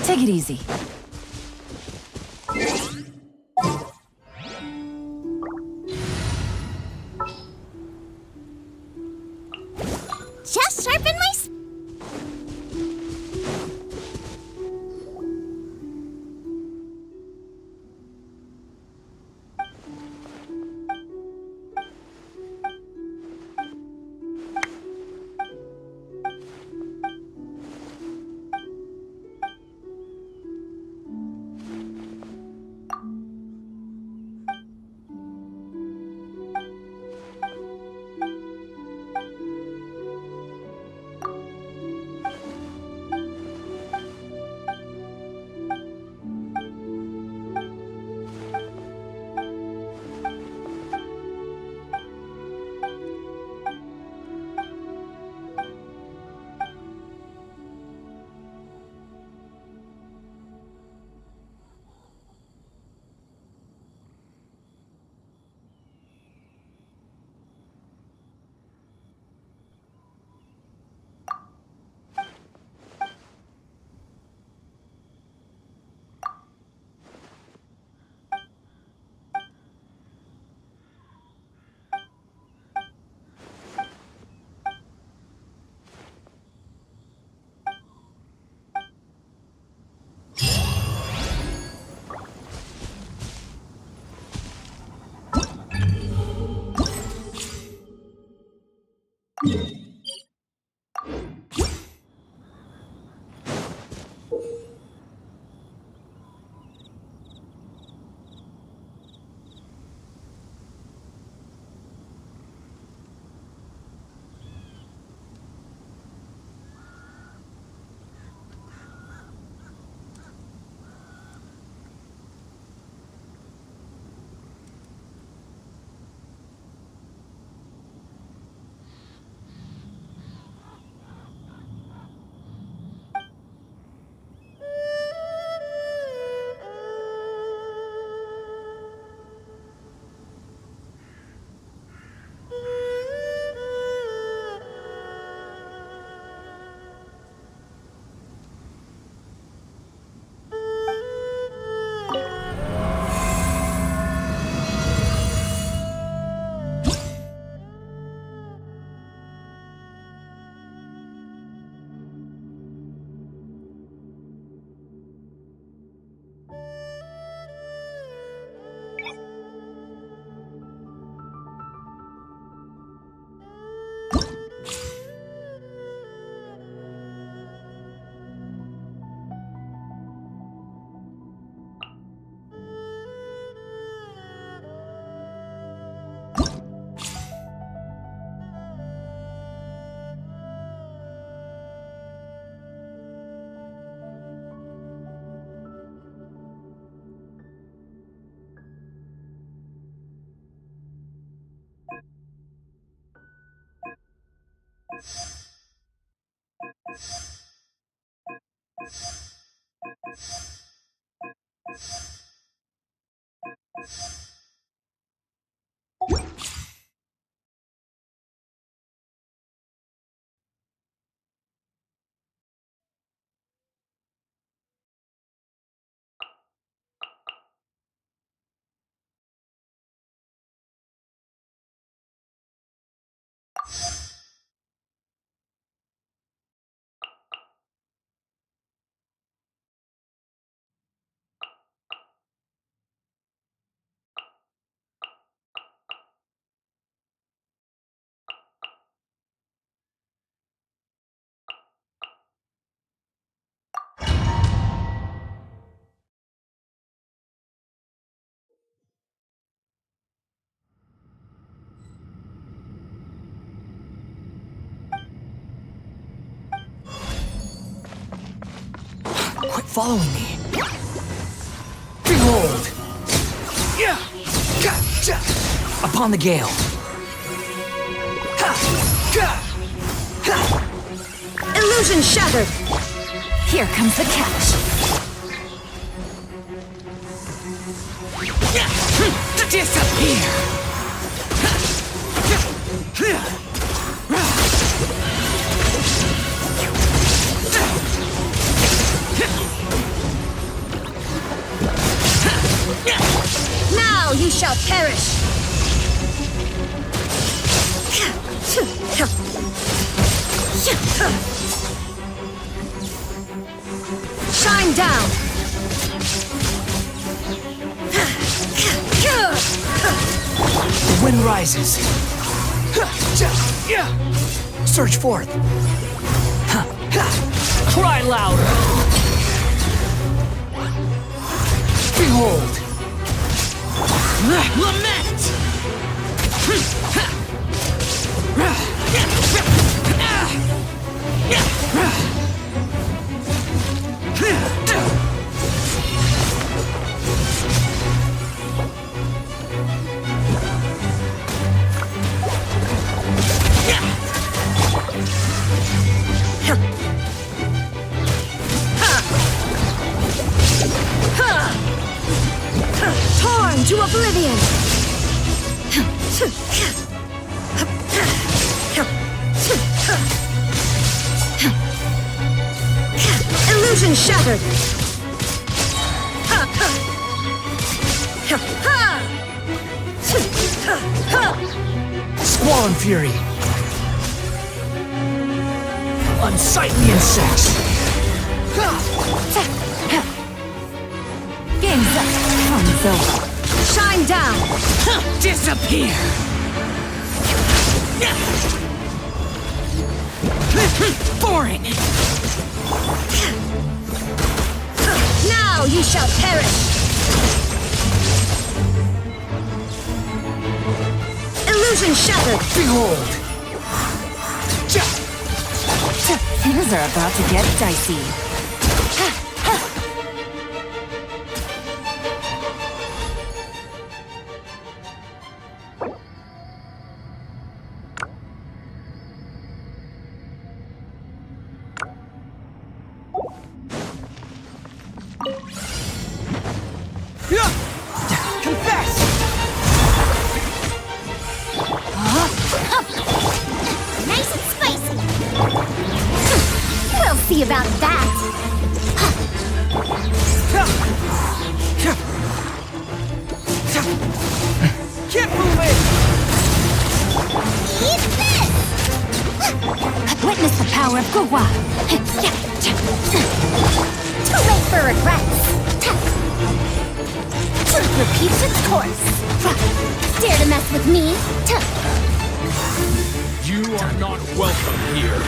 Take it easy. Just sharpen my Quit following me. Behold! Upon the gale. Illusion shattered! Here comes the catch. Disappear! Now you shall perish! Shine down! The wind rises. Surge forth. Cry louder. Behold. Lament. Torn to oblivion! Illusion shattered! Squall and fury. Unsightly insects. Game's up. Fun's over. Shine down! Disappear. Boring. Now you shall perish! Illusion shattered! Behold. Things are about to get dicey. Confess! Nice and spicy! We'll see about that! Can't move it! Eat this! Witness the power of Gugwa. Too late for regrets! Truth repeats its course! Dare to mess with me? You are not welcome here.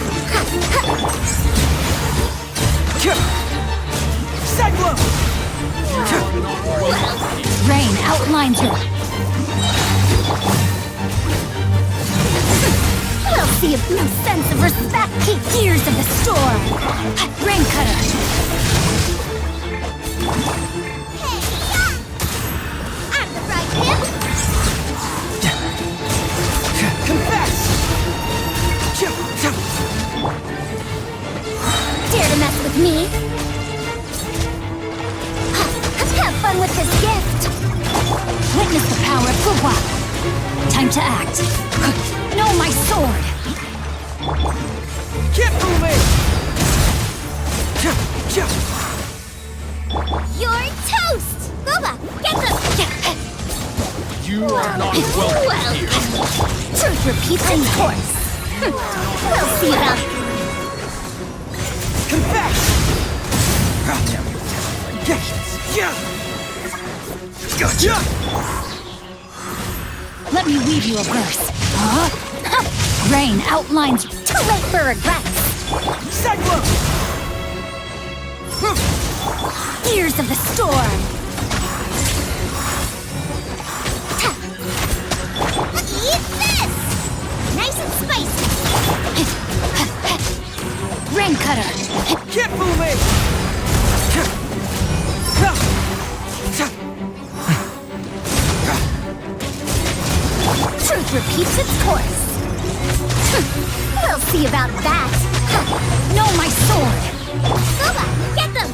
Cyclone! Rain outlines your... We'll see if no sense of respect keeps years of the storm! Rain cutter. I'm the right hip! Confess! Dare to mess with me? Have fun with this gift! Witness the power of Gugwa. Time to act. Know my sword. Can't move it! You're toast! Boba, get them! You are not welcome here. Truth repeats its course. We'll see about... Confess! Let me weave you a verse. Rain outlines... Too late for regrets! Cyclone! Years of the storm! Eat this! Nice and spicy! Rain cutter. Can't move it! repeats its course. We'll see about that. No, my sword! Booba, get them!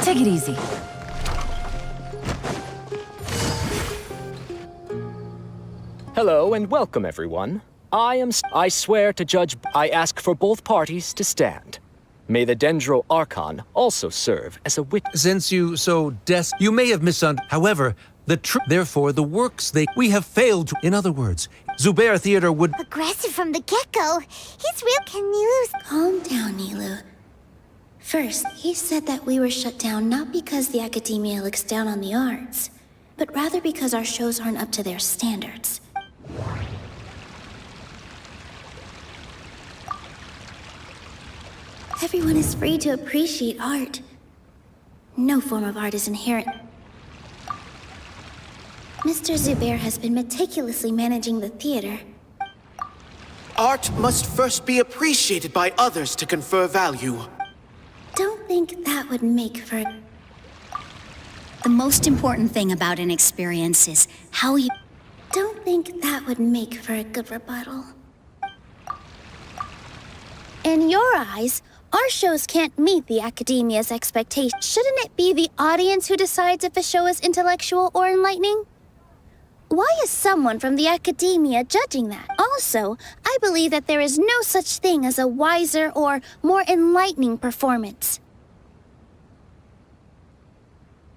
Take it easy. Hello and welcome, everyone. I swear to judge. I ask for both parties to stand. May the Dendro Archon also serve as a witness. Since you you may have misunderstood. However, therefore the works we have failed to. In other words, Zubair Theater would. Aggressive from the get-go. He's real. Can Nilou's... Calm down, Nilou. First, he said that we were shut down not because the academia looks down on the arts, but rather because our shows aren't up to their standards. Everyone is free to appreciate art. No form of art is inherent. Mr. Zubair has been meticulously managing the theater. Art must first be appreciated by others to confer value. Don't think that would make for... The most important thing about an experience is how you... Don't think that would make for a good rebuttal. In your eyes, our shows can't meet the academia's expectations. Shouldn't it be the audience who decides if a show is intellectual or enlightening? Why is someone from the academia judging that? Also, I believe that there is no such thing as a wiser or more enlightening performance.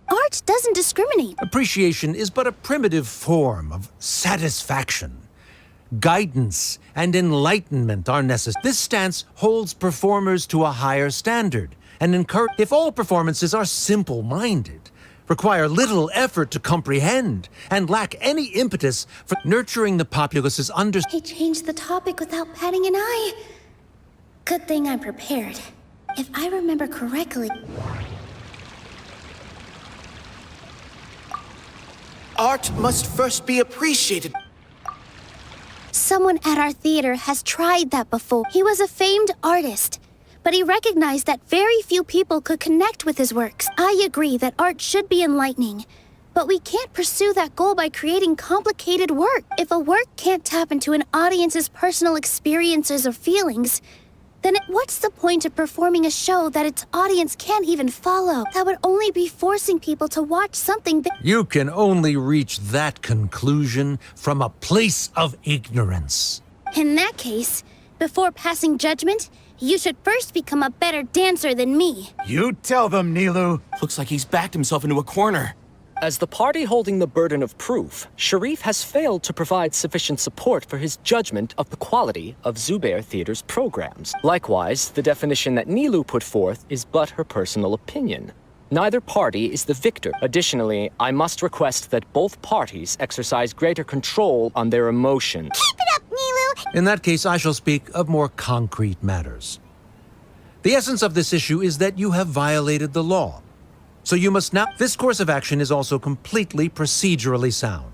Art doesn't discriminate. Appreciation is but a primitive form of satisfaction. Guidance and enlightenment are necessary. This stance holds performers to a higher standard and encourage. If all performances are simple-minded, require little effort to comprehend, and lack any impetus for nurturing the populace's He changed the topic without batting an eye. Good thing I'm prepared. If I remember correctly... Art must first be appreciated. Someone at our theater has tried that before. He was a famed artist, but he recognized that very few people could connect with his works. I agree that art should be enlightening, but we can't pursue that goal by creating complicated work. If a work can't tap into an audience's personal experiences or feelings, then what's the point of performing a show that its audience can't even follow? That would only be forcing people to watch something that... You can only reach that conclusion from a place of ignorance. In that case, before passing judgment, you should first become a better dancer than me. You tell them, Nilou. Looks like he's backed himself into a corner. As the party holding the burden of proof, Sharif has failed to provide sufficient support for his judgment of the quality of Zubair Theater's programs. Likewise, the definition that Nilou put forth is but her personal opinion. Neither party is the victor. Additionally, I must request that both parties exercise greater control on their emotions. Keep it up, Nilou! In that case, I shall speak of more concrete matters. The essence of this issue is that you have violated the law. So you must now... This course of action is also completely procedurally sound.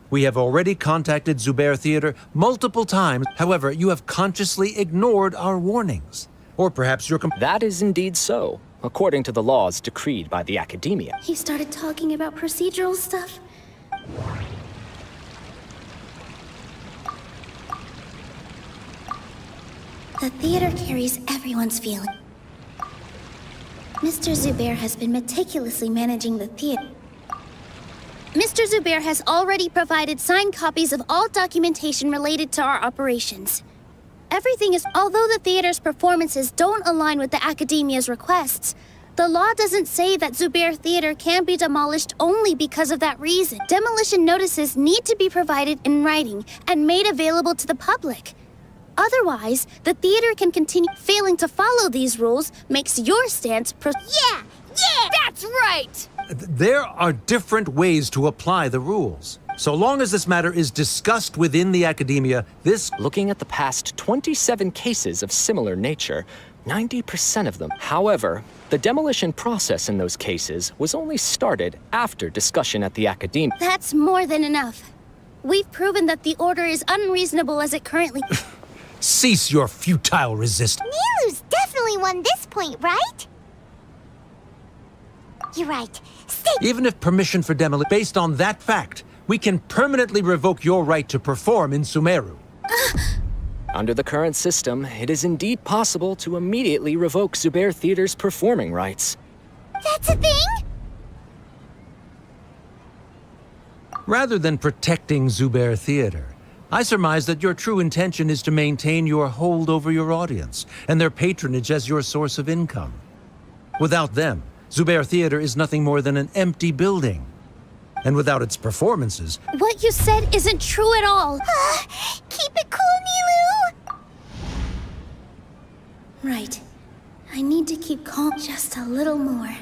We have already contacted Zubair Theater multiple times. However, you have consciously ignored our warnings. Or perhaps you're That is indeed so, according to the laws decreed by the Academia. He started talking about procedural stuff. The theater carries everyone's feeling. Mr. Zubair has been meticulously managing the theater. Mr. Zubair has already provided signed copies of all documentation related to our operations. Everything is... Although the theater's performances don't align with the Academia's requests, the law doesn't say that Zubair Theater can be demolished only because of that reason. Demolition notices need to be provided in writing and made available to the public. Otherwise, the theater can continue. Failing to follow these rules makes your stance Yeah, that's right! There are different ways to apply the rules. So long as this matter is discussed within the Academia, this... Looking at the past 27 cases of similar nature, 90% of them. However, the demolition process in those cases was only started after discussion at the Academia. That's more than enough. We've proven that the order is unreasonable as it currently... Cease your futile resistance. Nilou's definitely won this point, right? You're right. Stay. Even if permission for demolition... Based on that fact, we can permanently revoke your right to perform in Sumeru. Under the current system, it is indeed possible to immediately revoke Zubair Theater's performing rights. That's a thing? Rather than protecting Zubair Theater, I surmise that your true intention is to maintain your hold over your audience and their patronage as your source of income. Without them, Zubair Theater is nothing more than an empty building. And without its performances... What you said isn't true at all. Keep it cool, Nilou! Right. I need to keep calm just a little more.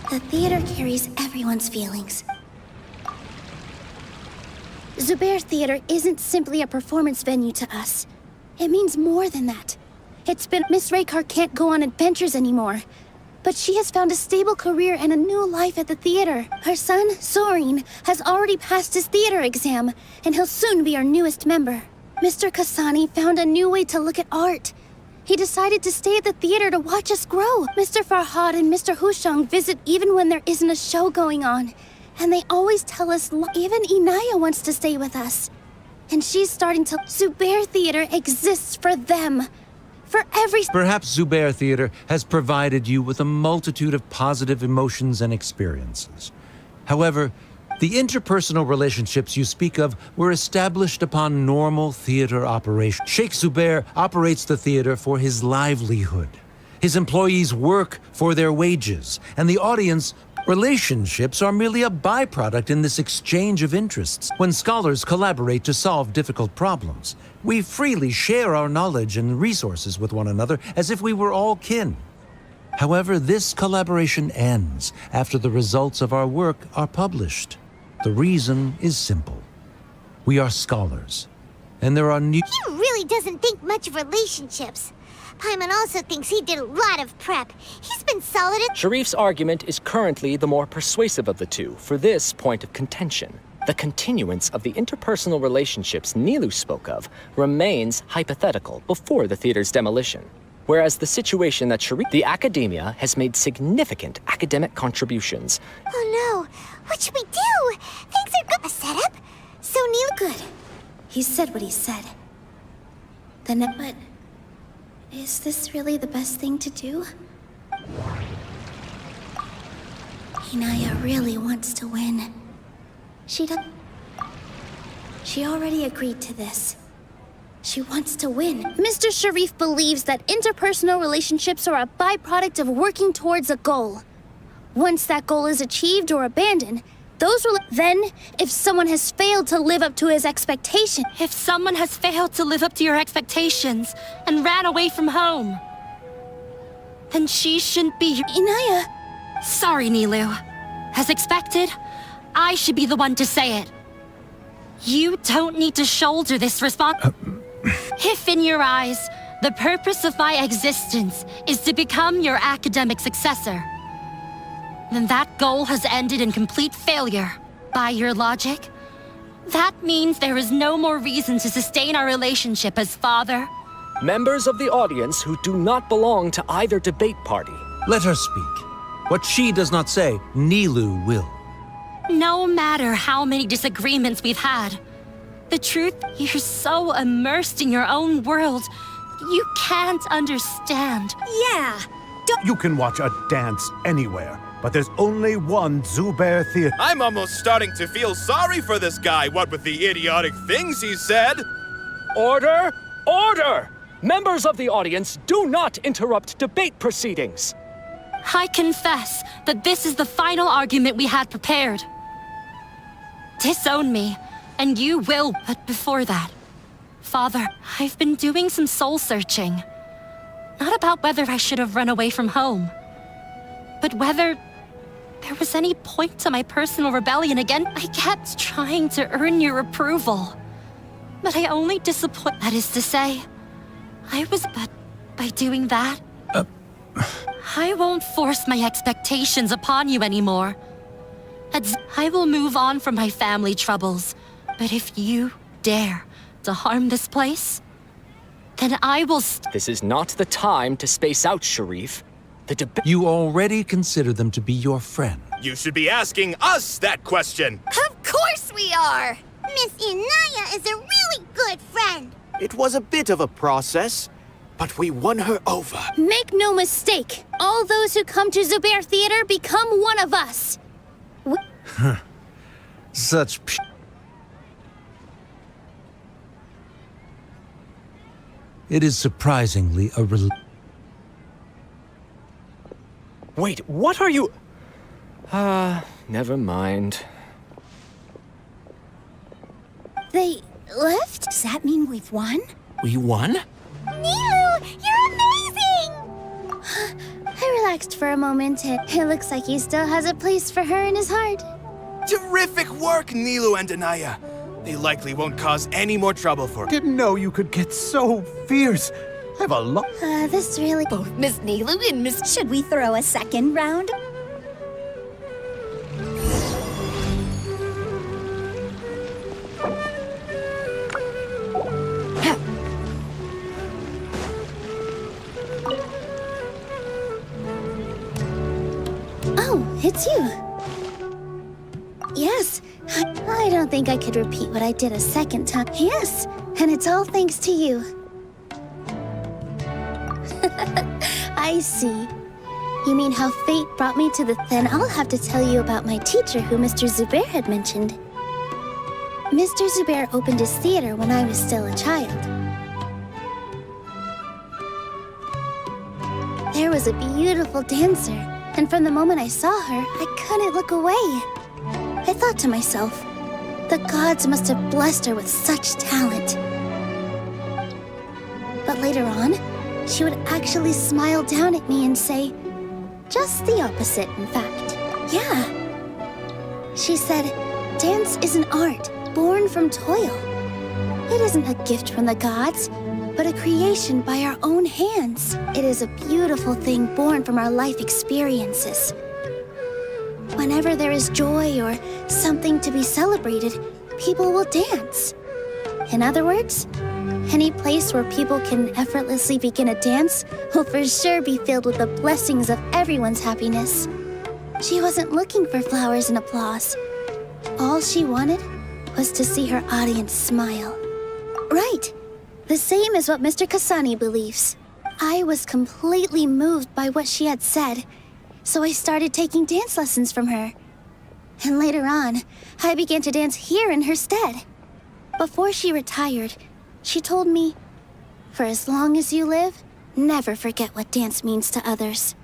The theater carries everyone's feelings. Zubair Theater isn't simply a performance venue to us. It means more than that. It's been... Miss Raykar can't go on adventures anymore. But she has found a stable career and a new life at the theater. Her son, Soren, has already passed his theater exam, and he'll soon be our newest member. Mr. Kasani found a new way to look at art. He decided to stay at the theater to watch us grow. Mr. Farhad and Mr. Hushang visit even when there isn't a show going on. And they always tell us even Inaya wants to stay with us. And she's starting to... Zubair Theater exists for them. For every... Perhaps Zubair Theater has provided you with a multitude of positive emotions and experiences. However, the interpersonal relationships you speak of were established upon normal theater operation. Sheikh Zubair operates the theater for his livelihood. His employees work for their wages, and the audience... Relationships are merely a byproduct in this exchange of interests. When scholars collaborate to solve difficult problems, we freely share our knowledge and resources with one another as if we were all kin. However, this collaboration ends after the results of our work are published. The reason is simple. We are scholars, and there are new... He really doesn't think much of relationships. Paimon also thinks he did a lot of prep. He's been solid at... Sharif's argument is currently the more persuasive of the two for this point of contention. The continuance of the interpersonal relationships Nilou spoke of remains hypothetical before the theater's demolition. Whereas the situation that the Academia has made significant academic contributions. Oh no, what should we do? Things are good. A setup? So Nilou... Good. He said what he said. But... Is this really the best thing to do? Inaya really wants to win. She already agreed to this. She wants to win. Mr. Sharif believes that interpersonal relationships are a byproduct of working towards a goal. Once that goal is achieved or abandoned, then, if someone has failed to live up to his expectation... If someone has failed to live up to your expectations and ran away from home, then she shouldn't be your... Inaya... Sorry, Nilou. As expected, I should be the one to say it. You don't need to shoulder this If in your eyes, the purpose of my existence is to become your academic successor, then that goal has ended in complete failure. By your logic, that means there is no more reason to sustain our relationship as father. Members of the audience who do not belong to either debate party. Let her speak. What she does not say, Nilou will. No matter how many disagreements we've had, the truth, you're so immersed in your own world, you can't understand. Yeah. You can watch a dance anywhere, but there's only one Zubair theater. I'm almost starting to feel sorry for this guy, what with the idiotic things he said. Order! Order! Members of the audience, do not interrupt debate proceedings. I confess that this is the final argument we had prepared. Disown me, and you will, but before that, Father, I've been doing some soul-searching. Not about whether I should have run away from home, but whether there was any point to my personal rebellion again. I kept trying to earn your approval, but I only disappoint. That is to say, but by doing that, I won't force my expectations upon you anymore. I will move on from my family troubles, but if you dare to harm this place, then I will This is not the time to space out, Sharif. The debate. You already consider them to be your friend. You should be asking us that question. Of course we are! Miss Inaya is a really good friend. It was a bit of a process, but we won her over. Make no mistake, all those who come to Zubair Theater become one of us. Such It is surprisingly a Wait, what are you... never mind. They left? Does that mean we've won? We won? Nilou, you're amazing! I relaxed for a moment, and it looks like he still has a place for her in his heart. Terrific work, Nilou and Anaya. They likely won't cause any more trouble for... Didn't know you could get so fierce. I've a lot. This really... Both Miss Nilou and Miss... Should we throw a second round? Oh, it's you. Yes, I don't think I could repeat what I did a second time. Yes, and it's all thanks to you. I see. You mean how fate brought me to the... Then I'll have to tell you about my teacher who Mr. Zubair had mentioned. Mr. Zubair opened his theater when I was still a child. There was a beautiful dancer, and from the moment I saw her, I couldn't look away. I thought to myself, the gods must have blessed her with such talent. But later on, she would actually smile down at me and say, just the opposite, in fact. Yeah. She said, dance is an art born from toil. It isn't a gift from the gods, but a creation by our own hands. It is a beautiful thing born from our life experiences. Whenever there is joy or something to be celebrated, people will dance. In other words, any place where people can effortlessly begin a dance will for sure be filled with the blessings of everyone's happiness. She wasn't looking for flowers and applause. All she wanted was to see her audience smile. Right. The same as what Mr. Kasani believes. I was completely moved by what she had said, so I started taking dance lessons from her. And later on, I began to dance here in her stead. Before she retired, she told me, for as long as you live, never forget what dance means to others.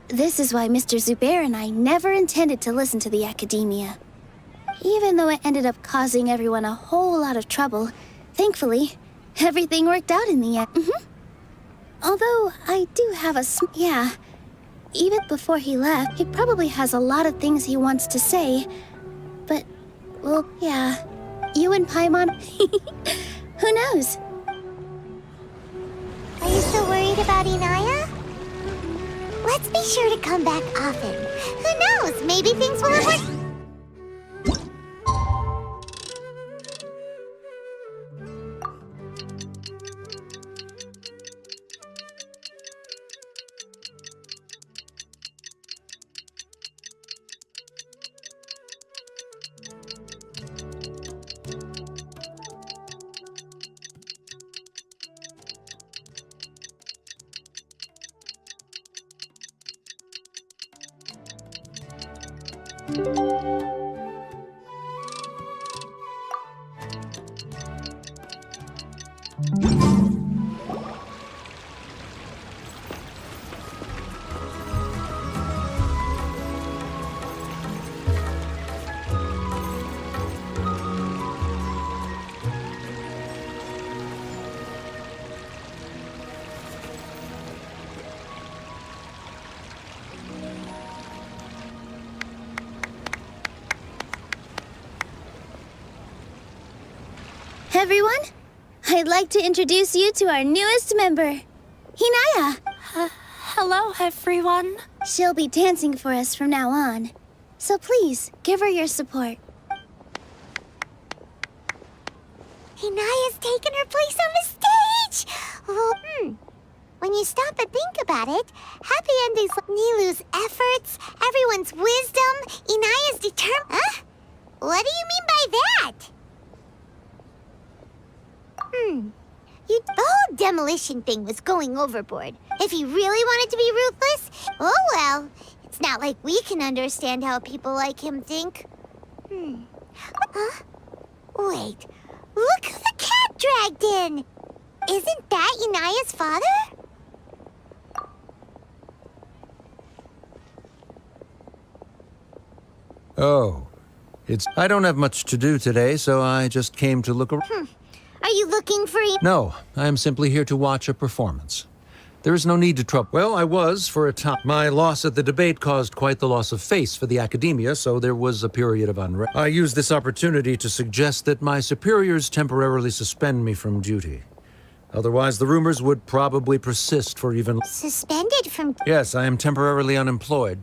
This is why Mr. Zubair and I never intended to listen to the academia. Even though it ended up causing everyone a whole lot of trouble, thankfully, everything worked out in the end. Although I do have yeah. Even before he left, he probably has a lot of things he wants to say. But, well, yeah. You and Paimon, who knows? Are you still worried about Inaya? Let's be sure to come back often. Who knows? Maybe things will have worked. Everyone, I'd like to introduce you to our newest member, Hinaya. Hello, everyone. She'll be dancing for us from now on. So please, give her your support. Hinaya's taken her place on the stage! Oh, When you stop and think about it, happy endings like Nilou's efforts, everyone's wisdom, Inaya's Huh? What do you mean by that? The whole demolition thing was going overboard. If he really wanted to be ruthless, oh well. It's not like we can understand how people like him think. Huh? Wait, look who the cat dragged in! Isn't that Inaya's father? Oh, I don't have much to do today, so I just came to look around. Are you looking for No, I am simply here to watch a performance. There is no need to trouble. Well, I was for a time. My loss at the debate caused quite the loss of face for the academia, so there was a period of unrest. I used this opportunity to suggest that my superiors temporarily suspend me from duty. Otherwise, the rumors would probably persist for even... Suspended from... Yes, I am temporarily unemployed.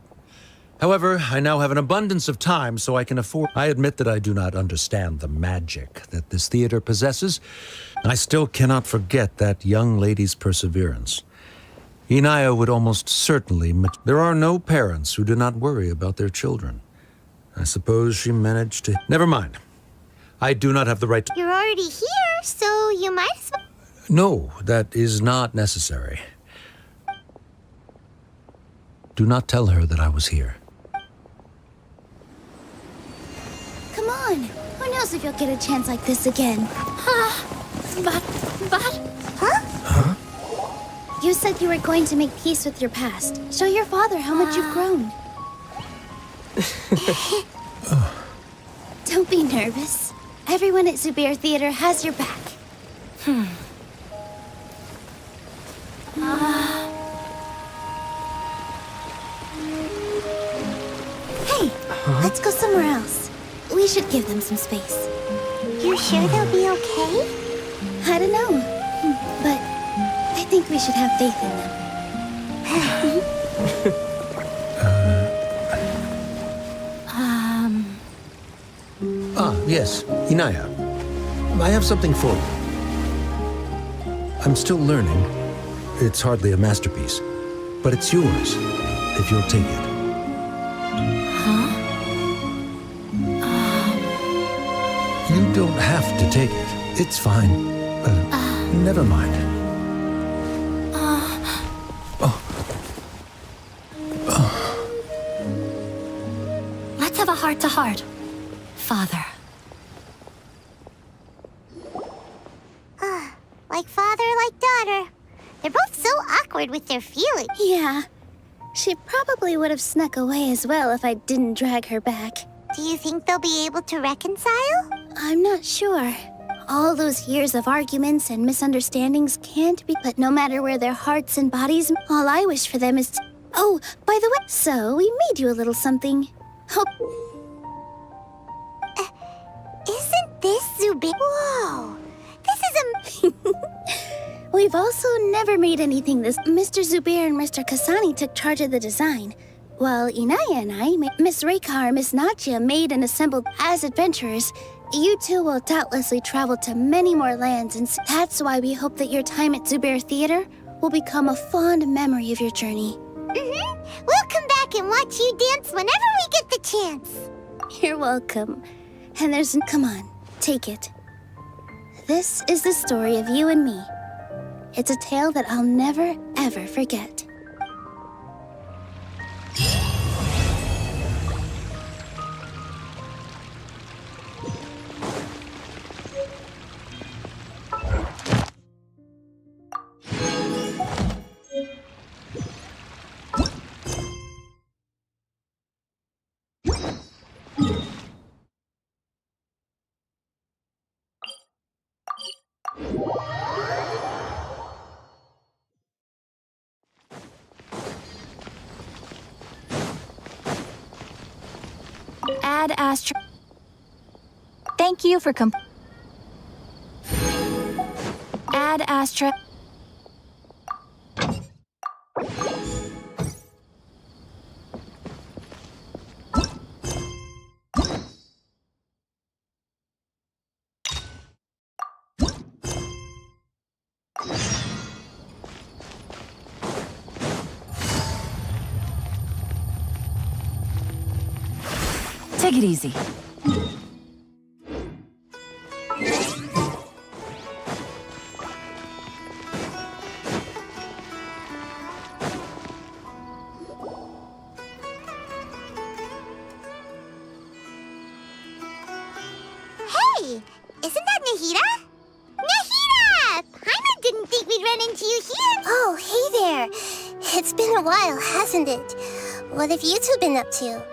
However, I now have an abundance of time, so I can afford... I admit that I do not understand the magic that this theater possesses. I still cannot forget that young lady's perseverance. Inaya would almost certainly... There are no parents who do not worry about their children. I suppose she managed to... Never mind. I do not have the right to... You're already here, so you might as well... No, that is not necessary. Do not tell her that I was here. Come on. Who knows if you'll get a chance like this again? But... Huh? You said you were going to make peace with your past. Show your father how much you've grown. Don't be nervous. Everyone at Zubair Theater has your back. Hey, let's go somewhere else. We should give them some space. You're sure they'll be okay? I don't know, but I think we should have faith in them. Yes, Inaya. I have something for you. I'm still learning. It's hardly a masterpiece, but it's yours, if you'll take it. You don't have to take it. It's fine. Never mind. Let's have a heart-to-heart. Father. Like father, like daughter. They're both so awkward with their feelings. Yeah. She probably would have snuck away as well if I didn't drag her back. Do you think they'll be able to reconcile? I'm not sure. All those years of arguments and misunderstandings can't be... But no matter where their hearts and bodies... All I wish for them is to... Oh, by the way, so we made you a little something. Hope... Isn't this Zubair? Whoa! This is We've also never made anything this. Mr. Zubair and Mr. Kasani took charge of the design, while Inaya and I, Miss Rekha and Miss Nadia, made and assembled as adventurers. You two will doubtlessly travel to many more lands, and that's why we hope that your time at Zubair Theater will become a fond memory of your journey. We'll come back and watch you dance whenever we get the chance. You're welcome. And come on, take it. This is the story of you and me. It's a tale that I'll never, ever forget. Ad Astra. Thank you for Ad Astra. Take it easy. Hey, isn't that Nahida? Nahida! Paimon didn't think we'd run into you here. Oh, hey there. It's been a while, hasn't it? What have you two been up to?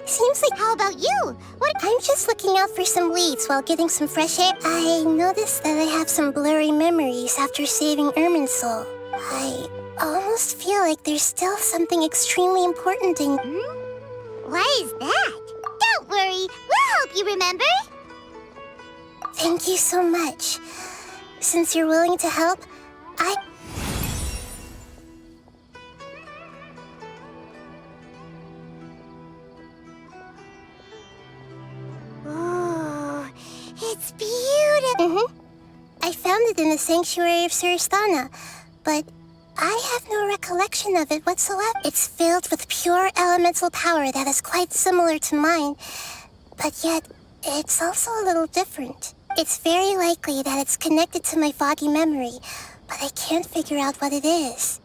Seems like... How about you? I'm just looking out for some weeds while getting some fresh air. I noticed that I have some blurry memories after saving Irminsul. I almost feel like there's still something extremely important in... Why is that? Don't worry, we'll help you remember. Thank you so much. Since you're willing to help, Oh, it's beautiful. I found it in the sanctuary of Suristana, but I have no recollection of it whatsoever. It's filled with pure elemental power that is quite similar to mine, but yet it's also a little different. It's very likely that it's connected to my foggy memory, but I can't figure out what it is.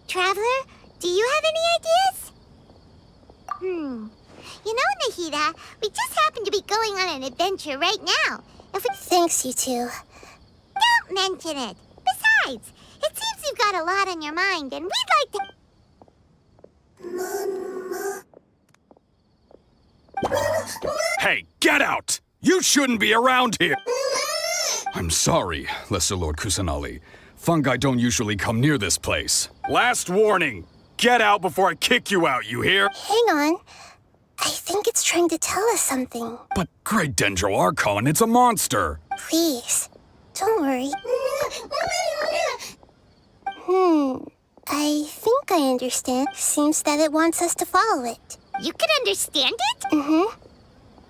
Traveler, do you have any ideas? You know, Nahida, we just happen to be going on an adventure right now. Thanks, you two. Don't mention it. Besides, it seems you've got a lot on your mind, and we'd like to... Hey, get out! You shouldn't be around here! I'm sorry, Lesser Lord Kusanali. Fungi don't usually come near this place. Last warning! Get out before I kick you out, you hear? Hang on. I think it's trying to tell us something. But Great Dendro Archon, it's a monster! Please, don't worry. I think I understand. Seems that it wants us to follow it. You can understand it?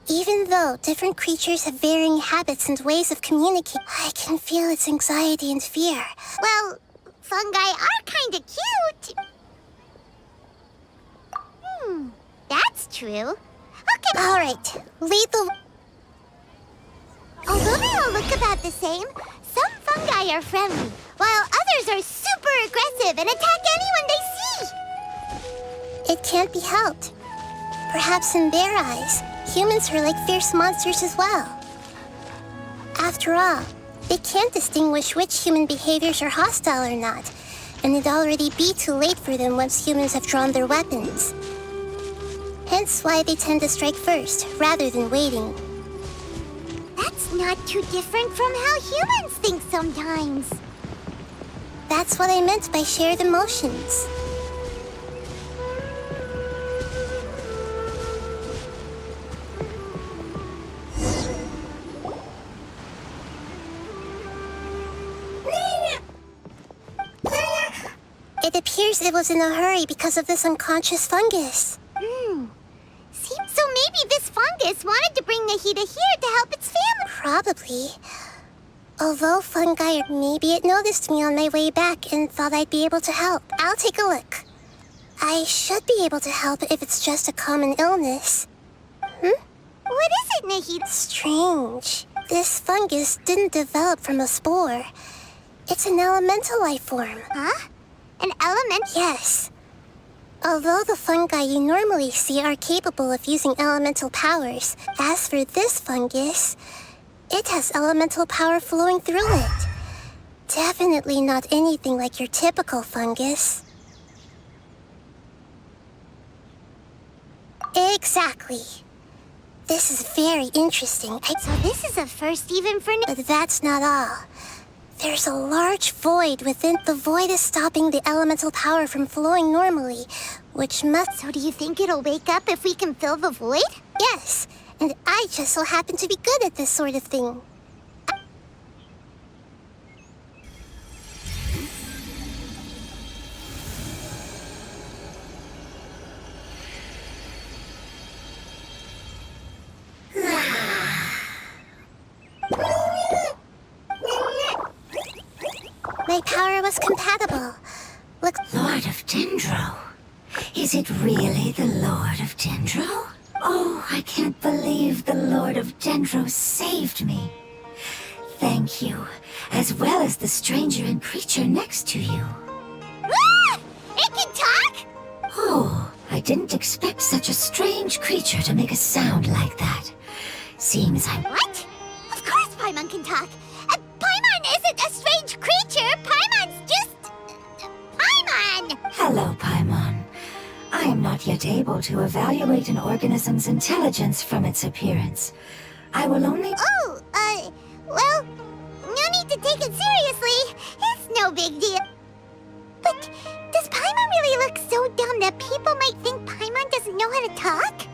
Even though different creatures have varying habits and ways of communicating, I can feel its anxiety and fear. Well, fungi are kinda cute. That's true. Okay. All right, lead the... Although they all look about the same, some fungi are friendly, while others are super aggressive and attack anyone they see. It can't be helped. Perhaps in their eyes, humans are like fierce monsters as well. After all, they can't distinguish which human behaviors are hostile or not, and it'd already be too late for them once humans have drawn their weapons. Hence why they tend to strike first, rather than waiting. That's not too different from how humans think sometimes. That's what I meant by shared emotions. appears it was in a hurry because of this unconscious fungus. So maybe this fungus wanted to bring Nahida here to help its family. Probably. Although fungi, maybe it noticed me on my way back and thought I'd be able to help. I'll take a look. I should be able to help if it's just a common illness. What is it, Nahida? Strange. This fungus didn't develop from a spore. It's an elemental life form. Huh? An element? Yes. Although the fungi you normally see are capable of using elemental powers, as for this fungus, it has elemental power flowing through it. Definitely not anything like your typical fungus. Exactly. This is very interesting. So this is a first even for But that's not all. There's a large void within. The void is stopping the elemental power from flowing normally, which must... So do you think it'll wake up if we can fill the void? Yes, and I just so happen to be good at this sort of thing. My power was compatible. Look... Lord of Dendro? Is it really the Lord of Dendro? Oh, I can't believe the Lord of Dendro saved me. Thank you, as well as the stranger and creature next to you. Ah! It can talk? Oh, I didn't expect such a strange creature to make a sound like that. Seems I'm... What? Of course Paimon can talk. Paimon isn't a strange creature. Paimon's just... Paimon! Hello, Paimon. I am not yet able to evaluate an organism's intelligence from its appearance. I will only... Oh, well, no need to take it seriously. It's no big deal. But does Paimon really look so dumb that people might think Paimon doesn't know how to talk?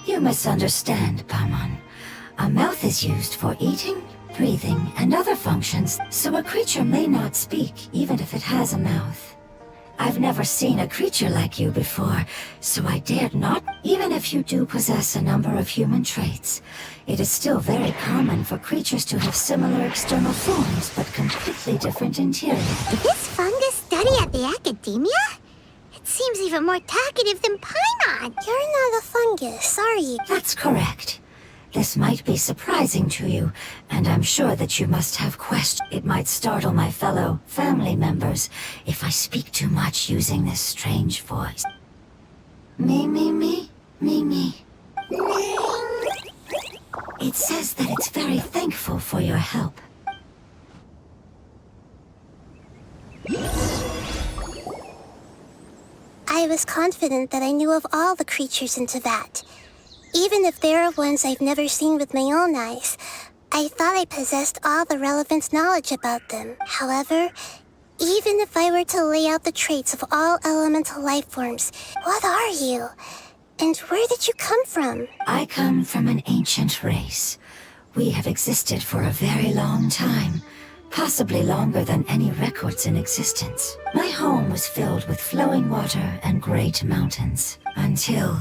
You misunderstand, Paimon. A mouth is used for eating, breathing, and other functions, so a creature may not speak even if it has a mouth. I've never seen a creature like you before, so I dared not. Even if you do possess a number of human traits, it is still very common for creatures to have similar external forms, but completely different interior. Did this fungus study at the academia? It seems even more talkative than Paimon. You're not a fungus, are you? That's correct. This might be surprising to you, and I'm sure that you must have questions. It might startle my fellow family members if I speak too much using this strange voice. Me. It says that it's very thankful for your help. I was confident that I knew of all the creatures in Teyvat. Even if there are ones I've never seen with my own eyes, I thought I possessed all the relevant knowledge about them. However, even if I were to lay out the traits of all elemental life forms, what are you? And where did you come from? I come from an ancient race. We have existed for a very long time, possibly longer than any records in existence. My home was filled with flowing water and great mountains, until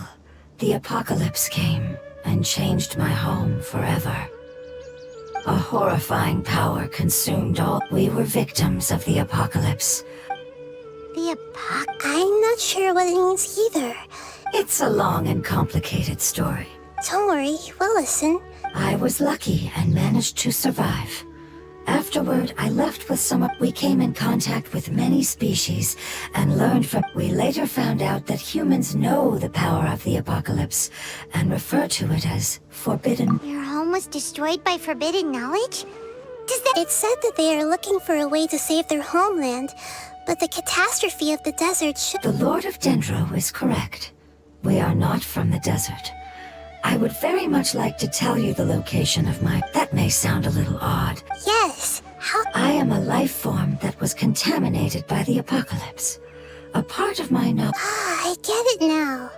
the apocalypse came and changed my home forever. A horrifying power consumed all. We were victims of the apocalypse. I'm not sure what it means either. It's a long and complicated story. Don't worry, we'll listen. I was lucky and managed to survive. Afterward, I left with some. We came in contact with many species and learned from. We later found out that humans know the power of the apocalypse and refer to it as forbidden. Your home was destroyed by forbidden knowledge? It said that they are looking for a way to save their homeland, but the catastrophe of the desert should... The Lord of Dendro is correct. We are not from the desert. I would very much like to tell you the location of my... That may sound a little odd. Yes, how... I am a life form that was contaminated by the apocalypse. A part of my knowledge... I get it now.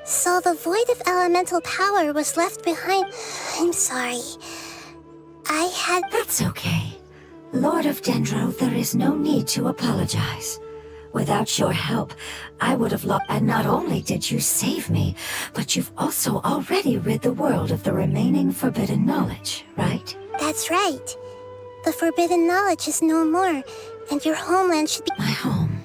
So the void of elemental power was left behind... I'm sorry. I had... That's okay. Lord of Dendro, there is no need to apologize. Without your help, I would have lost. And not only did you save me, but you've also already rid the world of the remaining forbidden knowledge, right? That's right. The forbidden knowledge is no more, and your homeland should be— My home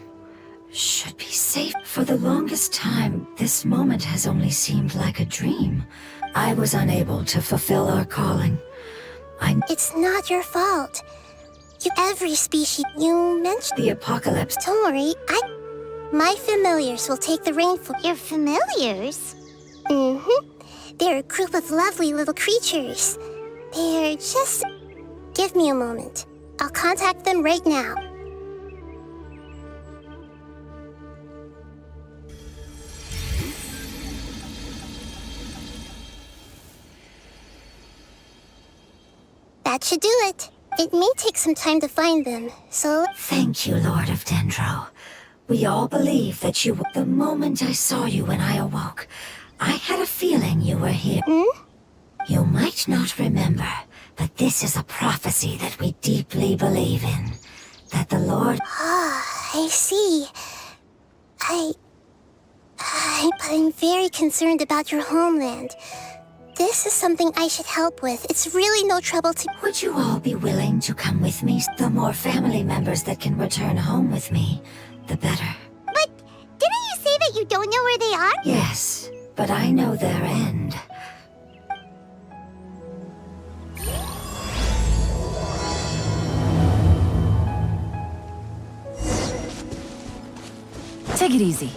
should be safe. For the longest time, this moment has only seemed like a dream. I was unable to fulfill our calling. It's not your fault. Every species you mentioned— The apocalypse. Don't worry, my familiars will take the reign for— Your familiars? Mm-hmm. They're a group of lovely little creatures. They're just— Give me a moment. I'll contact them right now. That should do it. It may take some time to find them, so— Thank you, Lord of Dendro. We all believe that you— The moment I saw you when I awoke, I had a feeling you were here. You might not remember, but this is a prophecy that we deeply believe in. That the Lord— I see. I'm very concerned about your homeland. This is something I should help with. It's really no trouble to— Would you all be willing to come with me? The more family members that can return home with me, the better. But didn't you say that you don't know where they are? Yes, but I know their end. Take it easy.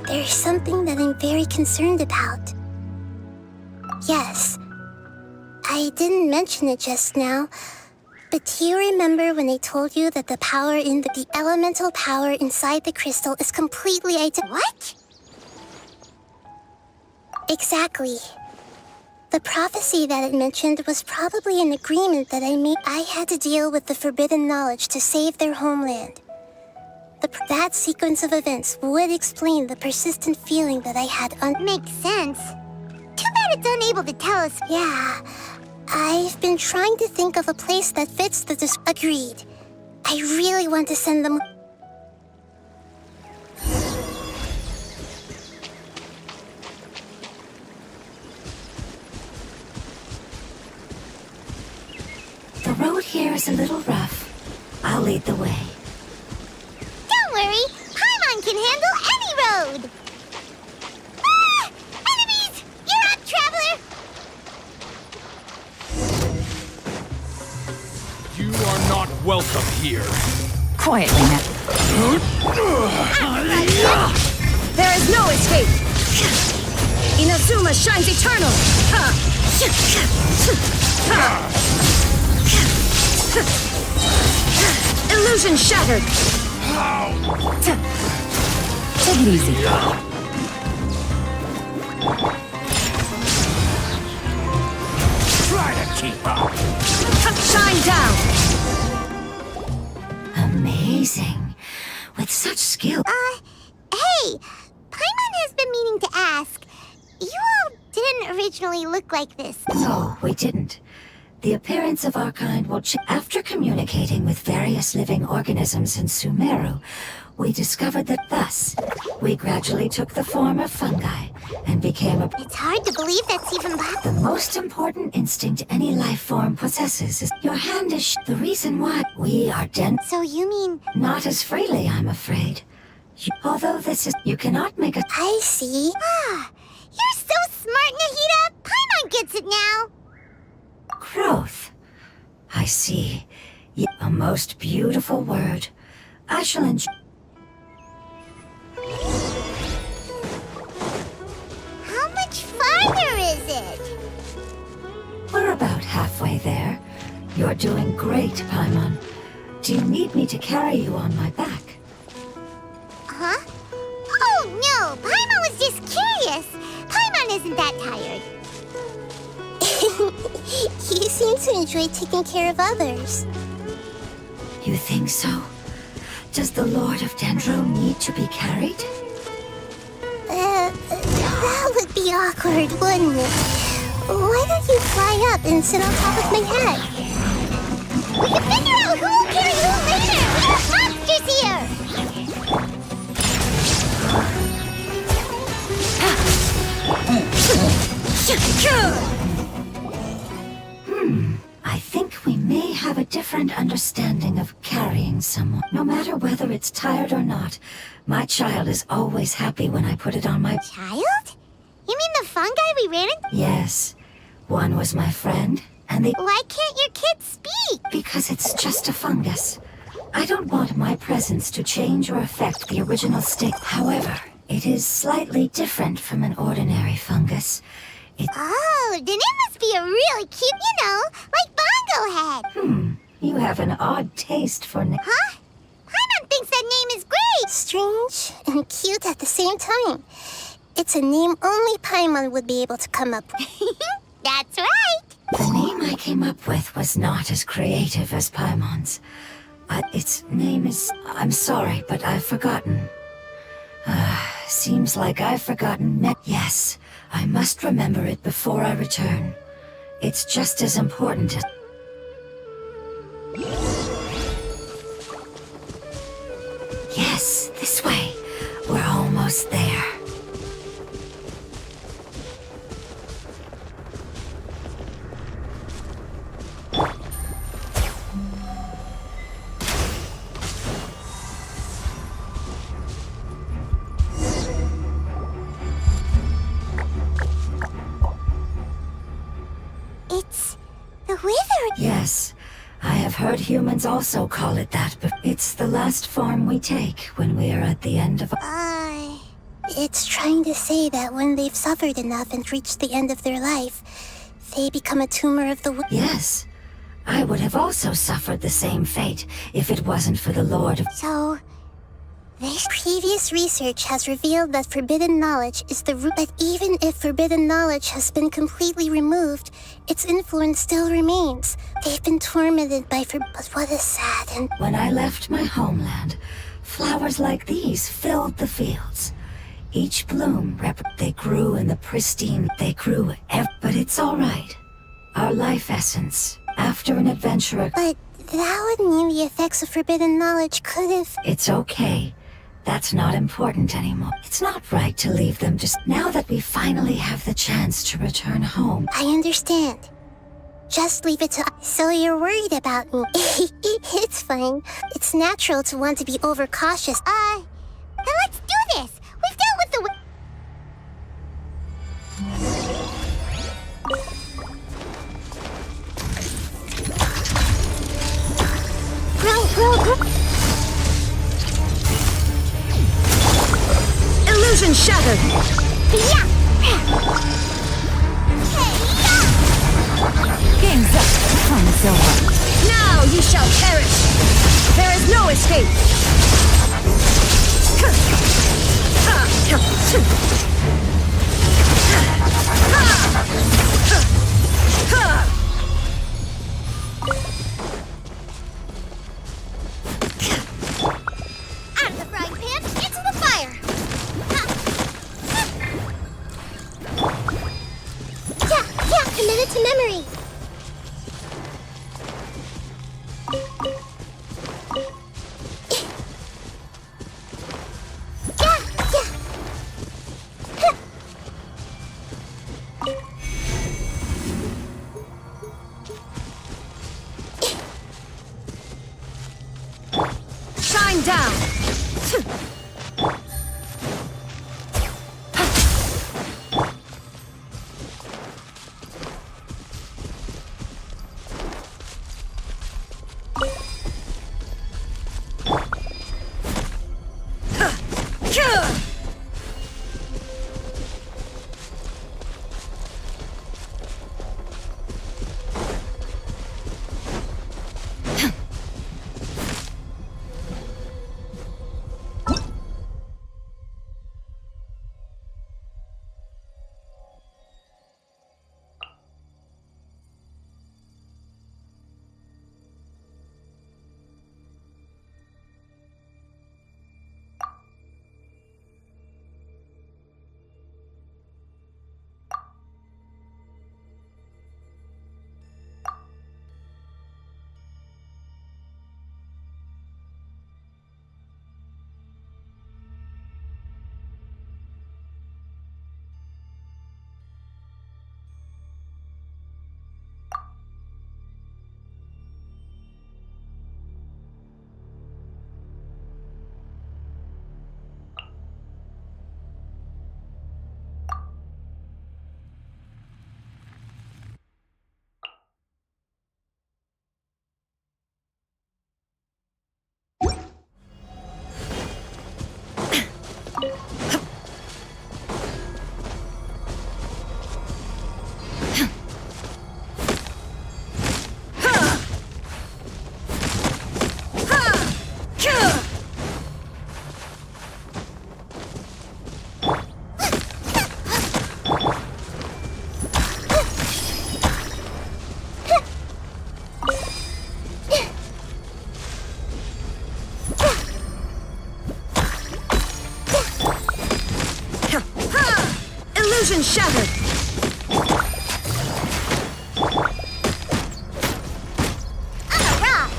There's something that I'm very concerned about. Yes, I didn't mention it just now, but do you remember when I told you that the power in the elemental power inside the crystal is completely What? Exactly. The prophecy that it mentioned was probably an agreement that I made. I had to deal with the forbidden knowledge to save their homeland. That sequence of events would explain the persistent feeling that I had Makes sense. Too bad it's unable to tell us. Yeah. I've been trying to think of a place that fits the Agreed. I really want to send them— The road here is a little rough. I'll lead the way. Don't worry, Paimon can handle any road! Ah! Enemies! You're up, traveler! You are not welcome here. Quietly now. There is no escape! Inazuma shines eternal! Illusion shattered! Take it easy. Try to keep up. Shine down! Amazing. With such skill. Hey! Paimon has been meaning to ask. You all didn't originally look like this. No, we didn't. The appearance of our kind will change. After communicating with various living organisms in Sumeru, we discovered that thus, we gradually took the form of fungi and became It's hard to believe that's even possible. The most important instinct any life form possesses is your hand is the reason why we are So you mean— Not as freely, I'm afraid. Although this is— You cannot make a— I see. You're so smart, Nahida! Paimon gets it now! Growth. I see. A most beautiful word. I shall enjoy. How much farther is it? We're about halfway there. You're doing great, Paimon. Do you need me to carry you on my back? Huh? isn't that tired. You seem to enjoy taking care of others. You think so? Does the Lord of Dendro need to be carried? That would be awkward, wouldn't it? Why don't you fly up and sit on top of my head? We can figure out who will carry who later! We have monsters here! I think we may have a different understanding of carrying someone. No matter whether it's tired or not, my child is always happy when I put it on my... Child? You mean the fungi we ran into? Yes. One was my friend, and the... Why can't your kid speak? Because it's just a fungus. I don't want my presence to change or affect the original state. However, it is slightly different from an ordinary fungus. Oh, then it must be a really cute, like Bongo Head. You have an odd taste for... Huh? Paimon thinks that name is great! Strange and cute at the same time. It's a name only Paimon would be able to come up with. That's right! The name I came up with was not as creative as Paimon's. Its name is... I'm sorry, but I've forgotten. Seems like I've forgotten... Yes, I must remember it before I return. It's just as important as... Yes, this way. We're almost there. It's the wither. Yes, I have heard humans also call it that, but it's the last form we take when we are at the end of... It's trying to say that when they've suffered enough and reached the end of their life, they become a tumor of the... Yes, I would have also suffered the same fate if it wasn't for the Lord of... So, this previous research has revealed that forbidden knowledge is the root. But even if forbidden knowledge has been completely removed, its influence still remains. They've been tormented by But what is sad and... When I left my homeland, flowers like these filled the fields. Each bloom they grew in the pristine... They grew but it's all right. Our life essence, after an adventure... But that would mean the effects of forbidden knowledge could have... It's okay. That's not important anymore. It's not right to leave them just... Now that we finally have the chance to return home... I understand. Just leave it to... So you're worried about me. It's fine. It's natural to want to be overcautious. Then let's do this! We've dealt with the... Grow. Illusion shattered! Yeah! Game's up. Time's over. Now you shall perish! There is no escape! Out of the frying pan, into the fire! Yeah, committed to memory! Shine down! Illusion shattered! On a rock!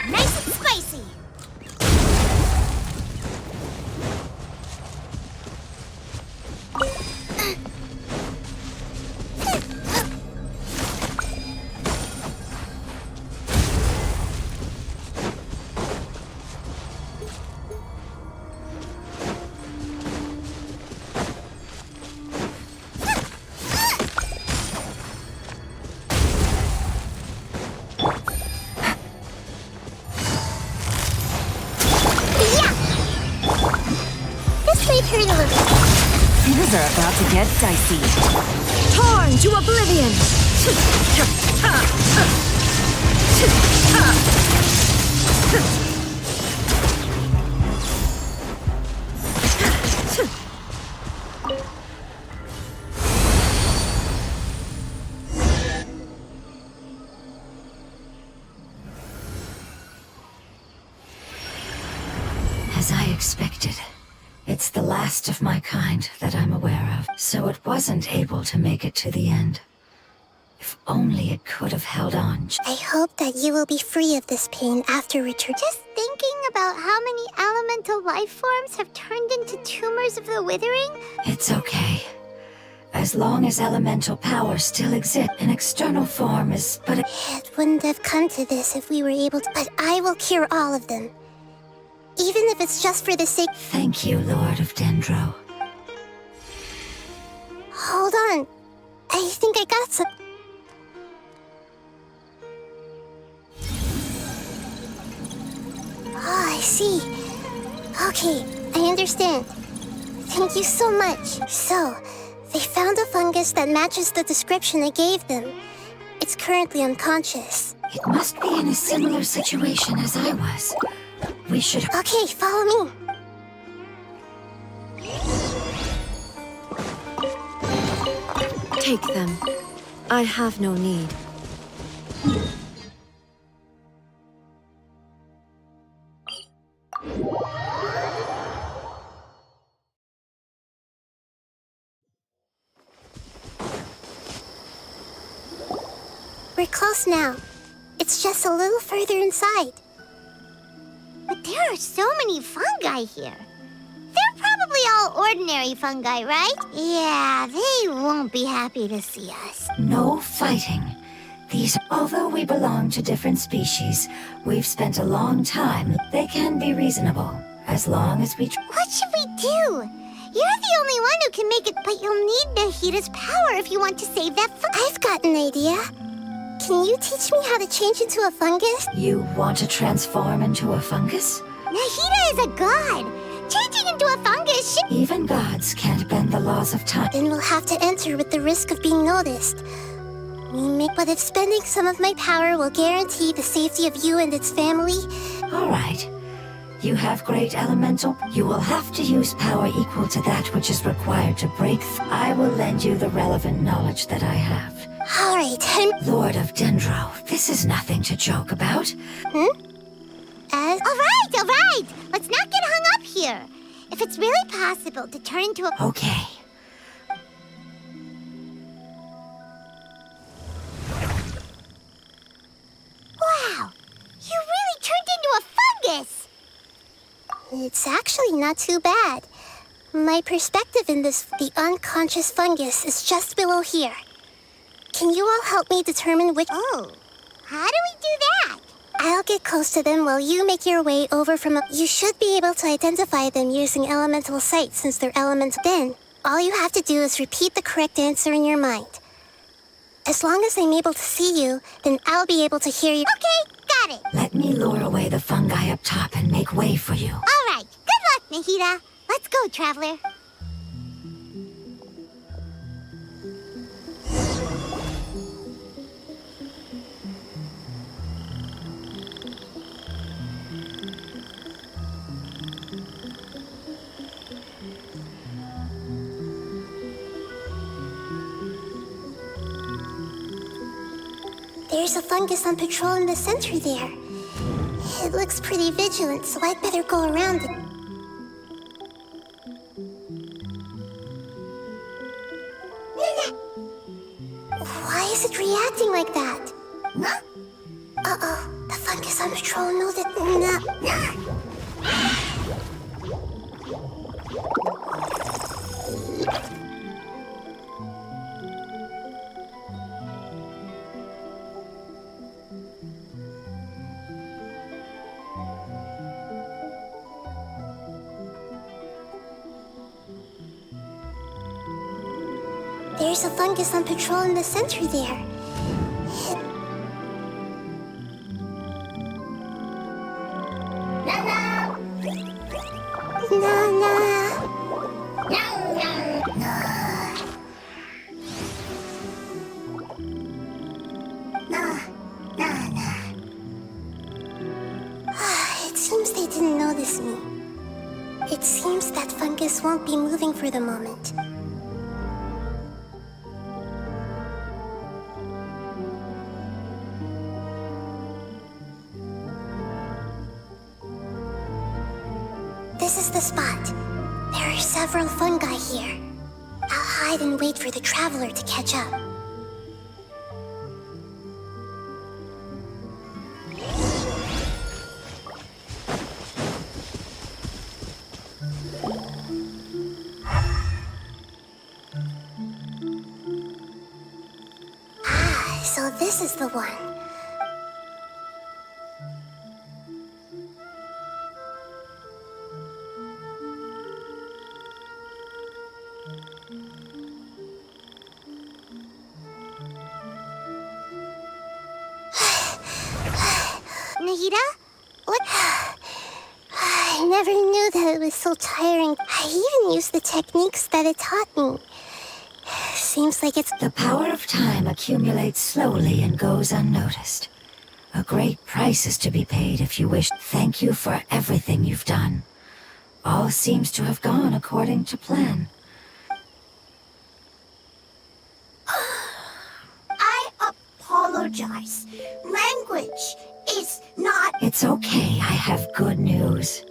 Nice and spicy! This might hurt a little. Things are about to get dicey. Torn to oblivion! As I expected, it's the last of my kind that I'm aware of, so it wasn't able to make it to the end. If only it could have held on. I hope that you will be free of this pain after return. Just thinking about how many elemental life forms have turned into tumors of the withering? It's okay. As long as elemental power still exists, an external form is but a... It wouldn't have come to this if we were able to, but I will cure all of them. Even if it's just for the sake... Thank you, Lord of Dendro. Hold on. I think I got some... Oh, I see. Okay, I understand. Thank you so much. So, they found a fungus that matches the description I gave them. It's currently unconscious. It must be in a similar situation as I was. We should... Okay, follow me. Take them. I have no need. We're close now. It's just a little further inside. But there are so many fungi here. They're probably all ordinary fungi, right? Yeah, they won't be happy to see us. No fighting. These, although we belong to different species, we've spent a long time. They can be reasonable, as long as we... What should we do? You're the only one who can make it, but you'll need Nahida's power if you want to save that I've got an idea. Can you teach me how to change into a fungus? You want to transform into a fungus? Nahida is a god. Changing into a fungus should... Even gods can't bend the laws of time. Then we'll have to enter with the risk of being noticed. But if spending some of my power will guarantee the safety of you and its family... All right. You have great elemental... You will have to use power equal to that which is required to break... I will lend you the relevant knowledge that I have. All right, Lord of Dendro, this is nothing to joke about. All right. Let's not get hung up here. If it's really possible to turn into a... Okay. Wow! You really turned into a fungus! It's actually not too bad. My perspective in this, the unconscious fungus, is just below here. Can you all help me determine which... Oh, how do we do that? I'll get close to them while you make your way over from a... You should be able to identify them using elemental sight since they're elemental. Then, all you have to do is repeat the correct answer in your mind. As long as I'm able to see you, then I'll be able to hear you. Okay, got it. Let me lure away the fungi up top and make way for you. All right, good luck, Nahida. Let's go, Traveler. There's a fungus on patrol in the center there. It looks pretty vigilant, so I'd better go around it. Why is it reacting like that? Uh-oh, the fungus on patrol knows it. There's a fungus on patrol in the center there. It seems they didn't notice me. It seems that fungus won't be moving for the moment. This is the spot. There are several fungi here. I'll hide and wait for the traveler to catch up. Ah, so this is the one. Nahida? What? I never knew that it was so tiring. I even used the techniques that it taught me. Seems like it's... The power of time accumulates slowly and goes unnoticed. A great price is to be paid if you wish. Thank you for everything you've done. All seems to have gone according to plan. I apologize. Language is not... It's okay, I have good news.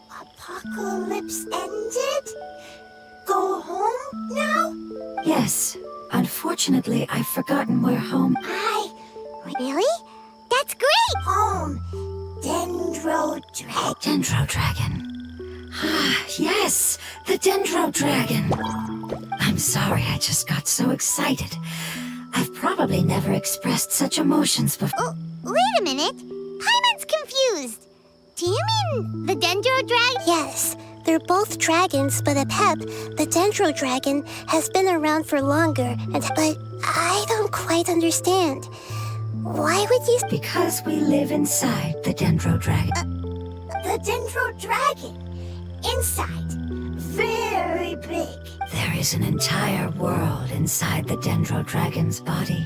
Apocalypse ended? Go home now? Yes. Unfortunately, I've forgotten where home... Really? That's great! Home. Dendro Dragon. Dendro Dragon. Ah, yes! The Dendro Dragon! I'm sorry, I just got so excited. I've probably never expressed such emotions before. Oh, wait a minute. Paimon's confused. Do you mean the Dendro Dragon? Yes, they're both dragons, but Apep, the Dendro Dragon, has been around for longer, but I don't quite understand. Why would you... Because we live inside the Dendro Dragon. The Dendro Dragon? Inside? Very big. There is an entire world inside the Dendro Dragon's body.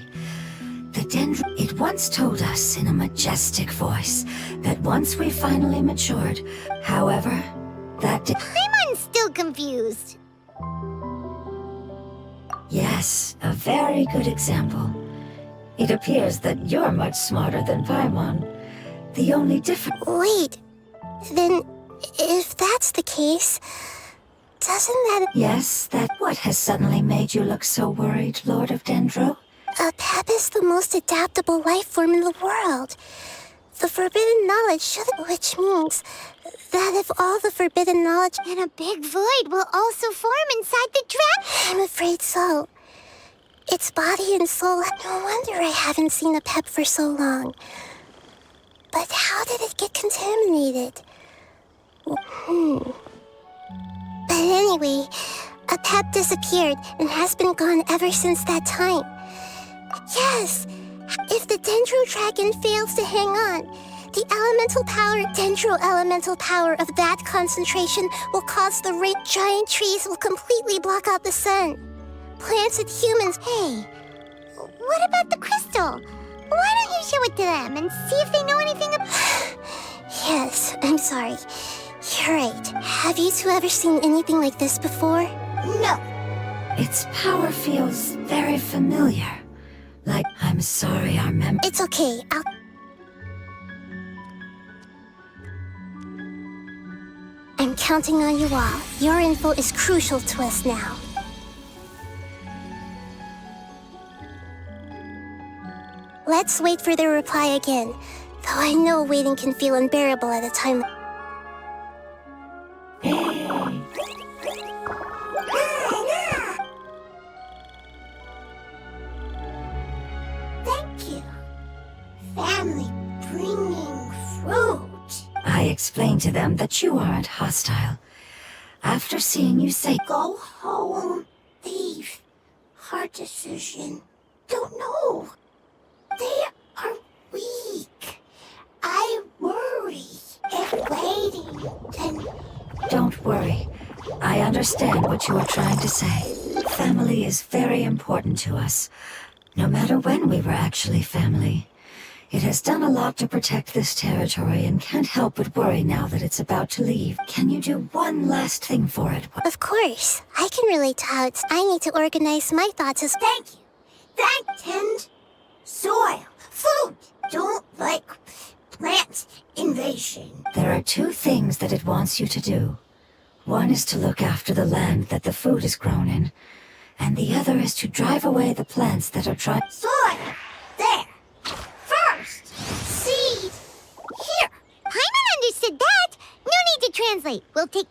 The Dendro... It once told us in a majestic voice that once we finally matured, however, that... Paimon's still confused. Yes, a very good example. It appears that you're much smarter than Paimon. The only difference... Wait, then if that's the case, doesn't that... Yes, that what has suddenly made you look so worried, Lord of Dendro? Apep is the most adaptable life form in the world. The forbidden knowledge should... Which means that if all the forbidden knowledge... And a big void will also form inside the dragon. I'm afraid so. Its body and soul... No wonder I haven't seen Apep for so long. But how did it get contaminated? But anyway, Apep disappeared and has been gone ever since that time. Yes! If the Dendro Dragon fails to hang on, the Dendro elemental power of that concentration will cause the giant trees will completely block out the sun. Plants and humans... Hey, what about the crystal? Why don't you show it to them and see if they know anything about... Yes, I'm sorry. You're right. Have you two ever seen anything like this before? No. Its power feels very familiar. Like, I'm sorry, our member... It's okay. I'm counting on you all. Your info is crucial to us now. Let's wait for their reply again, though I know waiting can feel unbearable at a time. Thank you. Family bringing fruit. I explained to them that you aren't hostile. After seeing you say, Go home, leave. Hard decision. Don't know. They are weak. I worry. If waiting, then... don't worry. I understand what you are trying to say. Family is very important to us, no matter when we were actually family. It has done a lot to protect this territory and can't help but worry now that it's about to leave. Can you do one last thing for it? Of course. I can relate to how I need to organize my thoughts as... Thank you. Tend soil. Food. Don't like plant invasion. There are two things that it wants you to do. One is to look after the land that the food is grown in, and the other is to drive away the plants that are trying... Soil. There. First. Seed. Here. Paimon understood that. No need to translate. We'll take...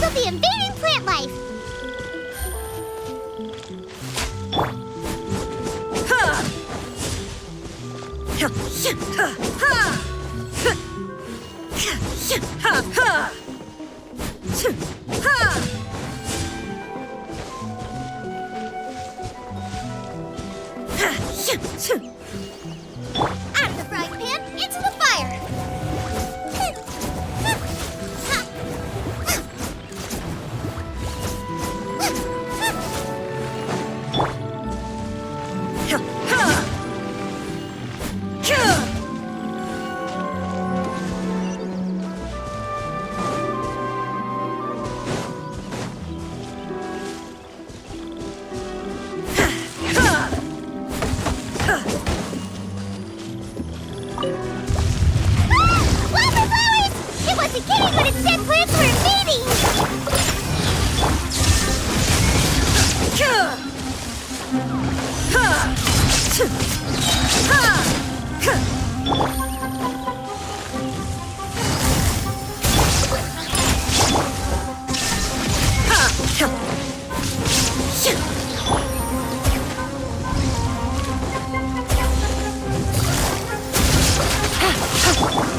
The invading plant life! Out of the frying pan, into the fire!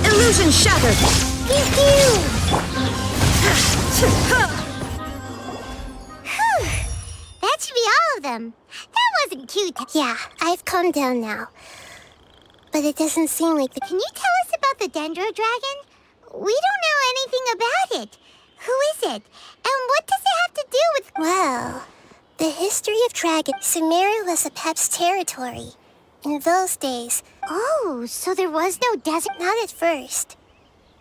Illusion shattered! That should be all of them. That wasn't too... Yeah, I've calmed down now. But it doesn't seem like the... Can you tell us about the Dendro Dragon? We don't know anything about it. Who is it? And what does it have to do with... Well, the history of Dragon... Sumeru was a Pep's territory. In those days... Oh, so there was no desert? Not at first.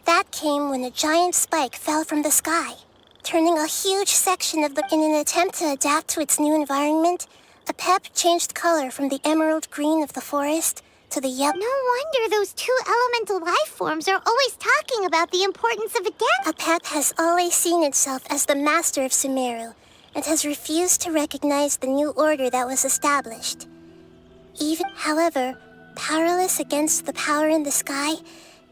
That came when a giant spike fell from the sky, turning a huge section of the... In an attempt to adapt to its new environment, a Pep changed color from the emerald green of the forest to the yellow... No wonder those two elemental life forms are always talking about the importance of adapt... A Pep has always seen itself as the master of Sumeru, and has refused to recognize the new order that was established. Even, however, powerless against the power in the sky,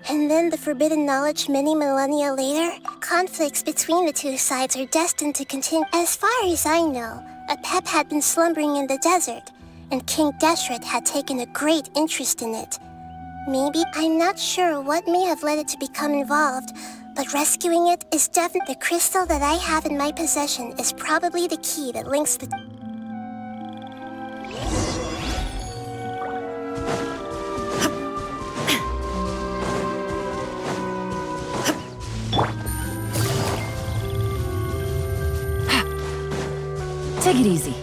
and then the forbidden knowledge many millennia later, conflicts between the two sides are destined to continue. As far as I know, a Pep had been slumbering in the desert, and King Deshret had taken a great interest in it. Maybe, I'm not sure what may have led it to become involved, but rescuing it is definitely... The crystal that I have in my possession is probably the key that links the... Take it easy.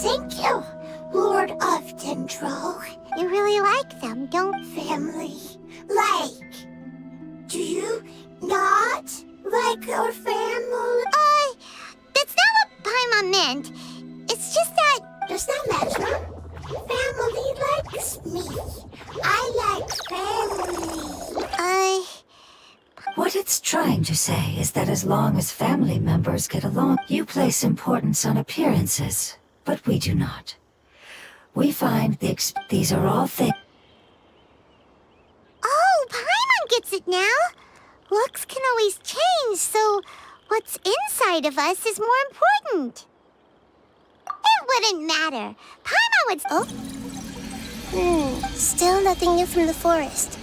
Thank you, Lord of Dendro. You really like them, don't family? Like, do you not like your family? That's not what Paimon meant. It's just that... Does that matter? Family likes me. I like family. What it's trying to say is that as long as family members get along, you place importance on appearances, but we do not. We find these are all things. Oh, Paimon gets it now. Looks can always change, so what's inside of us is more important. It wouldn't matter. Paimon would... Oh? Still nothing new from the forest.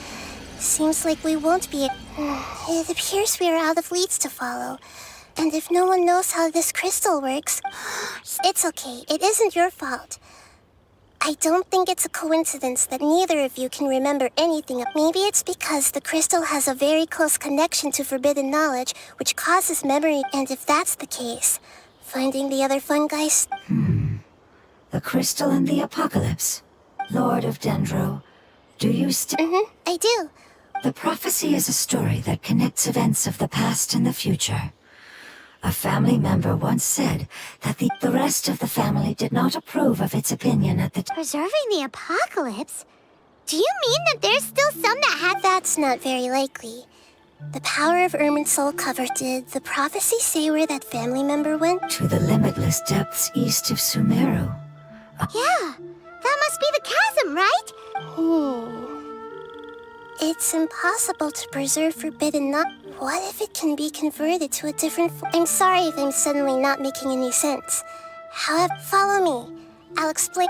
Seems like we won't be... It appears we are out of leads to follow. And if no one knows how this crystal works... It's okay. It isn't your fault. I don't think it's a coincidence that neither of you can remember anything. Maybe it's because the crystal has a very close connection to forbidden knowledge, which causes memory. And if that's the case, finding the other fungi... The crystal and the apocalypse. Lord of Dendro, do you still... I do. The prophecy is a story that connects events of the past and the future. A family member once said that the rest of the family did not approve of its opinion at the time. Preserving the apocalypse? Do you mean that there's still some that have... That's not very likely. The power of Irminsul covered. Did the prophecy say where that family member went? To the limitless depths east of Sumeru. Yeah, that must be the chasm, right? It's impossible to preserve forbidden knowledge. What if it can be converted to a different I'm sorry if I'm suddenly not making any sense. However, follow me. I'll explain.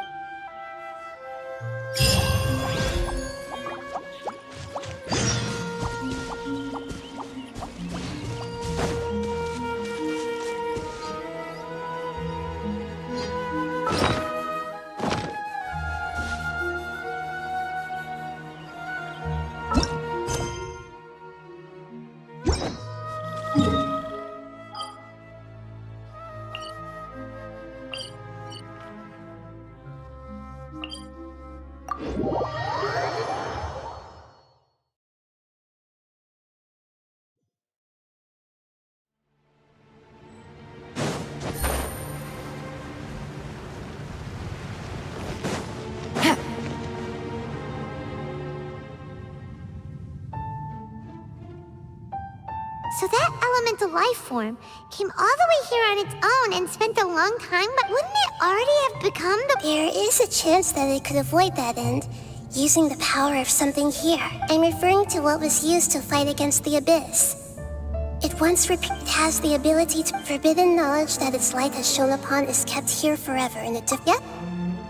So that elemental life form came all the way here on its own and spent a long time, but wouldn't it already have become the... There is a chance that it could avoid that end, using the power of something here. I'm referring to what was used to fight against the Abyss. It has the ability to... Forbidden knowledge that its light has shone upon is kept here forever in a Yep.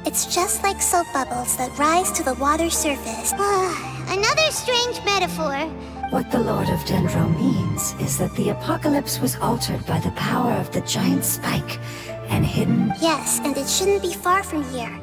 It's just like soap bubbles that rise to the water surface. Another strange metaphor. What the Lord of Dendro means is that the apocalypse was altered by the power of the giant spike and hidden... Yes, and it shouldn't be far from here.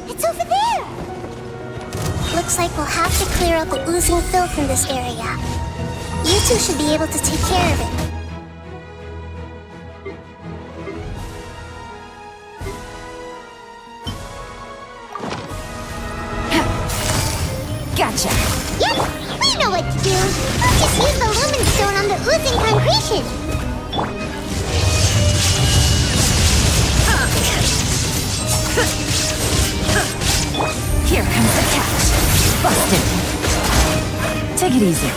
It's over there! Looks like we'll have to clear out the oozing filth in this area. You two should be able to take care of it. oozing concretion! Here comes the catch. Busted. Take it easy.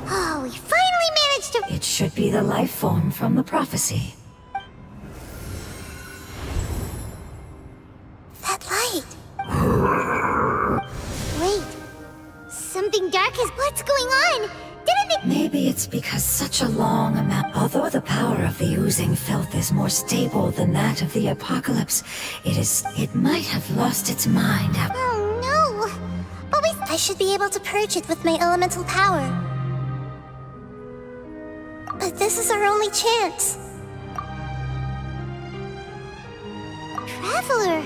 Oh, we finally managed to... It should be the life form from the prophecy. That light. Wait. Something dark is... What's going on? Didn't it... Maybe it's because such a long amount... Although the power of the oozing filth is more stable than that of the apocalypse, it might have lost its mind after... Oh, no. But I should be able to purge it with my elemental power. But this is our only chance. Traveler.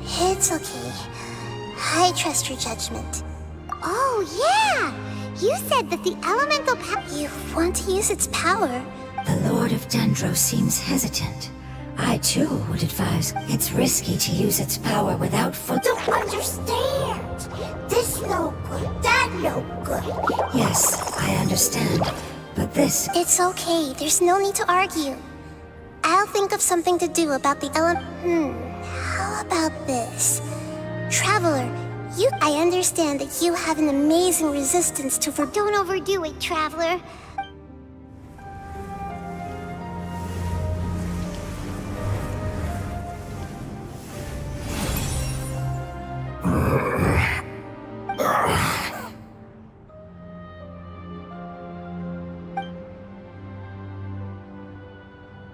It's okay. I trust your judgment. Oh, yeah! You said that the elemental power... You want to use its power? The Lord of Dendro seems hesitant. I, too, would advise it's risky to use its power without full... Don't understand! This no good, that no good. Yes, I understand. But this... It's okay. There's no need to argue. I'll think of something to do about the how about this? Traveler, I understand that you have an amazing resistance to Don't overdo it, Traveler.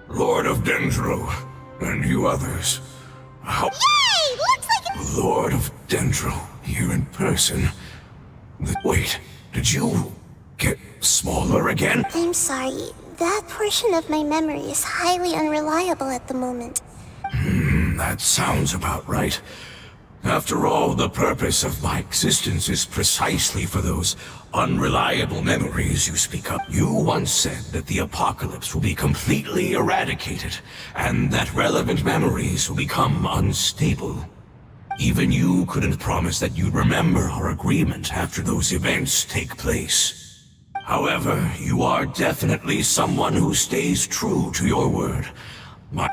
Lord of Dendro, and you others. How... Yay! Looks like it's... Lord of Dendro, here in person. Wait, did you get smaller again? I'm sorry. That portion of my memory is highly unreliable at the moment. That sounds about right. After all, the purpose of my existence is precisely for those unreliable memories you speak of. You once said that the apocalypse will be completely eradicated, and that relevant memories will become unstable. Even you couldn't promise that you'd remember our agreement after those events take place. However, you are definitely someone who stays true to your word.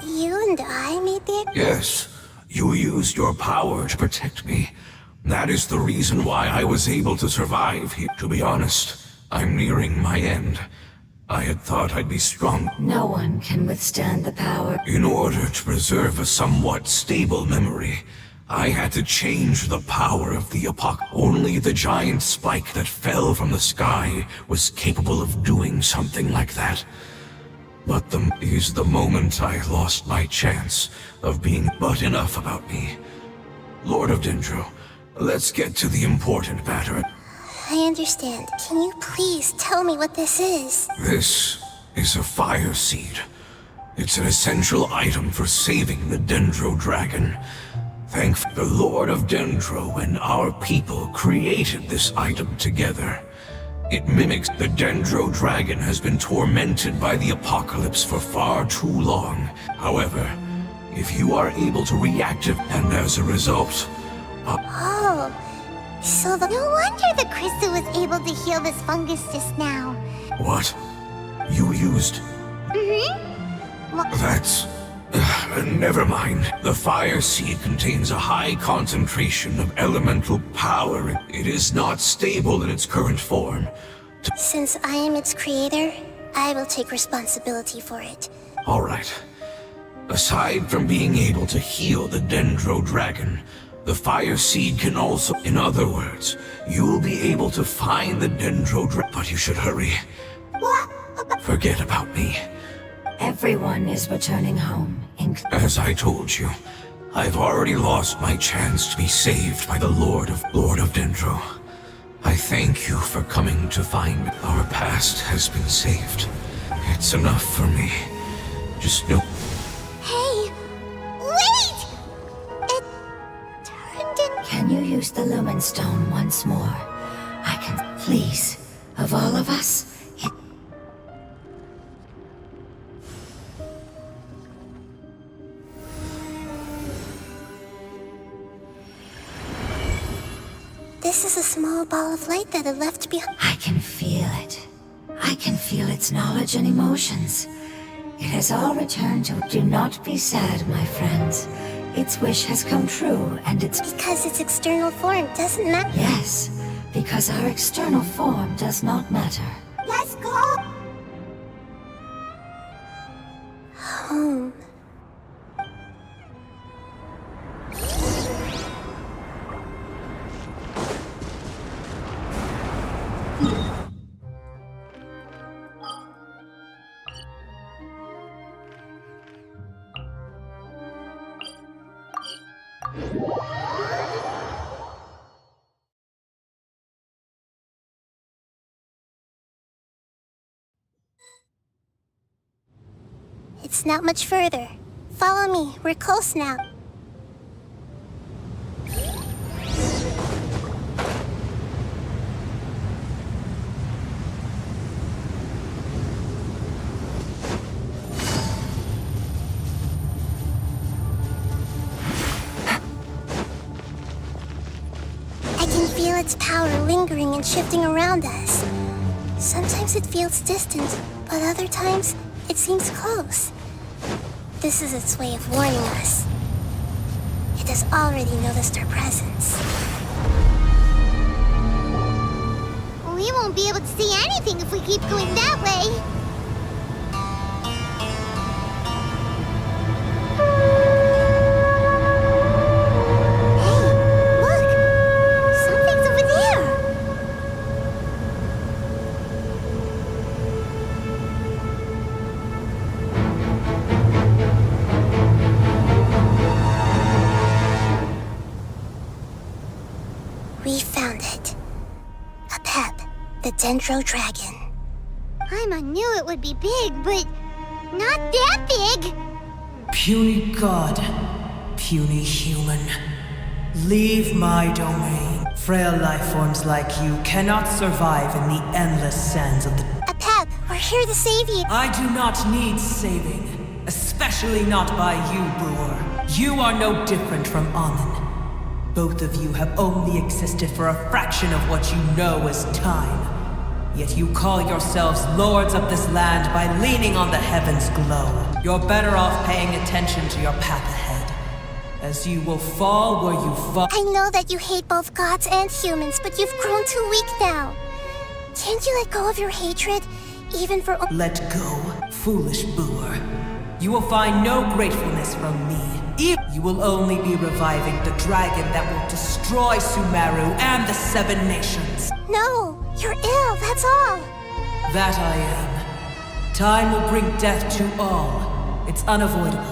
You and I made the... Yes. You used your power to protect me. That is the reason why I was able to survive here. To be honest, I'm nearing my end. I had thought I'd be strong. No one can withstand the power. In order to preserve a somewhat stable memory, I had to change the power of the apocalypse. Only the giant spike that fell from the sky was capable of doing something like that. But the moment I lost my chance of being but enough about me. Lord of Dendro, let's get to the important matter. I understand. Can you please tell me what this is? This is a fire seed. It's an essential item for saving the Dendro dragon. Thankfully, the Lord of Dendro and our people created this item together. It mimics the Dendro dragon has been tormented by the apocalypse for far too long. However, if you are able to reactivate, and as a result... Oh, so no wonder the crystal was able to heal this fungus just now. What? You used... That's... never mind. The fire seed contains a high concentration of elemental power. It is not stable in its current form. Since I am its creator, I will take responsibility for it. All right. Aside from being able to heal the Dendro dragon, the fire seed can also... In other words, you'll be able to find the Dendro dragon. But you should hurry. What? Forget about me. Everyone is returning home. As I told you, I've already lost my chance to be saved by the Lord of Dendro. I thank you for coming to find me. Our past has been saved. It's enough for me. Just know... Hey! Wait! It turned in... Can you use the Lumen Stone once more? Please, of all of us, This is a small ball of light that it left behind. I can feel it. I can feel its knowledge and emotions. It has all returned to... Do not be sad, my friends. Its wish has come true, and it's... Because its external form doesn't matter. Yes, because our external form does not matter. Let's go! Home. It's not much further. Follow me, we're close now. I can feel its power lingering and shifting around us. Sometimes it feels distant, but other times it seems close. This is its way of warning us. It has already noticed our presence. We won't be able to see anything if we keep going that way. Hey, look! Something's over there! We found it. A pep, the Dendro Dragon. Paimon knew it would be big, but not that big! Puny god, puny human. Leave my domain. Frail life forms like you cannot survive in the endless sands of the... A pep, we're here to save you. I do not need saving, especially not by you, Brewer. You are no different from Amun. Both of you have only existed for a fraction of what you know as time. Yet you call yourselves lords of this land by leaning on the heavens' glow. You're better off paying attention to your path ahead, as you will fall where you fall. I know that you hate both gods and humans, but you've grown too weak now. Can't you let go of your hatred, even for... Let go, foolish Boor. You will find no gratefulness from me. You will only be reviving the dragon that will destroy Sumeru and the 7 nations. No, you're ill, that's all. That I am. Time will bring death to all. It's unavoidable.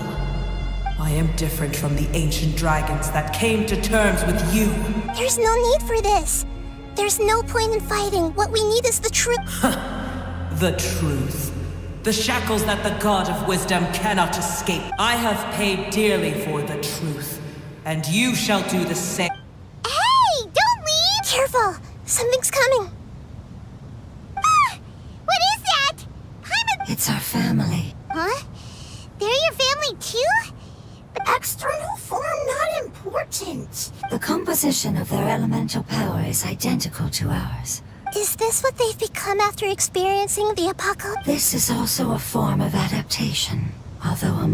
I am different from the ancient dragons that came to terms with you. There's no need for this. There's no point in fighting. What we need is the truth. The truth. The shackles that the God of Wisdom cannot escape. I have paid dearly for the truth, and you shall do the same. Hey! Don't leave! Careful! Something's coming! Ah! What is that? Paimon! It's our family. Huh? They're your family too? External form not important. The composition of their elemental power is identical to ours. Is this what they've become after experiencing the apocalypse? This is also a form of adaptation. Although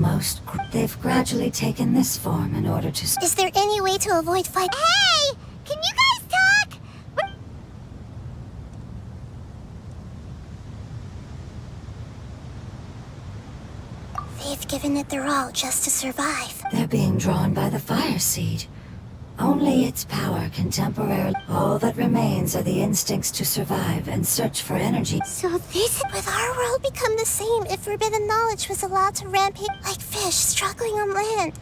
they've gradually taken this form in order to... Is there any way to avoid fight? Hey! Can you guys talk? They've given it their all just to survive. They're being drawn by the fire seed. Only its power can temporarily... All that remains are the instincts to survive and search for energy. So this would our world become the same if forbidden knowledge was allowed to rampage like fish struggling on land,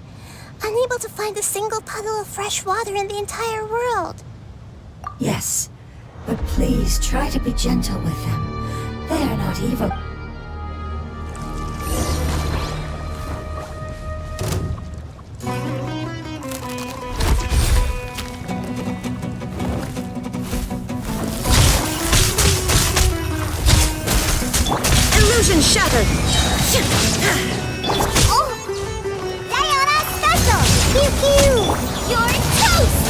unable to find a single puddle of fresh water in the entire world? Yes, but please try to be gentle with them. They are not evil. shattered! Oh! Diana Special! Pew pew! You're toast!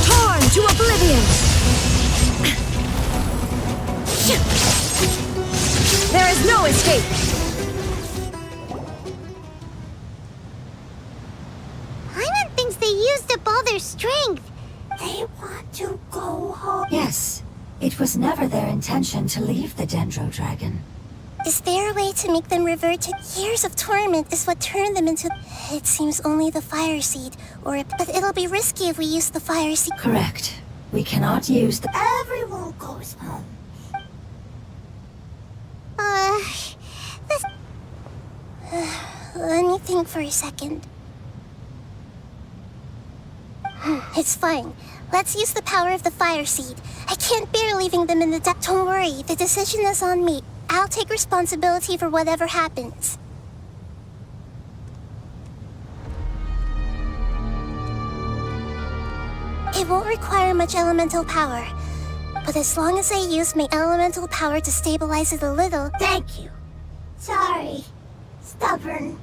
Torn to oblivion! There is no escape! Paimon thinks they used up all their strength. They want to go home. Yes, it was never their intention to leave the Dendro Dragon. Is there a way to make them revert to years of torment is what turned them into... It seems only the fire seed, but it'll be risky if we use the fire seed. Correct. We cannot use the... Everyone goes home. Let me think for a second. It's fine. Let's use the power of the fire seed. I can't bear leaving them in the dark. Don't worry, the decision is on me. I'll take responsibility for whatever happens. It won't require much elemental power. But as long as I use my elemental power to stabilize it a little... Thank you. Sorry. Stubborn.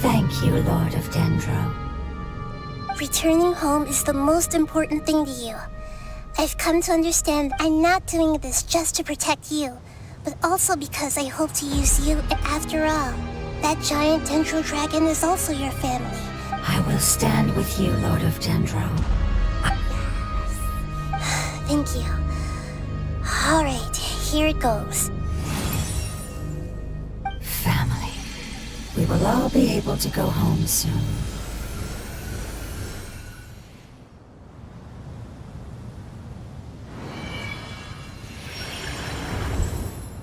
Thank you, Lord of Dendro. Returning home is the most important thing to you. I've come to understand I'm not doing this just to protect you, but also because I hope to use you, and after all, that giant Dendro dragon is also your family. I will stand with you, Lord of Dendro. Thank you. Alright, here it goes. Family. We will all be able to go home soon.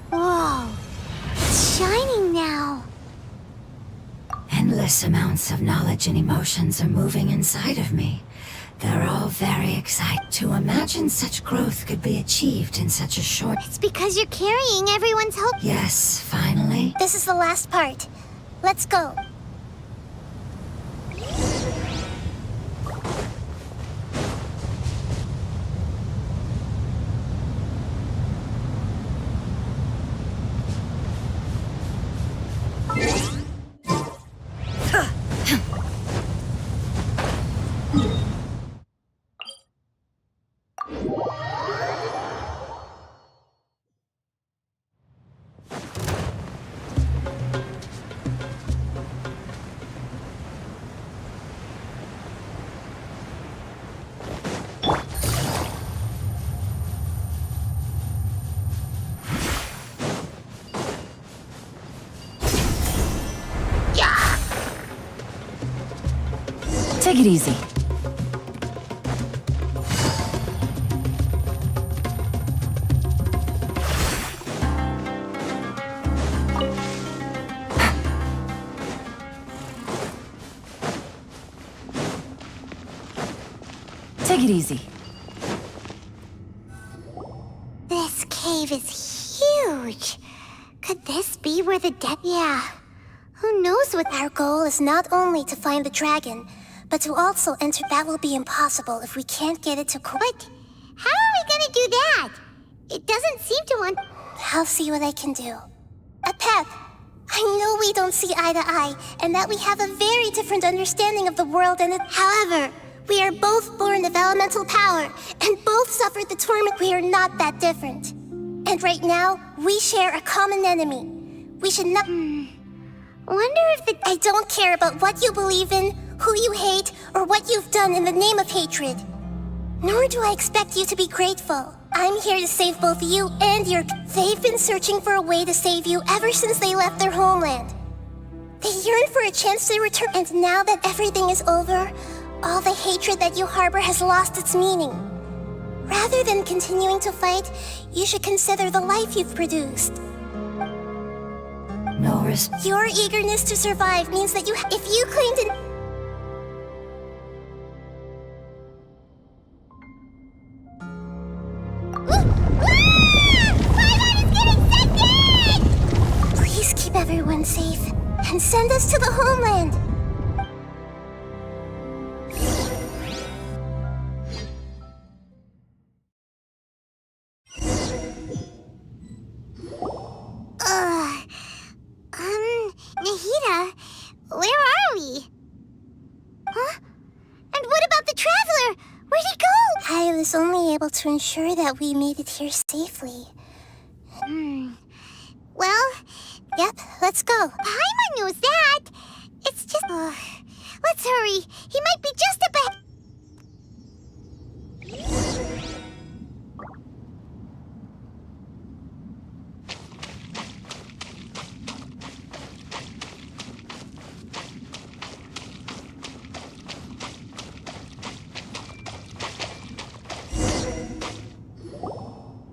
Whoa. It's shining now. Endless amounts of knowledge and emotions are moving inside of me. They're all very excited. To imagine such growth could be achieved in such a short... It's because you're carrying everyone's hope. Yes, finally. This is the last part. Let's go. Take it easy. Take it easy. This cave is huge. Could this be where the dead... Yeah. Who knows what... Our goal is not only to find the dragon, but to also enter... That will be impossible if we can't get it to... But how are we gonna do that? It doesn't seem to want... I'll see what I can do. Apep, I know we don't see eye to eye, and that we have a very different understanding of the world and it... However, we are both born of elemental power, and both suffered the torment. We are not that different. And right now, we share a common enemy. We should not... Wonder if the... I don't care about what you believe in, who you hate, or what you've done in the name of hatred. Nor do I expect you to be grateful. I'm here to save both you and your... They've been searching for a way to save you ever since they left their homeland. They yearn for a chance to return, and now that everything is over, all the hatred that you harbor has lost its meaning. Rather than continuing to fight, you should consider the life you've produced. No risk. Your eagerness to survive means that if you claim to... Please keep everyone safe and send us to the homeland. I was only able to ensure that we made it here safely. Well, Yep, let's go. Paimon knows that. It's just... let's hurry. He might be just about...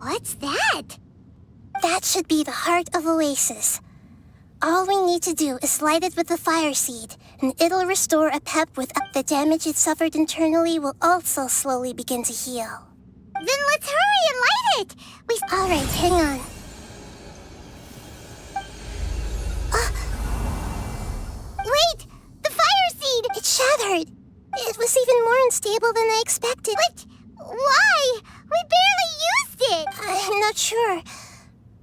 What's that? That should be the heart of Oasis. All we need to do is light it with the fire seed, and it'll restore a pep with the damage it suffered internally will also slowly begin to heal. Then let's hurry and light it! Alright, hang on. Wait! The fire seed! It shattered! It was even more unstable than I expected. But why? We barely used it! I'm not sure.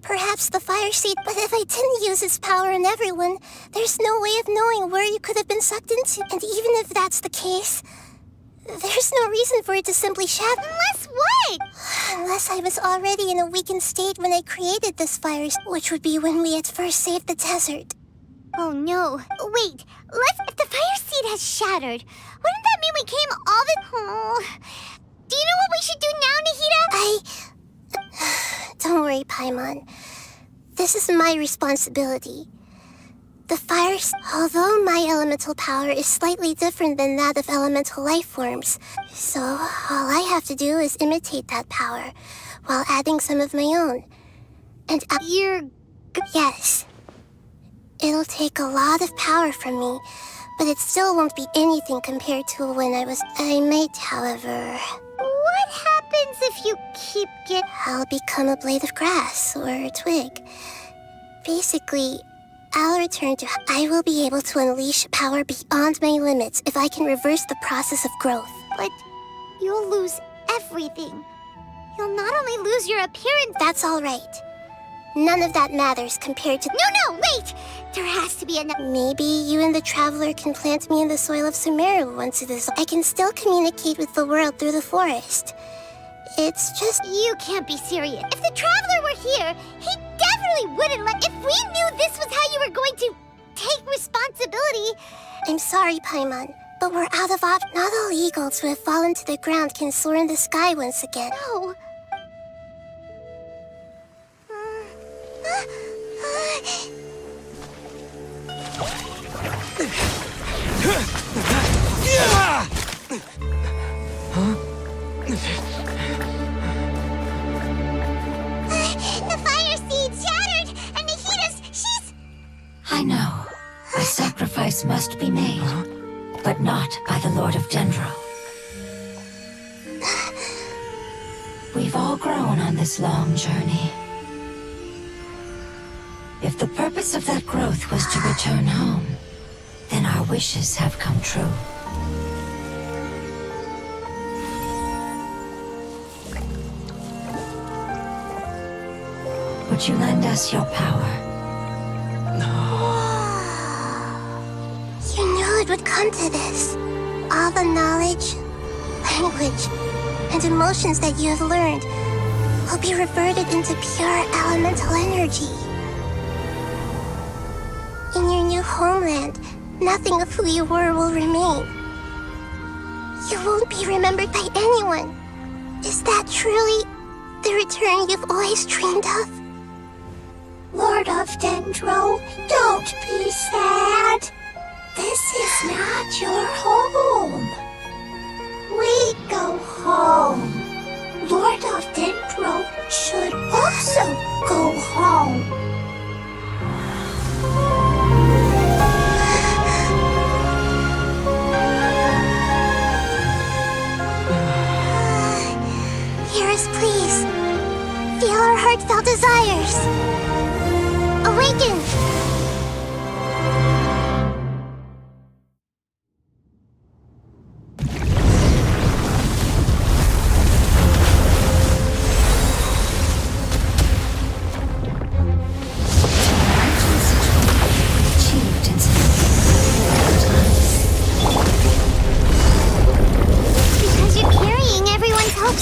Perhaps the fire seed, but if I didn't use its power on everyone, there's no way of knowing where you could have been sucked into. And even if that's the case, there's no reason for it to simply shatter. Unless what? Unless I was already in a weakened state when I created this fire, which would be when we at first saved the desert. Oh no. Wait, if the fire seed has shattered, wouldn't that mean we came all the... Oh. Do you know what we should do now, Nahida? Don't worry, Paimon. This is my responsibility. The fires, although my elemental power is slightly different than that of elemental life forms, so all I have to do is imitate that power, while adding some of my own. And yes. It'll take a lot of power from me, but it still won't be anything compared to when I might, however... What happens if you keep I'll become a blade of grass or a twig. Basically, I'll return to... I will be able to unleash power beyond my limits if I can reverse the process of growth. But you'll lose everything. You'll not only lose your appearance... That's all right. None of that matters compared to... No, wait! There has to be enough... Maybe you and the Traveler can plant me in the soil of Sumeru once it is... I can still communicate with the world through the forest. It's just... You can't be serious. If the Traveler were here, he definitely wouldn't let... If we knew this was how you were going to take responsibility... I'm sorry, Paimon, but we're out of options. Not all eagles who have fallen to the ground can soar in the sky once again. No. The fire seed shattered, and she's... I know. A sacrifice must be made, but not by the Lord of Dendro. We've all grown on this long journey. If the purpose of that growth was to return home, then our wishes have come true. Would you lend us your power? You knew it would come to this. All the knowledge, language, and emotions that you have learned will be reverted into pure elemental energy. In your new homeland, nothing of who you were will remain. You won't be remembered by anyone. Is that truly the return you've always dreamed of? Lord of Dendro, don't be sad. This is not your home. We go home. Lord of Dendro should also go home. Hear us, please. Feel our heartfelt desires. Awaken! Because you're carrying everyone's hope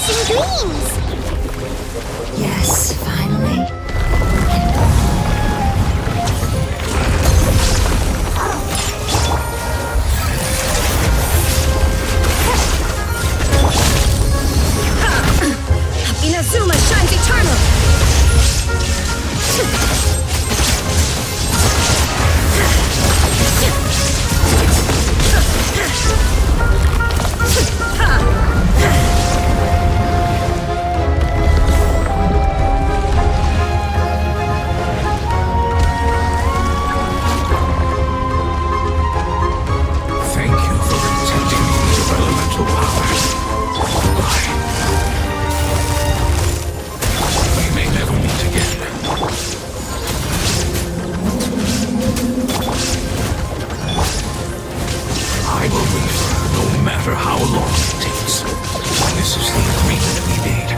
takes. This is the agreement we made.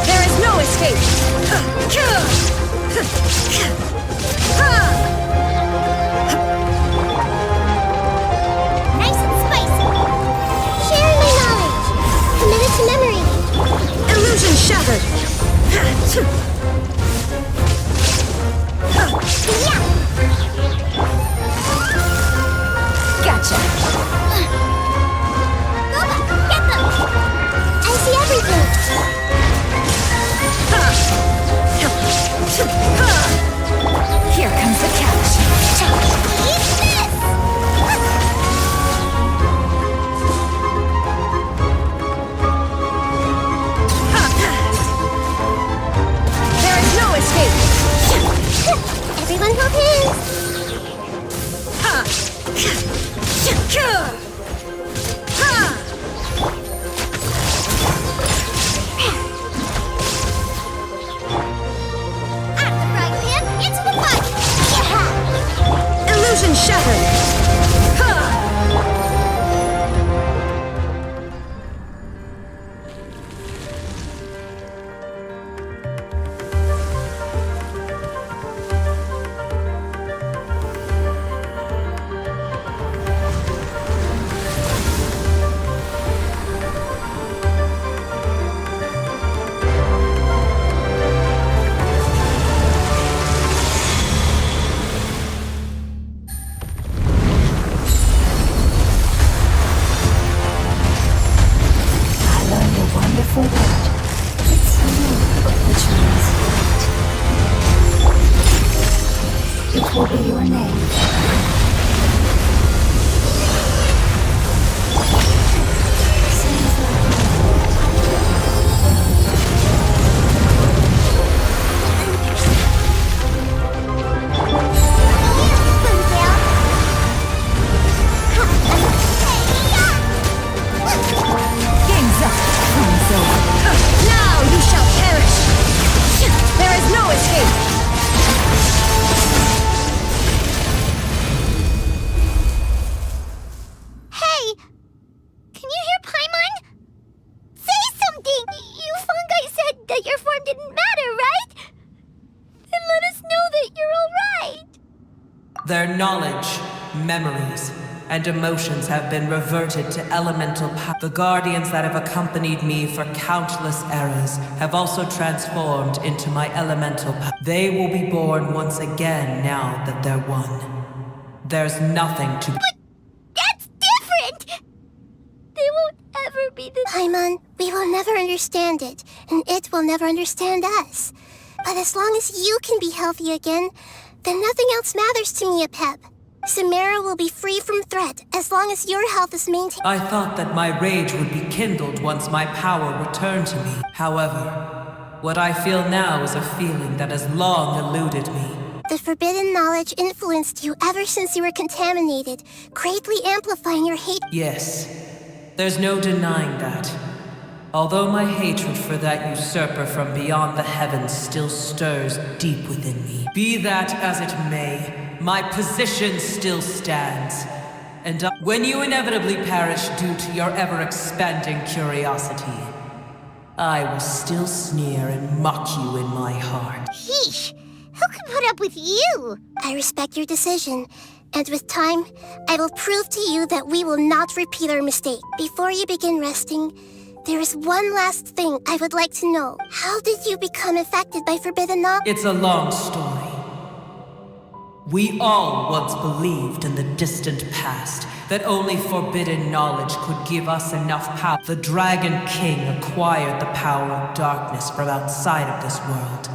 There is no escape! Nice and spicy. Sharing my knowledge. Committed to memory. Illusion shattered! Yeah. Gotcha! Boba, get them. I see everything. Here comes the catch! Eat this. There is no escape! Everyone hold hands. Out of the frying pan, into the pot. Yeah. Illusion shattered! I learned a wonderful word. It's new, which means light. It will be your name. Seems Game's up! Time's over! Now you shall perish! There is no escape! Hey! Can you hear Paimon? Say something! You fungi said that your form didn't matter, right? Then let us know that you're alright! Their knowledge, memories, and emotions have been reverted to elemental power. The guardians that have accompanied me for countless eras have also transformed into my elemental power. They will be born once again now that they're one. There's nothing to... But that's different! They won't ever be the... Paimon, we will never understand it, and it will never understand us. But as long as you can be healthy again, then nothing else matters to me, Apep. Samara will be free from threat as long as your health is maintained. I thought that my rage would be kindled once my power returned to me. However, what I feel now is a feeling that has long eluded me. The forbidden knowledge influenced you ever since you were contaminated, greatly amplifying your hate. Yes, there's no denying that. Although my hatred for that usurper from beyond the heavens still stirs deep within me. Be that as it may, my position still stands. And when you inevitably perish due to your ever-expanding curiosity, I will still sneer and mock you in my heart. Yeesh! Who can put up with you? I respect your decision, and with time, I will prove to you that we will not repeat our mistake. Before you begin resting, there is one last thing I would like to know. How did you become affected by forbidden knowledge? It's a long story. We all once believed in the distant past that only forbidden knowledge could give us enough power. The Dragon King acquired the power of darkness from outside of this world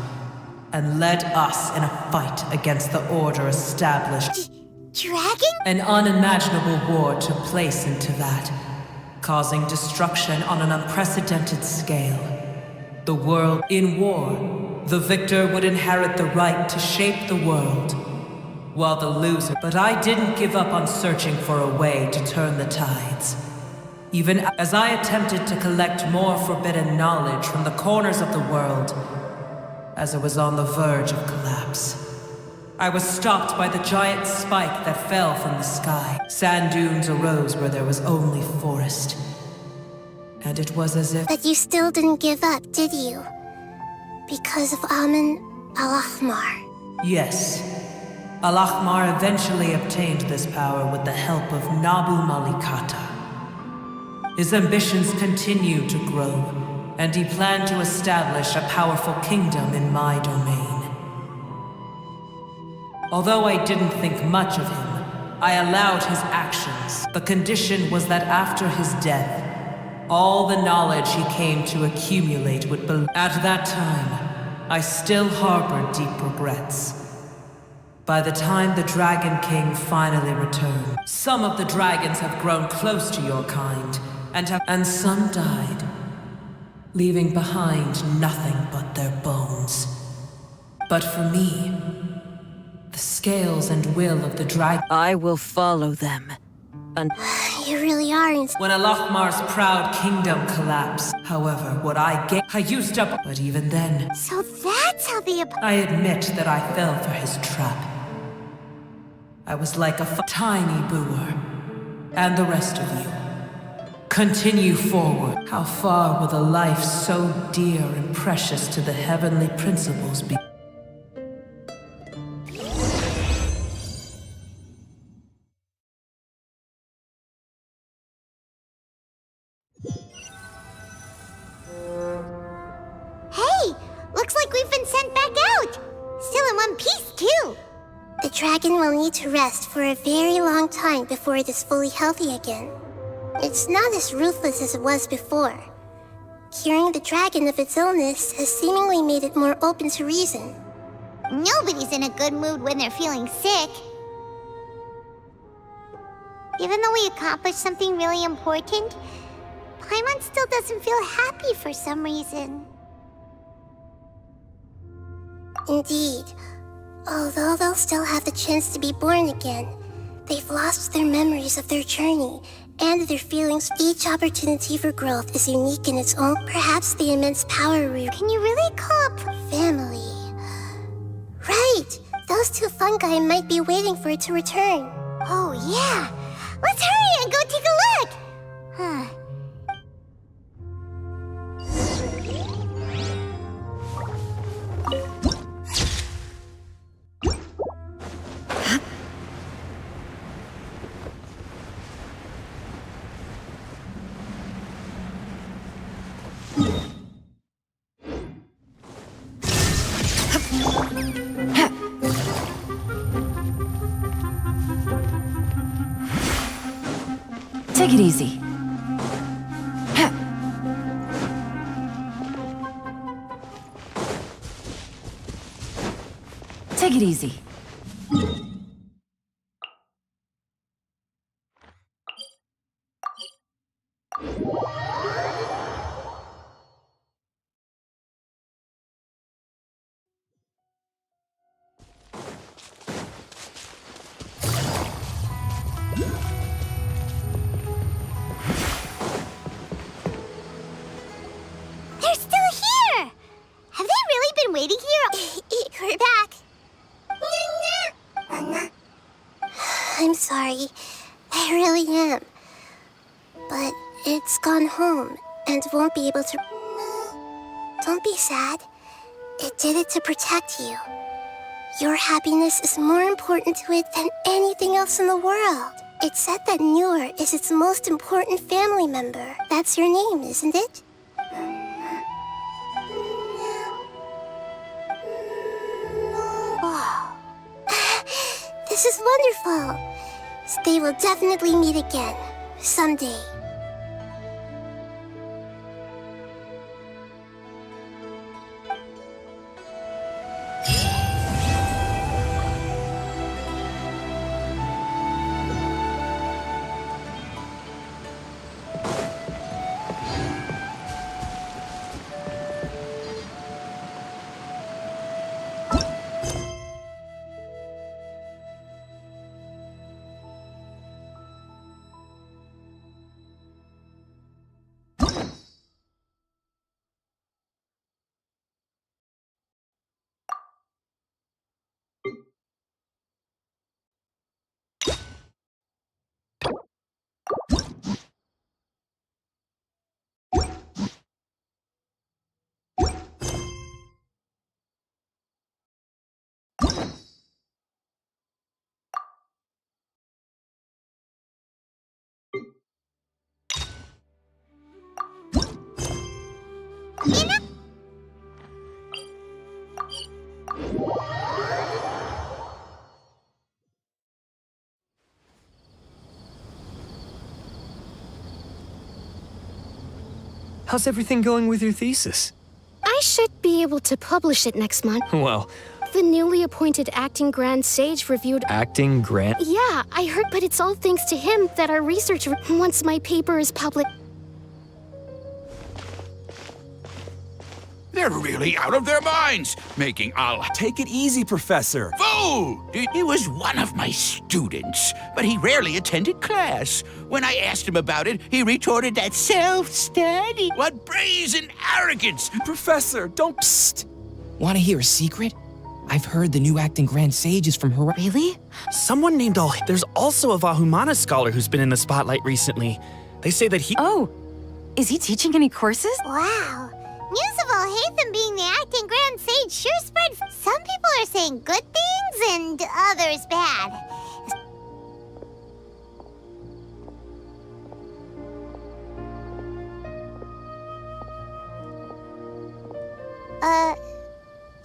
and led us in a fight against the order established. Dragon? An unimaginable war took place into that, causing destruction on an unprecedented scale. The world in war, the victor would inherit the right to shape the world, while the loser... But I didn't give up on searching for a way to turn the tides. Even as I attempted to collect more forbidden knowledge from the corners of the world, as it was on the verge of collapse. I was stopped by the giant spike that fell from the sky. Sand dunes arose where there was only forest. And it was as if... But you still didn't give up, did you? Because of Amin Al-Ahmar. Yes. Al-Ahmar eventually obtained this power with the help of Nabu Malikata. His ambitions continued to grow, and he planned to establish a powerful kingdom in my domain. Although I didn't think much of him, I allowed his actions. The condition was that after his death, all the knowledge he came to accumulate would be... At that time, I still harbored deep regrets. By the time the Dragon King finally returned, some of the dragons have grown close to your kind, and some died, leaving behind nothing but their bones. But for me, the scales and will of the dragon... I will follow them. You really aren't. When Al-Ahmar's proud kingdom collapsed, however, what I used up... But even then... So that's how the... I admit that I fell for his trap. I was like a tiny boor. And the rest of you. Continue forward. How far will a life so dear and precious to the heavenly principles be? Hey! Looks like we've been sent back out! Still in one piece, too! The dragon will need to rest for a very long time before it is fully healthy again. It's not as ruthless as it was before. Curing the dragon of its illness has seemingly made it more open to reason. Nobody's in a good mood when they're feeling sick. Even though we accomplished something really important, Paimon still doesn't feel happy for some reason. Indeed. Although they'll still have the chance to be born again, they've lost their memories of their journey and their feelings. Each opportunity for growth is unique in its own. Perhaps the immense power we... Can you really call up family? Right! Those two fungi might be waiting for it to return. Oh, yeah! Let's hurry and go take a look! Huh. Take it easy. Take it easy. They're still here! Have they really been waiting here? We're back. I'm sorry. I really am. But it's gone home and won't be able to... Don't be sad. It did it to protect you. Your happiness is more important to it than anything else in the world. It's said that Nur is its most important family member. That's your name, isn't it? Oh. This is wonderful. They will definitely meet again. Someday. How's everything going with your thesis? I should be able to publish it next month. Well, The newly appointed acting Grand Sage reviewed... acting grant? Yeah, I heard, but it's all thanks to him that our research... Once my paper is public... They're really out of their minds, making Take it easy, Professor. fool! He was one of my students, but he rarely attended class. When I asked him about it, he retorted that self-study. What brazen arrogance! Professor, don't... Psst. Want to hear a secret? I've heard the new acting Grand Sage is from her. Really? Someone named There's also a Vahumana scholar who's been in the spotlight recently. They say that he... Oh, is he teaching any courses? Wow. News of Alhaitham being the acting Grand Sage sure spread. Some people are saying good things and others bad.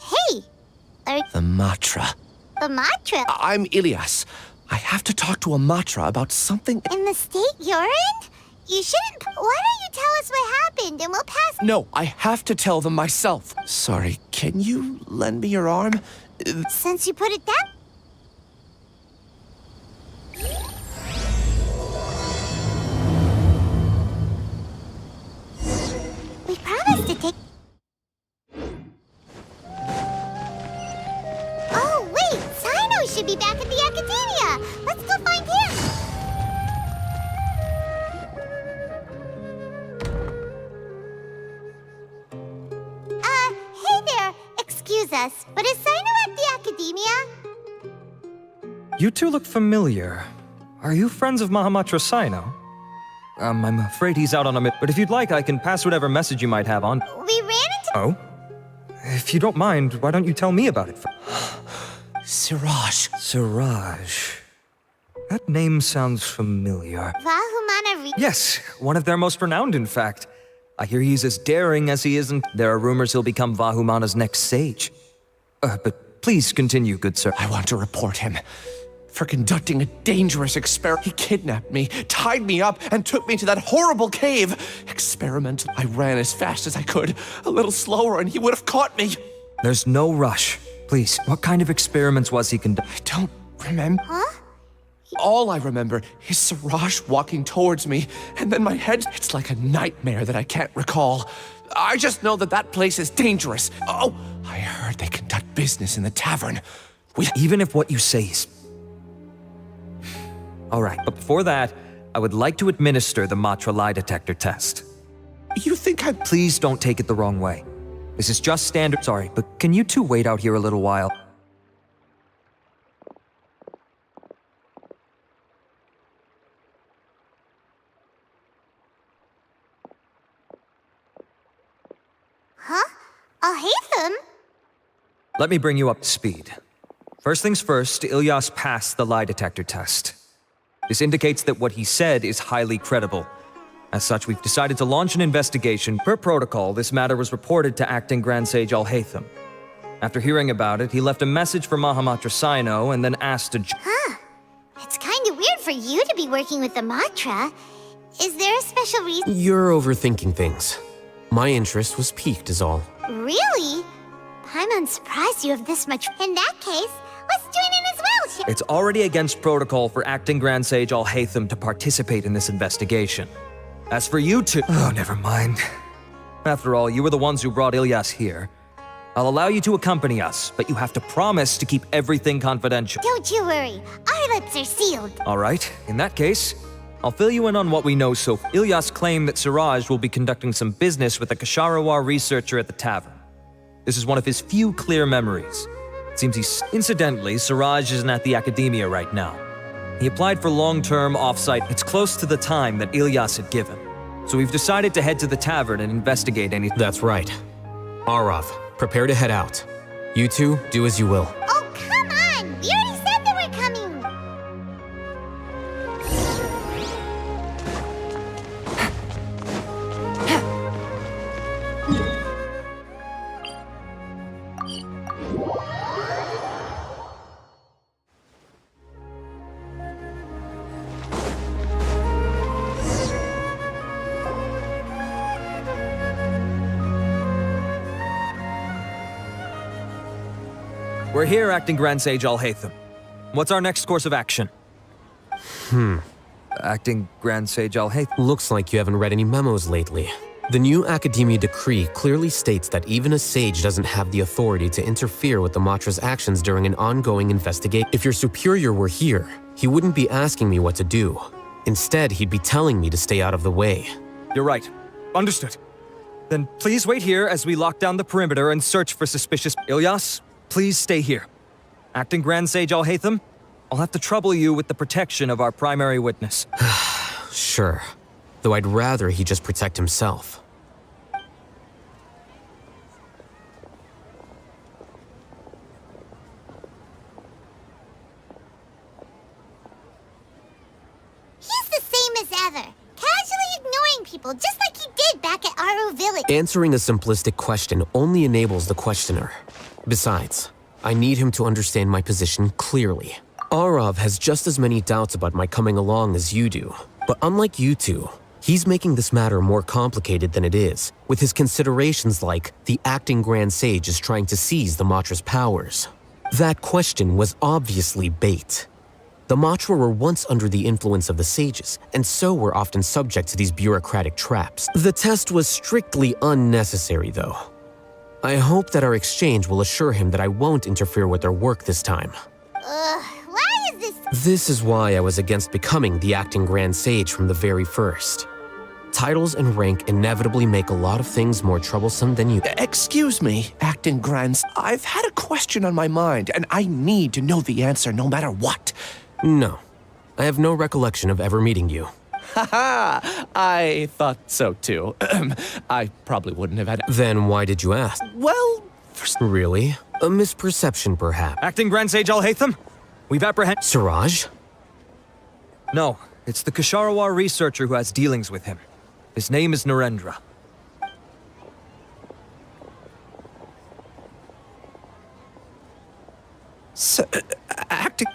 Hey! The Matra. The Matra? I'm Ilyas. I have to talk to a Matra about something... In the state you're in? You shouldn't... Why don't you tell us what happened and we'll pass... No, I have to tell them myself. Sorry, can you lend me your arm? Since you put it that... We promised to take... Oh, wait! Sino should be back at the Academia! Let's go find him! Hey there! Excuse us, but is Sino at the Academia? You two look familiar. Are you friends of Mahamatra Sino? I'm afraid he's out on a but if you'd like, I can pass whatever message you might have on. We ran into... Oh? If you don't mind, why don't you tell me about it? Siraj. Siraj. That name sounds familiar. Vahumana Yes, one of their most renowned, in fact. I hear he's as daring as he isn't. There are rumors he'll become Vahumana's next sage. But please continue, good sir. I want to report him for conducting a dangerous experiment. He kidnapped me, tied me up, and took me to that horrible cave. Experimental. I ran as fast as I could, a little slower, and he would have caught me. There's no rush. Please, what kind of experiments was he conducting? I don't remember. Huh? All I remember is Siraj walking towards me, and then my head, it's like a nightmare that I can't recall. I just know that that place is dangerous. Oh, I heard they conduct business in the tavern. Even if what you say is... All right, but before that, I would like to administer the Matra lie detector test. You think I... Please don't take it the wrong way. This is just standard... Sorry, but can you two wait out here a little while? Huh? Alhaitham? Let me bring you up to speed. First things first, Ilyas passed the lie detector test. This indicates that what he said is highly credible. As such, we've decided to launch an investigation. Per protocol, this matter was reported to acting Grand Sage Alhaitham. After hearing about it, he left a message for Mahamatra Sino and then asked to... Huh. It's kind of weird for you to be working with the Matra. Is there a special reason? You're overthinking things. My interest was piqued is all. Really? I'm unsurprised you have this much. In that case, let's join in as well. It's already against protocol for acting Grand Sage Alhaitham to participate in this investigation. As for you two... Oh, never mind. After all, you were the ones who brought Ilyas here. I'll allow you to accompany us, but you have to promise to keep everything confidential. Don't you worry. Our lips are sealed. All right. In that case, I'll fill you in on what we know so far. Ilyas claimed that Siraj will be conducting some business with a Kasharawar researcher at the tavern. This is one of his few clear memories. It seems he's... Incidentally, Siraj isn't at the Academia right now. He applied for long-term off-site. It's close to the time that Ilyas had given. So we've decided to head to the tavern and investigate anything. That's right. Arav, prepare to head out. You two, do as you will. Oh, come on! We already said that we're coming! We're here, Acting Grand Sage Alhaitham. What's our next course of action? Acting Grand Sage Alhaitham. Looks like you haven't read any memos lately. The new Academia decree clearly states that even a sage doesn't have the authority to interfere with the Matra's actions during an ongoing investigation. If your superior were here, he wouldn't be asking me what to do. Instead, he'd be telling me to stay out of the way. You're right. Understood. Then please wait here as we lock down the perimeter and search for suspicious... Ilyas, please stay here. Acting Grand Sage Alhaitham, I'll have to trouble you with the protection of our primary witness. Sure. Though I'd rather he just protect himself. He's the same as ever, casually ignoring people just like he did back at Aru Village. Answering a simplistic question only enables the questioner. Besides, I need him to understand my position clearly. Arav has just as many doubts about my coming along as you do. But unlike you two, he's making this matter more complicated than it is, with his considerations like the acting Grand Sage is trying to seize the Matra's powers. That question was obviously bait. The Matra were once under the influence of the sages, and so were often subject to these bureaucratic traps. The test was strictly unnecessary, though. I hope that our exchange will assure him that I won't interfere with their work this time. Why is this? This is why I was against becoming the acting Grand Sage from the very first. Titles and rank inevitably make a lot of things more troublesome than you. Excuse me, Acting Grand. I've had a question on my mind, and I need to know the answer no matter what. No. I have no recollection of ever meeting you. Haha! I thought so too. I probably wouldn't have had. Then why did you ask? Well, really? A misperception, perhaps. Acting Grand Sage Alhaitham, we've apprehended... Siraj? No, it's the Kasharawar researcher who has dealings with him. His name is Narendra.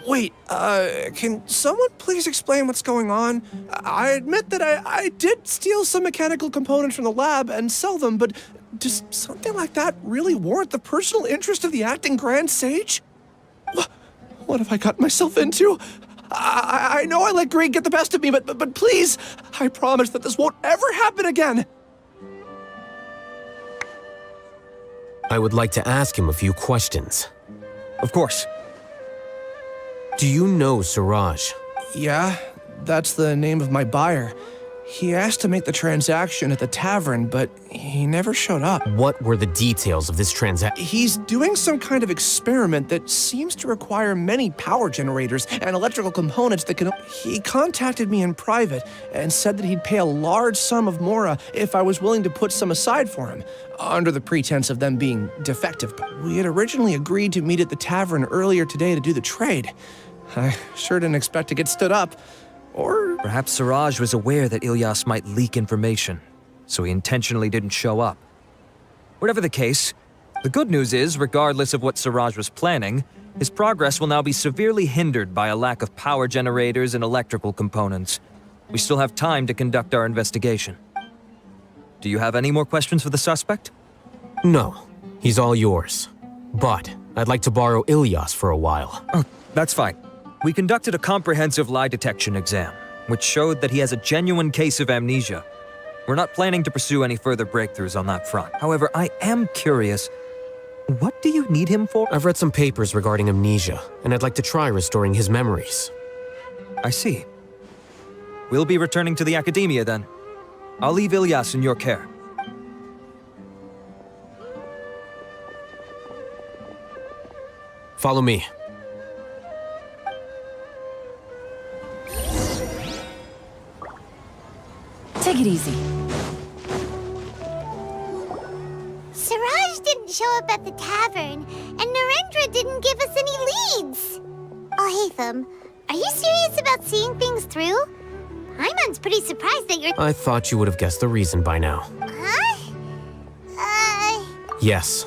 Wait, can someone please explain what's going on? I admit that I did steal some mechanical components from the lab and sell them, but does something like that really warrant the personal interest of the acting Grand Sage? What have I gotten myself into? I know I let greed get the best of me, but please, I promise that this won't ever happen again. I would like to ask him a few questions. Of course. Do you know Siraj? Yeah, that's the name of my buyer. He asked to make the transaction at the tavern, but he never showed up. What were the details of this transaction? He's doing some kind of experiment that seems to require many power generators and electrical components that can... He contacted me in private and said that he'd pay a large sum of Mora if I was willing to put some aside for him, under the pretense of them being defective. But we had originally agreed to meet at the tavern earlier today to do the trade. I sure didn't expect to get stood up. Or... Perhaps Siraj was aware that Ilyas might leak information, so he intentionally didn't show up. Whatever the case, the good news is, regardless of what Siraj was planning, his progress will now be severely hindered by a lack of power generators and electrical components. We still have time to conduct our investigation. Do you have any more questions for the suspect? No, he's all yours. But I'd like to borrow Ilyas for a while. Oh, that's fine. We conducted a comprehensive lie detection exam, which showed that he has a genuine case of amnesia. We're not planning to pursue any further breakthroughs on that front. However, I am curious, what do you need him for? I've read some papers regarding amnesia, and I'd like to try restoring his memories. I see. We'll be returning to the Academia then. I'll leave Ilyas in your care. Follow me. Take it easy. Siraj didn't show up at the tavern, and Narendra didn't give us any leads. Alhaitham, are you serious about seeing things through? Paimon's pretty surprised that you're... I thought you would have guessed the reason by now. Huh? Yes.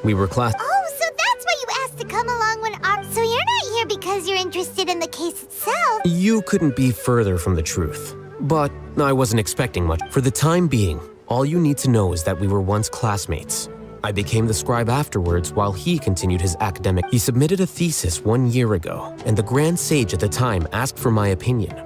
We were class... Oh, so that's why you asked to come along when So you're not here because you're interested in the case itself? You couldn't be further from the truth. But I wasn't expecting much. For the time being, all you need to know is that we were once classmates. I became the scribe afterwards while he continued his academic. He submitted a thesis 1 year ago, and the Grand Sage at the time asked for my opinion.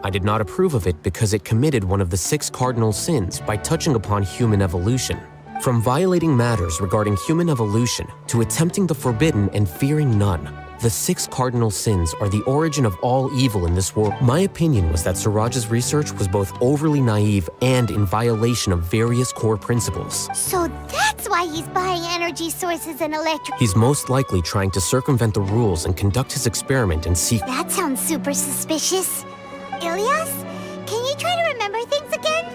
I did not approve of it because it committed one of the 6 cardinal sins by touching upon human evolution. From violating matters regarding human evolution to attempting the forbidden and fearing none, the 6 cardinal sins are the origin of all evil in this world. My opinion was that Siraj's research was both overly naive and in violation of various core principles. So that's why he's buying energy sources and electric. He's most likely trying to circumvent the rules and conduct his experiment in secret. That sounds super suspicious. Ilyas, can you try to remember things again?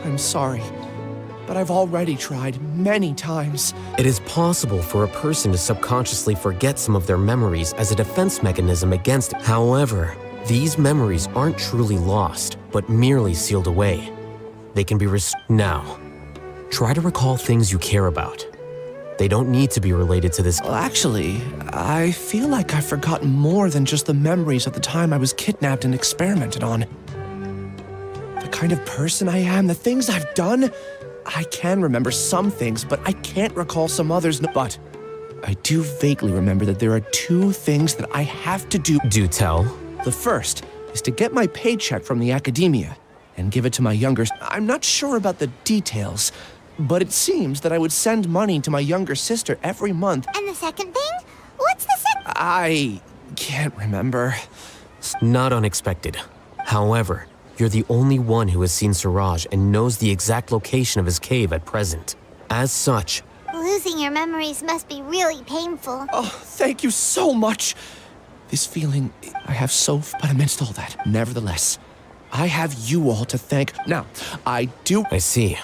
I'm sorry, but I've already tried many times. It is possible for a person to subconsciously forget some of their memories as a defense mechanism against it. However, these memories aren't truly lost, but merely sealed away. They can be Now, try to recall things you care about. They don't need to be related to this. Well, actually, I feel like I've forgotten more than just the memories of the time I was kidnapped and experimented on. The kind of person I am, the things I've done, I can remember some things, but I can't recall some others. But I do vaguely remember that there are 2 things that I have to do. Do tell. The first is to get my paycheck from the academia and give it to my younger. I'm not sure about the details, but it seems that I would send money to my younger sister every month. And the second thing? What's the second? I can't remember. Not unexpected. However, you're the only one who has seen Siraj and knows the exact location of his cave at present. As such, Losing your memories must be really painful. Oh, thank you so much. This feeling I have but amidst all that, nevertheless, I have you all to thank. Now, I see.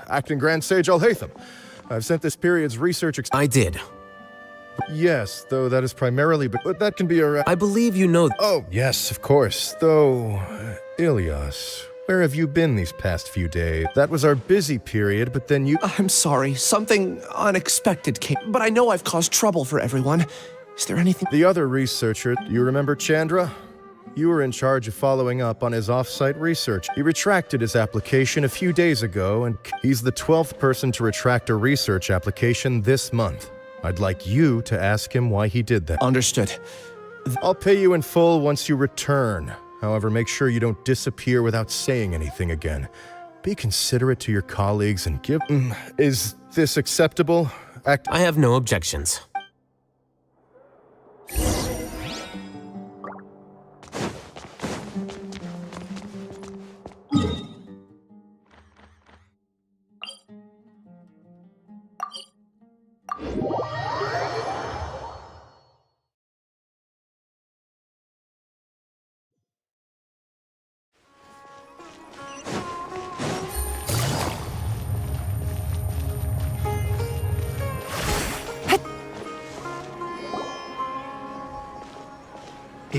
Acting Grand Sage Alhaitham. I've sent this period's research I did. Yes, though that is primarily, but that can be a... I believe you know... Oh, yes, of course. Though, Ilyas, where have you been these past few days? That was our busy period, but then you... I'm sorry, something unexpected came, but I know I've caused trouble for everyone. Is there anything... The other researcher, you remember Chandra? You were in charge of following up on his off-site research. He retracted his application a few days ago, and he's the 12th person to retract a research application this month. I'd like you to ask him why he did that. Understood. I'll pay you in full once you return. However, make sure you don't disappear without saying anything again. Be considerate to your colleagues and give... Is this acceptable? I have no objections.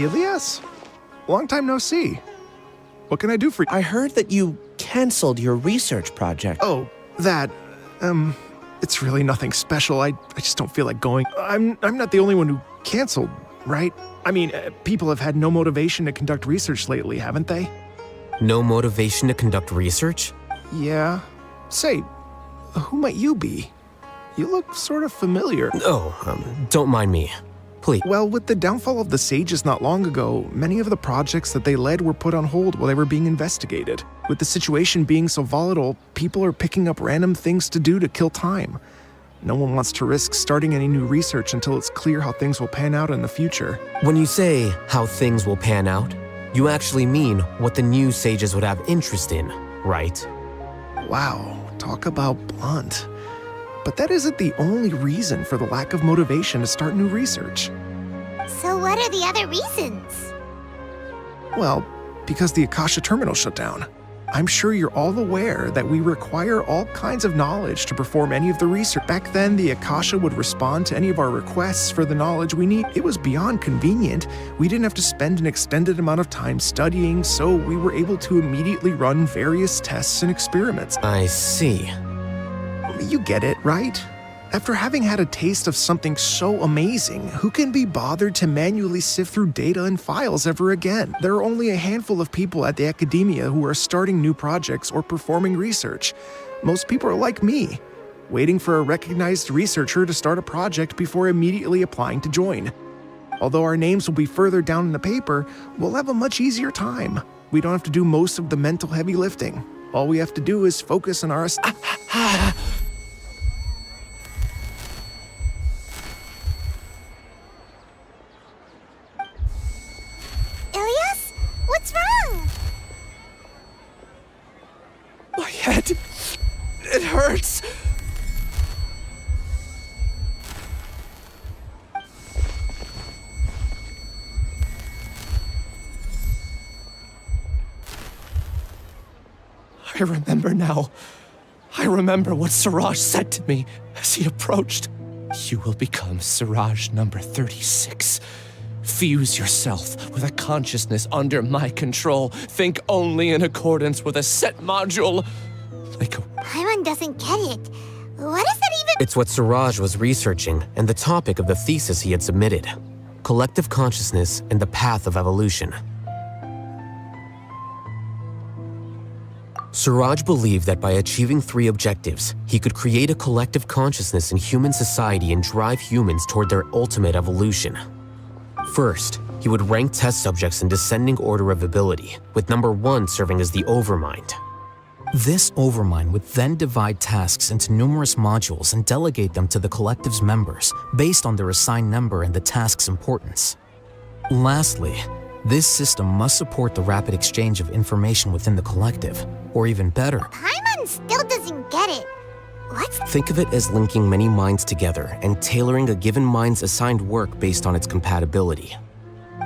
Ilias? Long time no see. What can I do for you? I heard that you canceled your research project. Oh, that, it's really nothing special. I just don't feel like going. I'm not the only one who canceled, right? I mean, people have had no motivation to conduct research lately, haven't they? No motivation to conduct research? Yeah. Say, who might you be? You look sort of familiar. Oh, don't mind me. Please. Well, with the downfall of the Sages not long ago, many of the projects that they led were put on hold while they were being investigated. With the situation being so volatile, people are picking up random things to do to kill time. No one wants to risk starting any new research until it's clear how things will pan out in the future. When you say how things will pan out, you actually mean what the new Sages would have interest in, right? Wow, talk about blunt. But that isn't the only reason for the lack of motivation to start new research. So what are the other reasons? Well, because the Akasha terminal shut down. I'm sure you're all aware that we require all kinds of knowledge to perform any of the research. Back then, the Akasha would respond to any of our requests for the knowledge we need. It was beyond convenient. We didn't have to spend an extended amount of time studying, so we were able to immediately run various tests and experiments. I see. You get it, right? After having had a taste of something so amazing, who can be bothered to manually sift through data and files ever again? There are only a handful of people at the academia who are starting new projects or performing research. Most people are like me, waiting for a recognized researcher to start a project before immediately applying to join. Although our names will be further down in the paper, we'll have a much easier time. We don't have to do most of the mental heavy lifting. All we have to do is focus on our... Ilias? What's wrong? My head. It hurts. I remember now. I remember what Siraj said to me as he approached. You will become Siraj number 36. Fuse yourself with a consciousness under my control. Think only in accordance with a set module. Paimon doesn't get it. What is that even? It's what Siraj was researching and the topic of the thesis he had submitted. Collective consciousness and the path of evolution. Siraj believed that by achieving 3 objectives, he could create a collective consciousness in human society and drive humans toward their ultimate evolution. First, he would rank test subjects in descending order of ability, with number 1 serving as the Overmind. This Overmind would then divide tasks into numerous modules and delegate them to the collective's members based on their assigned number and the task's importance. Lastly, this system must support the rapid exchange of information within the collective, or even better, Paimon still doesn't get it. think of it as linking many minds together and tailoring a given mind's assigned work based on its compatibility.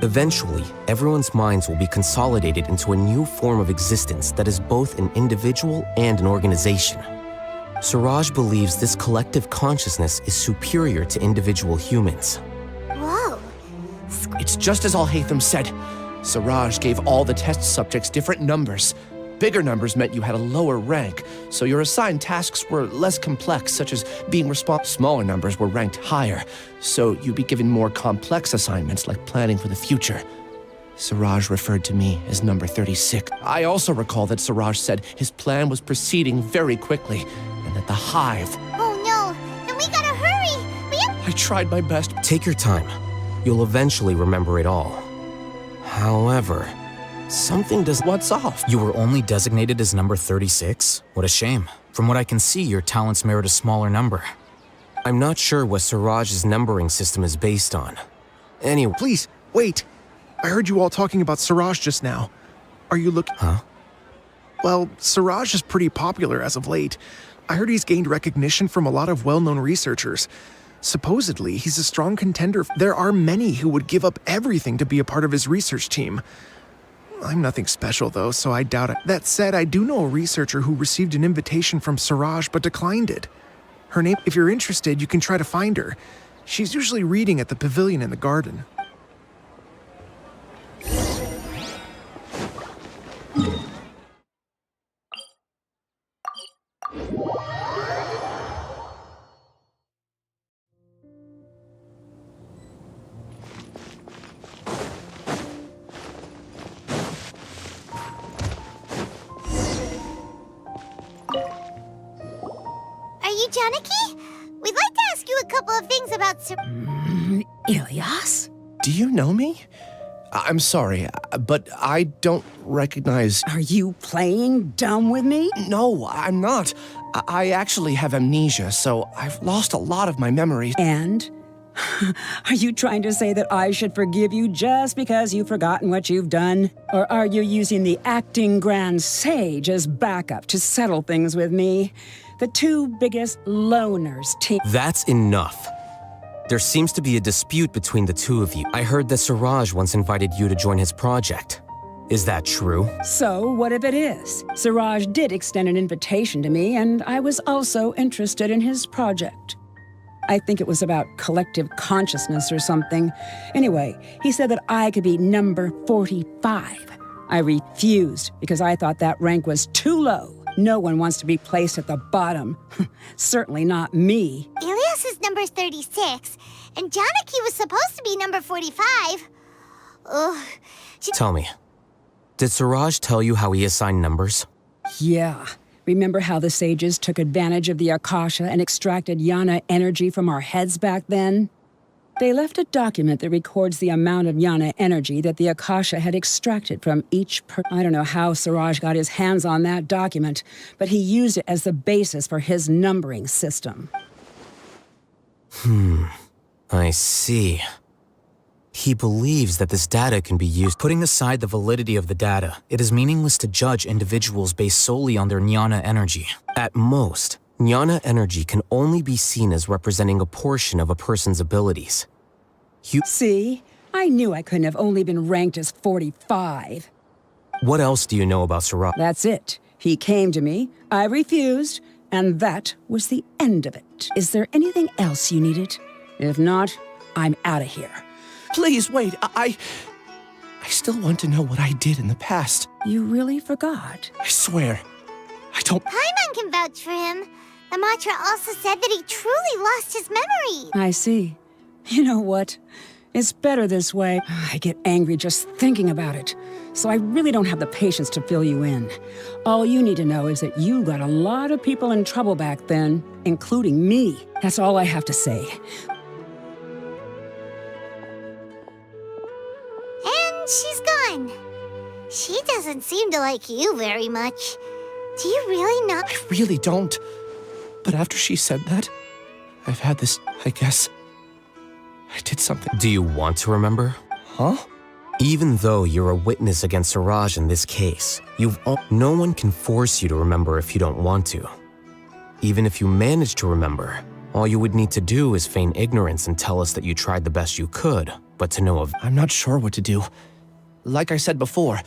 Eventually, everyone's minds will be consolidated into a new form of existence that is both an individual and an organization. Siraj believes this collective consciousness is superior to individual humans. Whoa. It's just as Alhaitham said. Siraj gave all the test subjects different numbers. Bigger numbers meant you had a lower rank, so your assigned tasks were less complex, such as being responsible. Smaller numbers were ranked higher, so you'd be given more complex assignments like planning for the future. Siraj referred to me as number 36. I also recall that Siraj said his plan was proceeding very quickly, and that the Hive... Oh no, then we gotta hurry! I tried my best. Take your time. You'll eventually remember it all. However, something does... What's off? You were only designated as number 36? What a shame. From what I can see, your talents merit a smaller number. I'm not sure what Siraj's numbering system is based on. Anyway... Please, wait. I heard you all talking about Siraj just now. Are you looking... Huh? Well, Siraj is pretty popular as of late. I heard he's gained recognition from a lot of well-known researchers. Supposedly, he's a strong contender. There are many who would give up everything to be a part of his research team. I'm nothing special, though, so I doubt it. That said, I do know a researcher who received an invitation from Siraj but declined it. Her name, if you're interested, you can try to find her. She's usually reading at the pavilion in the garden. Janaki? We'd like to ask you a couple of things about Ilyas? Do you know me? I'm sorry, but I don't recognize... Are you playing dumb with me? No, I'm not. I actually have amnesia, so I've lost a lot of my memories. And? Are you trying to say that I should forgive you just because you've forgotten what you've done? Or are you using the acting grand sage as backup to settle things with me? The two biggest loners team. That's enough. There seems to be a dispute between the two of you. I heard that Siraj once invited you to join his project. Is that true? So, what if it is? Siraj did extend an invitation to me, and I was also interested in his project. I think it was about collective consciousness or something. Anyway, he said that I could be number 45. I refused because I thought that rank was too low. No one wants to be placed at the bottom. Certainly not me. Ilyas is number 36, and Janaki was supposed to be number 45. Ugh. Tell me, did Siraj tell you how he assigned numbers? Yeah. Remember how the sages took advantage of the Akasha and extracted Yana energy from our heads back then? They left a document that records the amount of Yana energy that the Akasha had extracted from each I don't know how Siraj got his hands on that document, but he used it as the basis for his numbering system. I see. He believes that this data can be used. Putting aside the validity of the data, it is meaningless to judge individuals based solely on their Jnana energy. At most, Jnana energy can only be seen as representing a portion of a person's abilities. See? I knew I couldn't have only been ranked as 45. What else do you know about Siraj? That's it. He came to me, I refused, and that was the end of it. Is there anything else you needed? If not, I'm out of here. Please, wait, I still want to know what I did in the past. You really forgot? I swear, I don't... Paimon can vouch for him. The mantra also said that he truly lost his memory. I see. You know what? It's better this way. I get angry just thinking about it. So I really don't have the patience to fill you in. All you need to know is that you got a lot of people in trouble back then, including me. That's all I have to say. And she's gone. She doesn't seem to like you very much. Do you really not? I really don't. But after she said that, I've had this, I guess... I did something. Do you want to remember? Huh? Even though you're a witness against Siraj in this case, no one can force you to remember if you don't want to. Even if you manage to remember, all you would need to do is feign ignorance and tell us that you tried the best you could, but to no avail. I'm not sure what to do. Like I said before,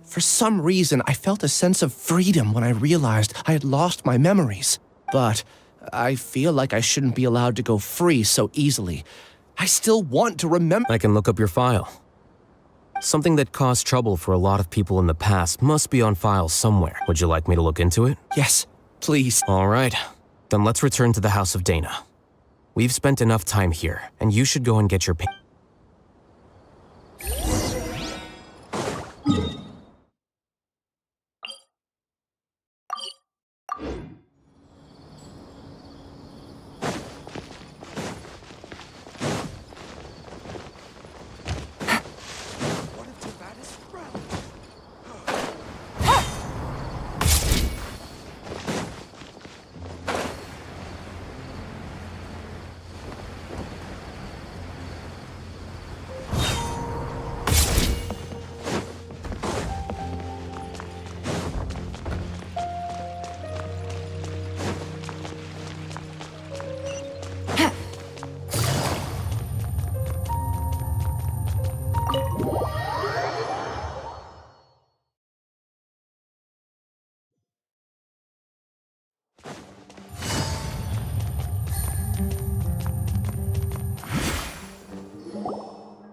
for some reason I felt a sense of freedom when I realized I had lost my memories. But I feel like I shouldn't be allowed to go free so easily. I still want to remember. I can look up your file. Something that caused trouble for a lot of people in the past must be on file somewhere. Would you like me to look into it? Yes, please. All right. Then let's return to the House of Dana. We've spent enough time here, and you should go and get your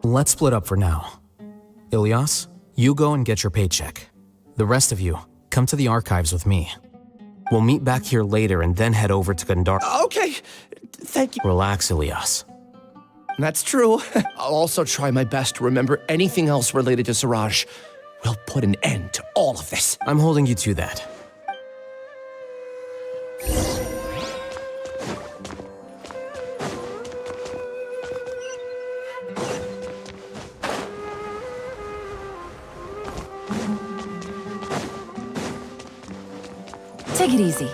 Let's split up for now. Ilyas, you go and get your paycheck. The rest of you, come to the archives with me. We'll meet back here later and then head over to Gandhar. Okay, thank you. Relax, Ilyas. That's true. I'll also try my best to remember anything else related to Siraj. We'll put an end to all of this. I'm holding you to that. Take it easy.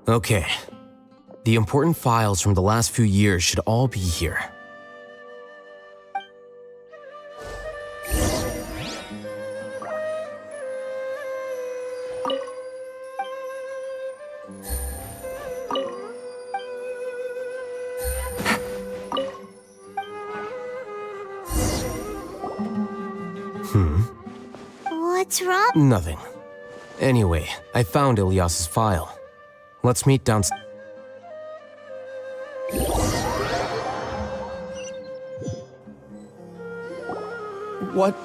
Okay. The important files from the last few years should all be here. What's wrong? Nothing. Anyway, I found Ilyas's file. Let's meet downstairs. What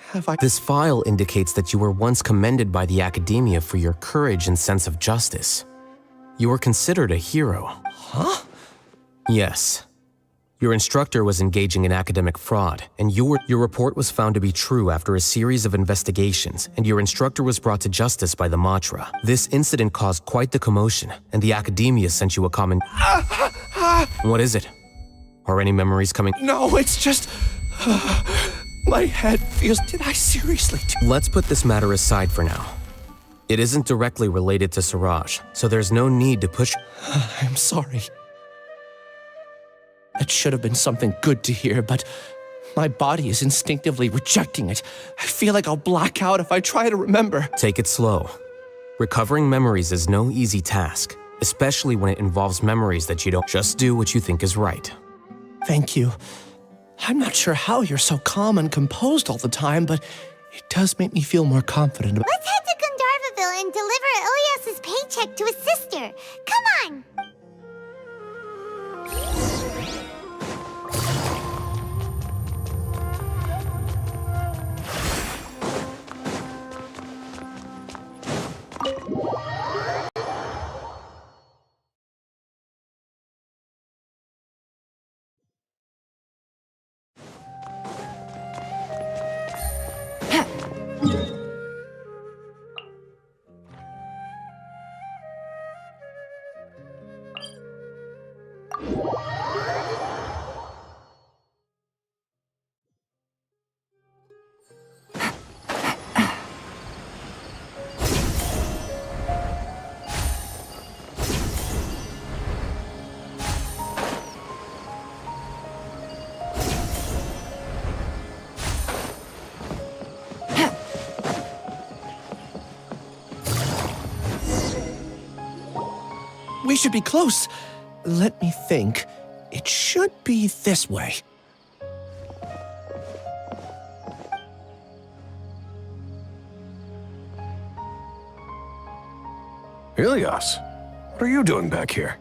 have I... This file indicates that you were once commended by the Academia for your courage and sense of justice. You were considered a hero. Huh? Yes. Your instructor was engaging in academic fraud, and your report was found to be true after a series of investigations, and your instructor was brought to justice by the Matra. This incident caused quite the commotion, and the Academia sent you a comment. What is it? Are any memories coming? No, it's just... my head feels... Did I seriously do... Let's put this matter aside for now. It isn't directly related to Siraj, so there's no need to push... I'm sorry. That should have been something good to hear, but my body is instinctively rejecting it. I feel like I'll black out if I try to remember. Take it slow. Recovering memories is no easy task, especially when it involves memories that you don't. Just do what you think is right. Thank you. I'm not sure how you're so calm and composed all the time, but it does make me feel more confident. Let's head to Gandharvaville and deliver Ilyas's paycheck to his sister. Come on! We should be close. Let me think. It should be this way. Ilyas, what are you doing back here?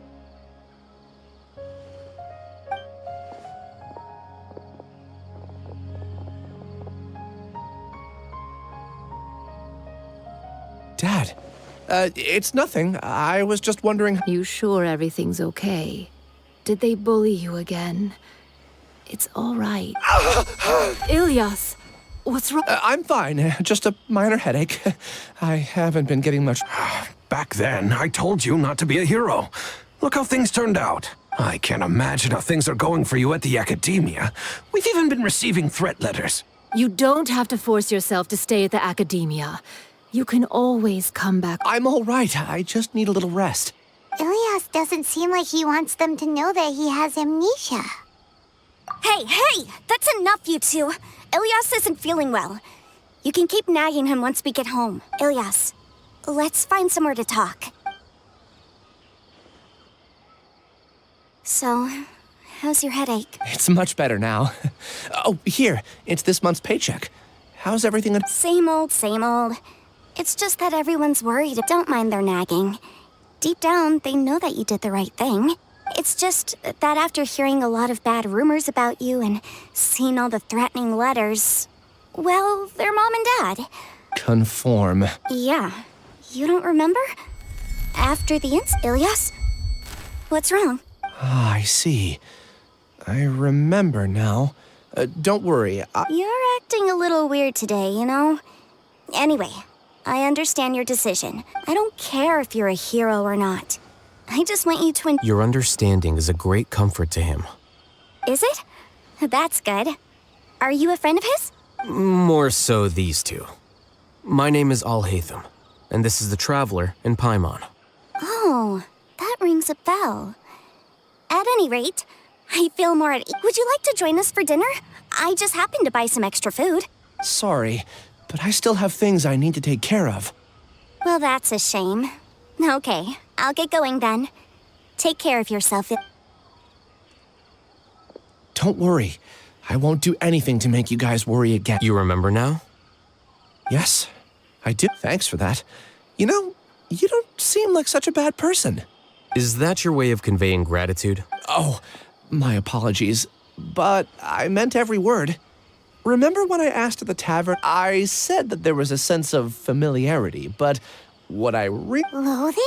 Dad, it's nothing. I was just wondering... You sure everything's okay? Did they bully you again? It's all right. Ilyas, what's wrong? I'm fine. Just a minor headache. I haven't been getting much... Back then, I told you not to be a hero. Look how things turned out. I can't imagine how things are going for you at the Academia. We've even been receiving threat letters. You don't have to force yourself to stay at the Academia. You can always come back. I'm all right. I just need a little rest. Ilyas doesn't seem like he wants them to know that he has amnesia. Hey! That's enough, you two! Ilyas isn't feeling well. You can keep nagging him once we get home. Ilyas, let's find somewhere to talk. So, how's your headache? It's much better now. Oh, here. It's this month's paycheck. How's everything? Same old, same old. It's just that everyone's worried. Don't mind their nagging. Deep down, they know that you did the right thing. It's just that after hearing a lot of bad rumors about you and seeing all the threatening letters, well, their mom and dad. Conform. Yeah. You don't remember? After the Ilyas? What's wrong? Ah, I see. I remember now. Don't worry. You're acting a little weird today, you know? Anyway, I understand your decision. I don't care if you're a hero or not. I just want you to Your understanding is a great comfort to him. Is it? That's good. Are you a friend of his? More so these two. My name is Alhaitham, and this is the Traveler in Paimon. Oh, that rings a bell. At any rate, I feel more at ease. Would you like to join us for dinner? I just happened to buy some extra food. Sorry, but I still have things I need to take care of. Well, that's a shame. Okay, I'll get going then. Take care of yourself. Don't worry. I won't do anything to make you guys worry again. You remember now? Yes, I do. Thanks for that. You know, you don't seem like such a bad person. Is that your way of conveying gratitude? Oh, my apologies. But I meant every word. Remember when I asked at the tavern? I said that there was a sense of familiarity, but what I Loathing?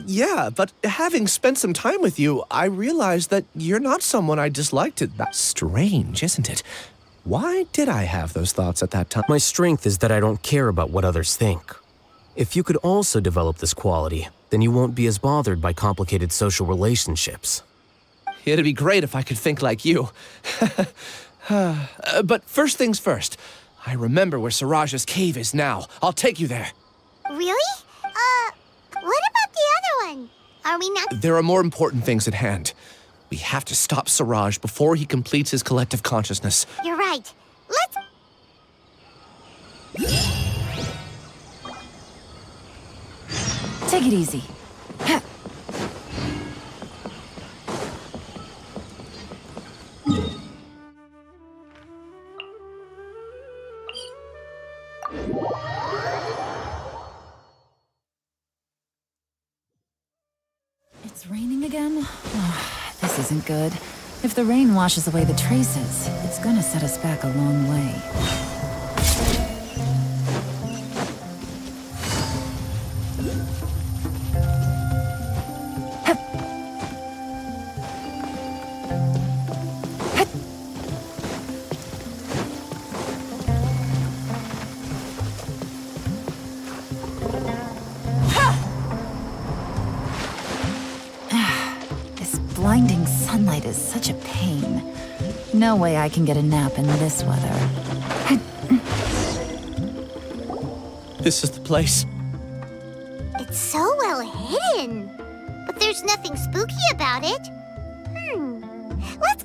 Yeah, but having spent some time with you, I realized that you're not someone I disliked. That's strange, isn't it? Why did I have those thoughts at that time? My strength is that I don't care about what others think. If you could also develop this quality, then you won't be as bothered by complicated social relationships. It'd be great if I could think like you. But first things first, I remember where Siraj's cave is now. I'll take you there. Really? What about the other one? Are we not— There are more important things at hand. We have to stop Siraj before he completes his collective consciousness. You're right. Let's— Take it easy. It's raining again? Oh, this isn't good. If the rain washes away the traces, it's gonna set us back a long way. Blinding sunlight is such a pain. No way I can get a nap in this weather. This is the place. It's so well hidden. But there's nothing spooky about it. Let's—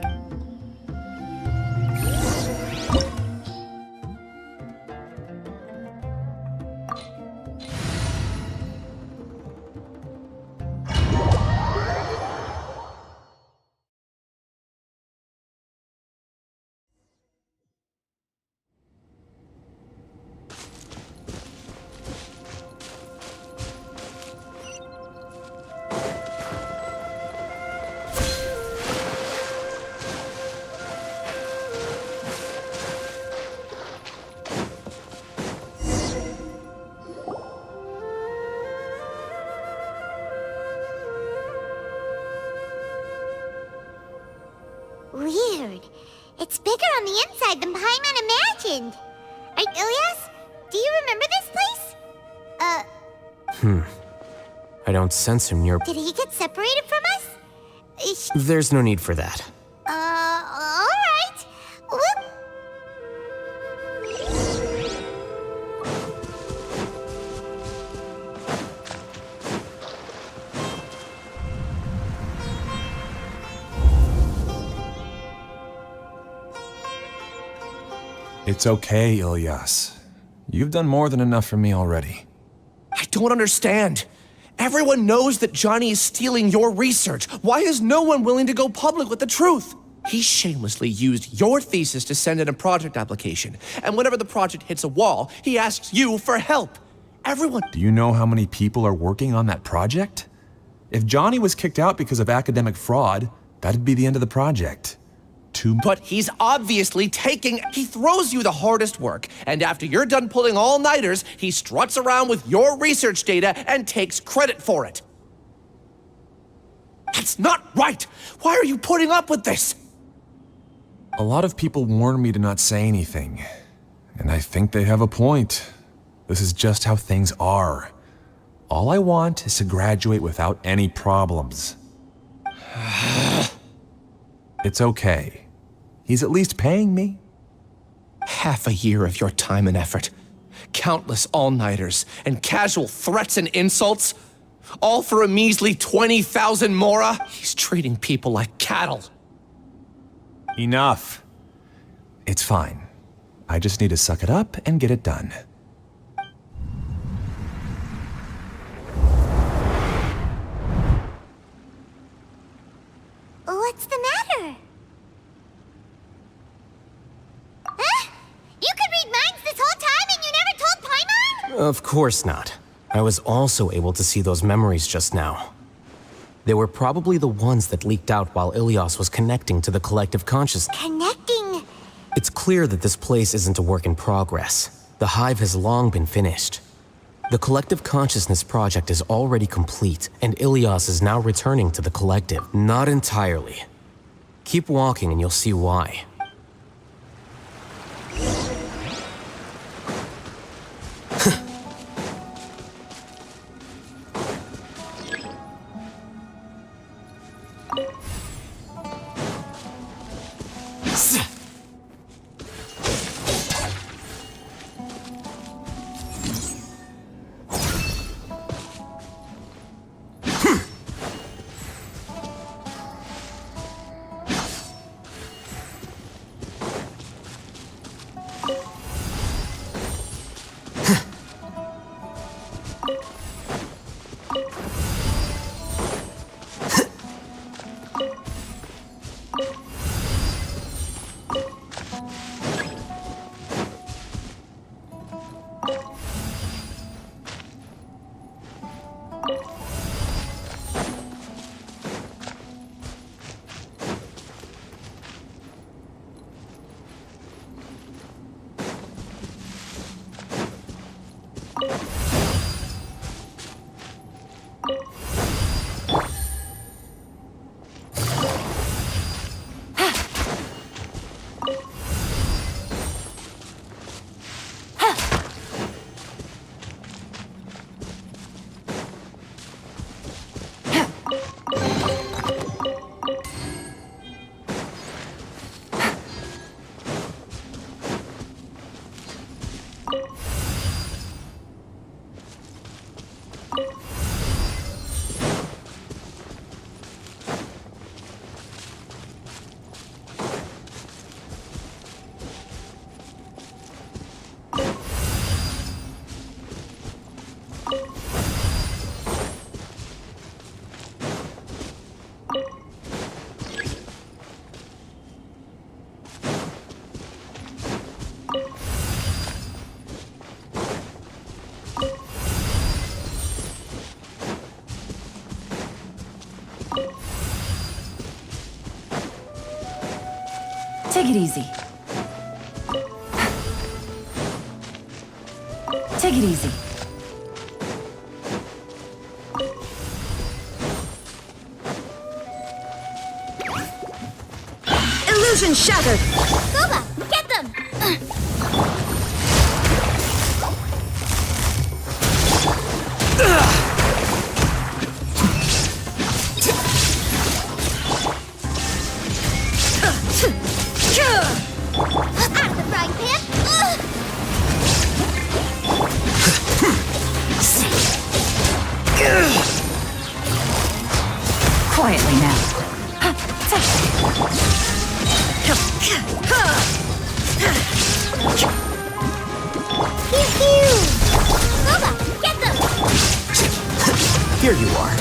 Weird. It's bigger on the inside than Paimon imagined. Right, Ilyas? Do you remember this place? I don't sense him near. Did he get separated from us? There's no need for that. Alright. Whoop. It's okay, Ilyas. You've done more than enough for me already. I don't understand. Everyone knows that Johnny is stealing your research. Why is no one willing to go public with the truth? He shamelessly used your thesis to send in a project application, and whenever the project hits a wall, he asks you for help. Everyone— Do you know how many people are working on that project? If Johnny was kicked out because of academic fraud, that'd be the end of the project. But he's obviously he throws you the hardest work, and after you're done pulling all-nighters, he struts around with your research data and takes credit for it. That's not right! Why are you putting up with this? A lot of people warn me to not say anything, and I think they have a point. This is just how things are. All I want is to graduate without any problems. It's okay. He's at least paying me. Half a year of your time and effort, countless all-nighters, and casual threats and insults, all for a measly 20,000 mora? He's treating people like cattle. Enough. It's fine. I just need to suck it up and get it done. What's the matter? Huh? You could read minds this whole time and you never told Paimon? Of course not. I was also able to see those memories just now. They were probably the ones that leaked out while Ilias was connecting to the collective consciousness. Connecting? It's clear that this place isn't a work in progress. The hive has long been finished. The collective consciousness project is already complete, and Ilias is now returning to the collective. Not entirely. Keep walking and you'll see why. Take it easy. Take it easy. Illusion shattered! Goba, get them! Out of the frying pan! Quietly now. Pew pew! Goba, get them! Here you are.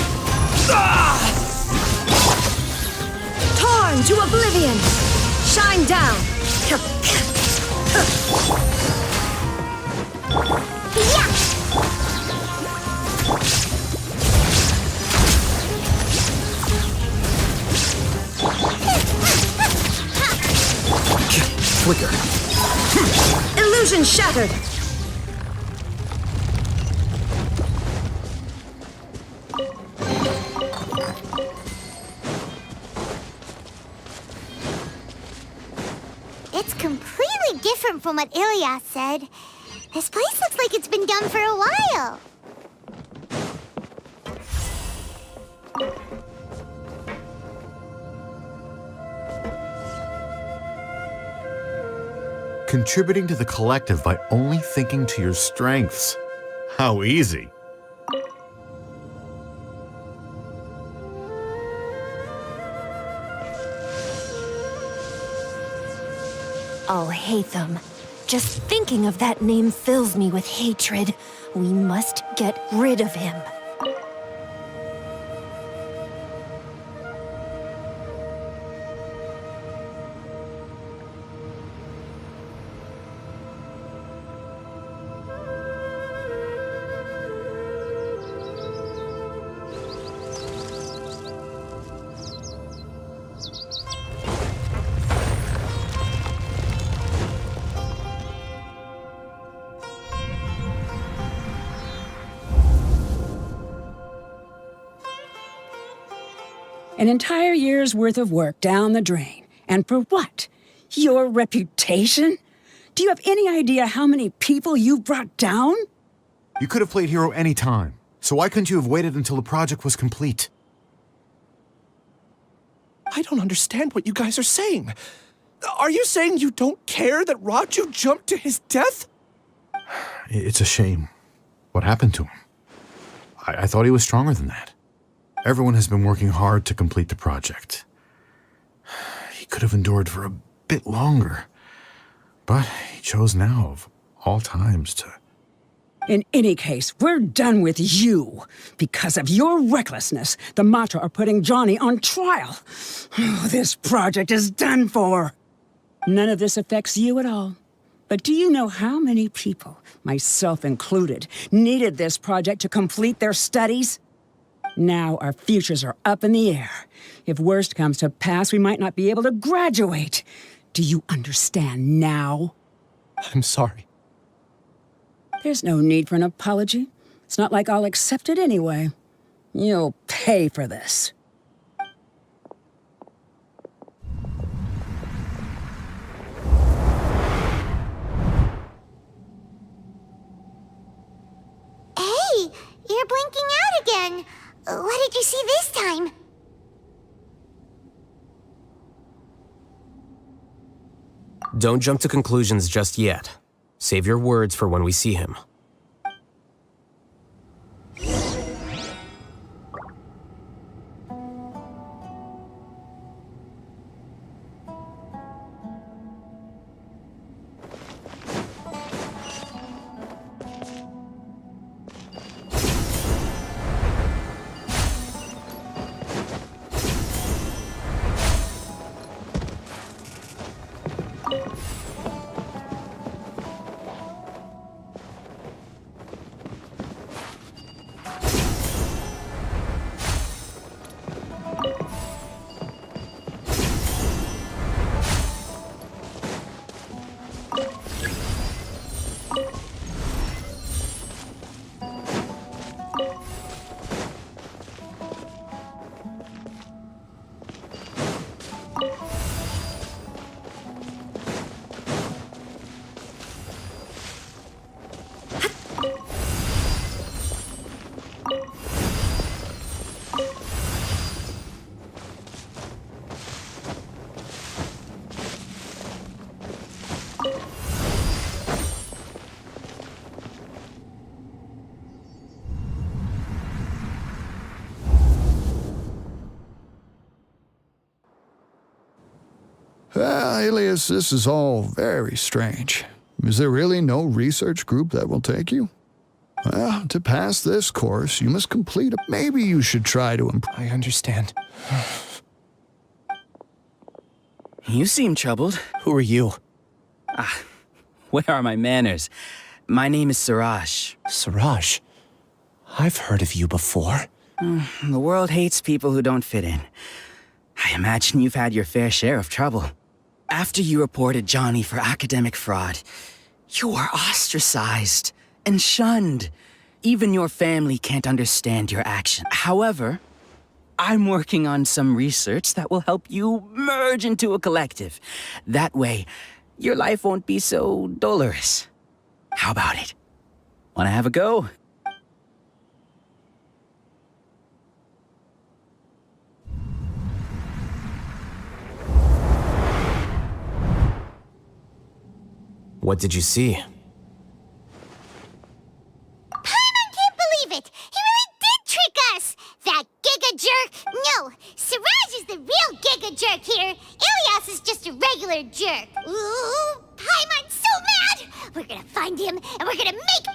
Torn to oblivion! Shine down! Yeah! flicker. Illusion shattered! It's completely different from what Ilyas said. This place looks like it's been done for a while. Contributing to the collective by only thinking to your strengths. How easy. Alhaitham. Just thinking of that name fills me with hatred. We must get rid of him. An entire year's worth of work down the drain. And for what? Your reputation? Do you have any idea how many people you've brought down? You could have played hero any time, so why couldn't you have waited until the project was complete? I don't understand what you guys are saying. Are you saying you don't care that Raju jumped to his death? It's a shame. What happened to him? I thought he was stronger than that. Everyone has been working hard to complete the project. He could have endured for a bit longer, but he chose now, of all times, to... In any case, we're done with you. Because of your recklessness, the Matra are putting Johnny on trial. This project is done for. None of this affects you at all. But do you know how many people, myself included, needed this project to complete their studies? Now our futures are up in the air. If worst comes to pass, we might not be able to graduate. Do you understand now? I'm sorry. There's no need for an apology. It's not like I'll accept it anyway. You'll pay for this. Hey, you're blinking out again. What did you see this time? Don't jump to conclusions just yet. Save your words for when we see him. Alias, this is all very strange. Is there really no research group that will take you? Well, to pass this course, you must complete Maybe you should try to improve. I understand. You seem troubled. Who are you? Where are my manners? My name is Siraj. Siraj? I've heard of you before. The world hates people who don't fit in. I imagine you've had your fair share of trouble. After you reported Johnny for academic fraud, you are ostracized and shunned. Even your family can't understand your action. However, I'm working on some research that will help you merge into a collective. That way, your life won't be so dolorous. How about it? Wanna have a go? What did you see? Paimon can't believe it! He really did trick us! That Giga Jerk! No, Siraj is the real Giga Jerk here! Ilyas is just a regular jerk! Ooh, Paimon's so mad! We're gonna find him, and we're gonna make...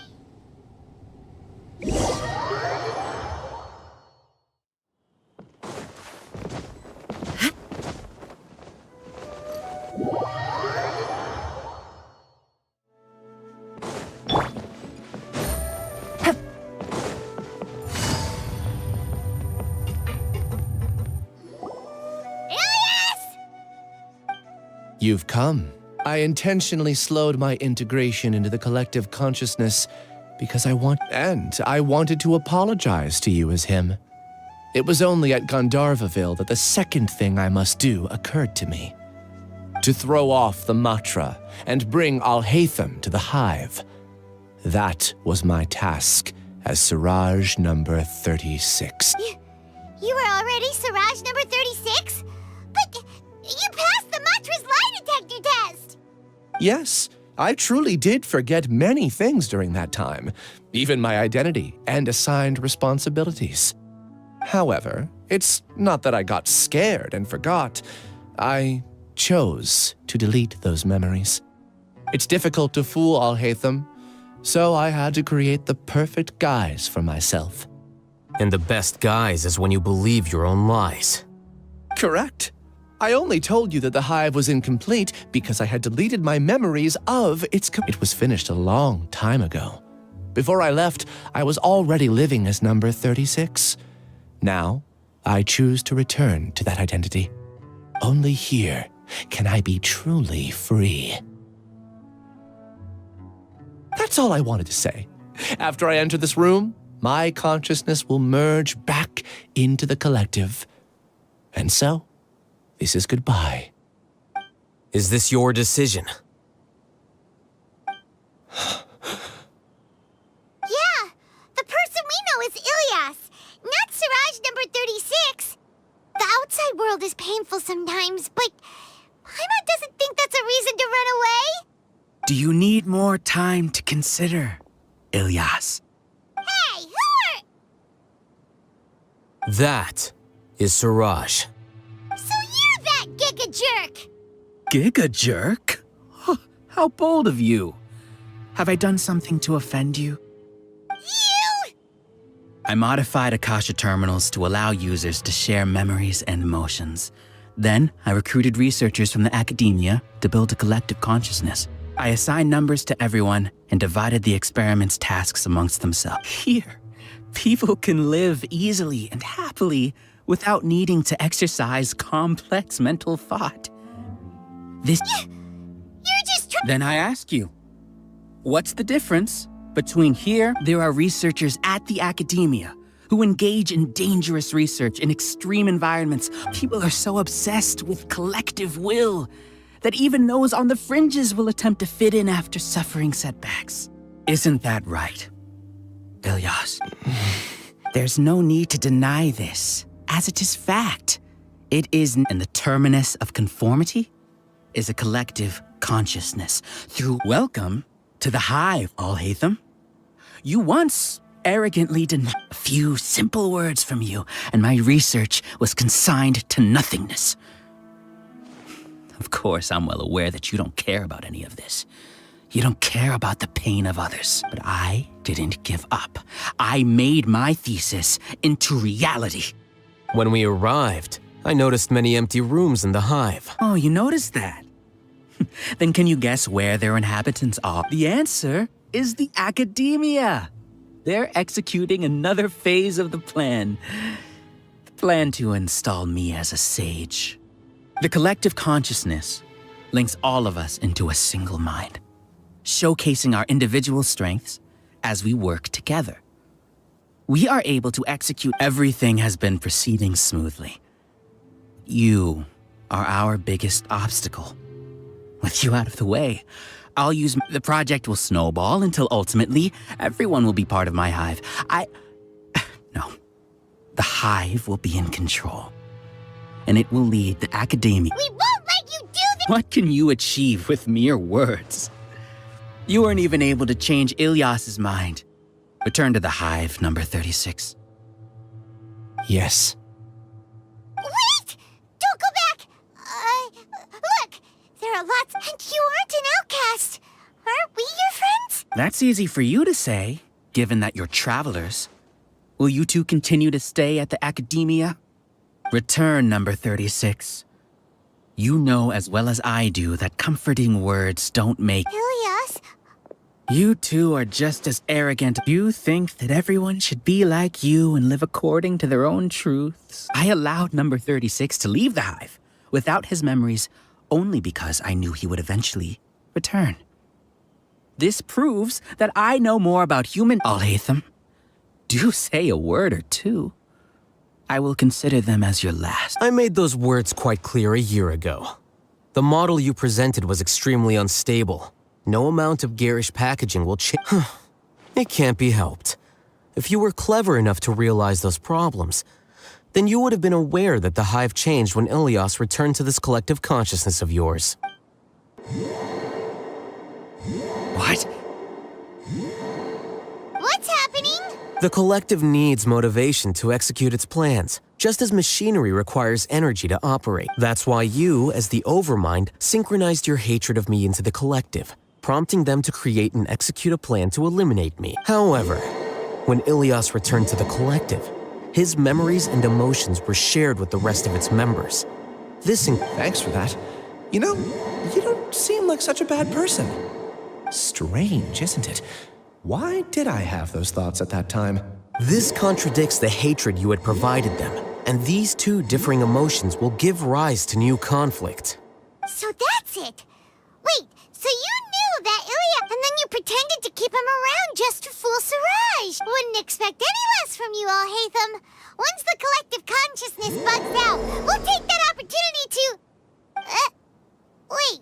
You've come. I intentionally slowed my integration into the collective consciousness because I wanted to apologize to you as him. It was only at Gandharvaville that the second thing I must do occurred to me. To throw off the Matra and bring Alhaitham to the hive. That was my task as Siraj number 36. You were already Siraj number 36? But you passed the Matra's lie detector test! Yes, I truly did forget many things during that time, even my identity and assigned responsibilities. However, it's not that I got scared and forgot. I chose to delete those memories. It's difficult to fool Alhaitham, so I had to create the perfect guise for myself. And the best guise is when you believe your own lies. Correct. I only told you that the hive was incomplete because I had deleted my memories of its... It was finished a long time ago. Before I left, I was already living as number 36. Now, I choose to return to that identity. Only here can I be truly free. That's all I wanted to say. After I enter this room, my consciousness will merge back into the collective. And so, this is goodbye. Is this your decision? Yeah, the person we know is Ilyas, not Siraj number 36. The outside world is painful sometimes, but Paimon doesn't think that's a reason to run away. Do you need more time to consider, Ilyas? Hey, who are... That is Siraj. So you're that Giga Jerk! Giga Jerk? Oh, how bold of you. Have I done something to offend you? You! I modified Akasha terminals to allow users to share memories and emotions. Then, I recruited researchers from the academia to build a collective consciousness. I assigned numbers to everyone and divided the experiment's tasks amongst themselves. Here, people can live easily and happily without needing to exercise complex mental thought. This... You're just Then I ask you, what's the difference between here, there are researchers at the academia who engage in dangerous research in extreme environments. People are so obsessed with collective will that even those on the fringes will attempt to fit in after suffering setbacks. Isn't that right, Ilyas? There's no need to deny this, as it is fact. It is, and the terminus of conformity is a collective consciousness. Through welcome to the hive, Alhaitham. You once arrogantly denied a few simple words from you, and my research was consigned to nothingness. Of course, I'm well aware that you don't care about any of this. You don't care about the pain of others. But I didn't give up. I made my thesis into reality. When we arrived, I noticed many empty rooms in the hive. Oh, you noticed that? Then can you guess where their inhabitants are? The answer is the academia. They're executing another phase of the plan. The plan to install me as a sage. The collective consciousness links all of us into a single mind, showcasing our individual strengths as we work together. We are able to execute. Everything has been proceeding smoothly. You are our biggest obstacle. With you out of the way, I'll use the project will snowball until ultimately everyone will be part of my hive. No. The hive will be in control. And it will lead the academia. We won't let you do this! What can you achieve with mere words? You weren't even able to change Ilyas's mind. Return to the hive, number 36. Yes. Wait! Don't go back! Look! There are lots, and you aren't an outcast! Aren't we your friends? That's easy for you to say, given that you're travelers. Will you two continue to stay at the academia? Return, number 36. You know as well as I do that comforting words don't make... Ilyas? You two are just as arrogant. You think that everyone should be like you and live according to their own truths. I allowed number 36 to leave the hive without his memories only because I knew he would eventually return. This proves that I know more about human... Alhaitham, do say a word or two. I will consider them as your last. I made those words quite clear a year ago. The model you presented was extremely unstable. No amount of garish packaging will change. It can't be helped. If you were clever enough to realize those problems, then you would have been aware that the hive changed when Ilyas returned to this collective consciousness of yours. What? What's happening? The collective needs motivation to execute its plans, just as machinery requires energy to operate. That's why you, as the Overmind, synchronized your hatred of me into the collective, prompting them to create and execute a plan to eliminate me. However, when Ilyas returned to the collective, his memories and emotions were shared with the rest of its members. Thanks for that. You know, you don't seem like such a bad person. Strange, isn't it? Why did I have those thoughts at that time? This contradicts the hatred you had provided them, and these two differing emotions will give rise to new conflict. So that's it! Wait, so you knew that Ilyas, and then you pretended to keep him around just to fool Siraj! Wouldn't expect any less from you, Alhaitham. Once the collective consciousness bugs out, we'll take that opportunity to... wait.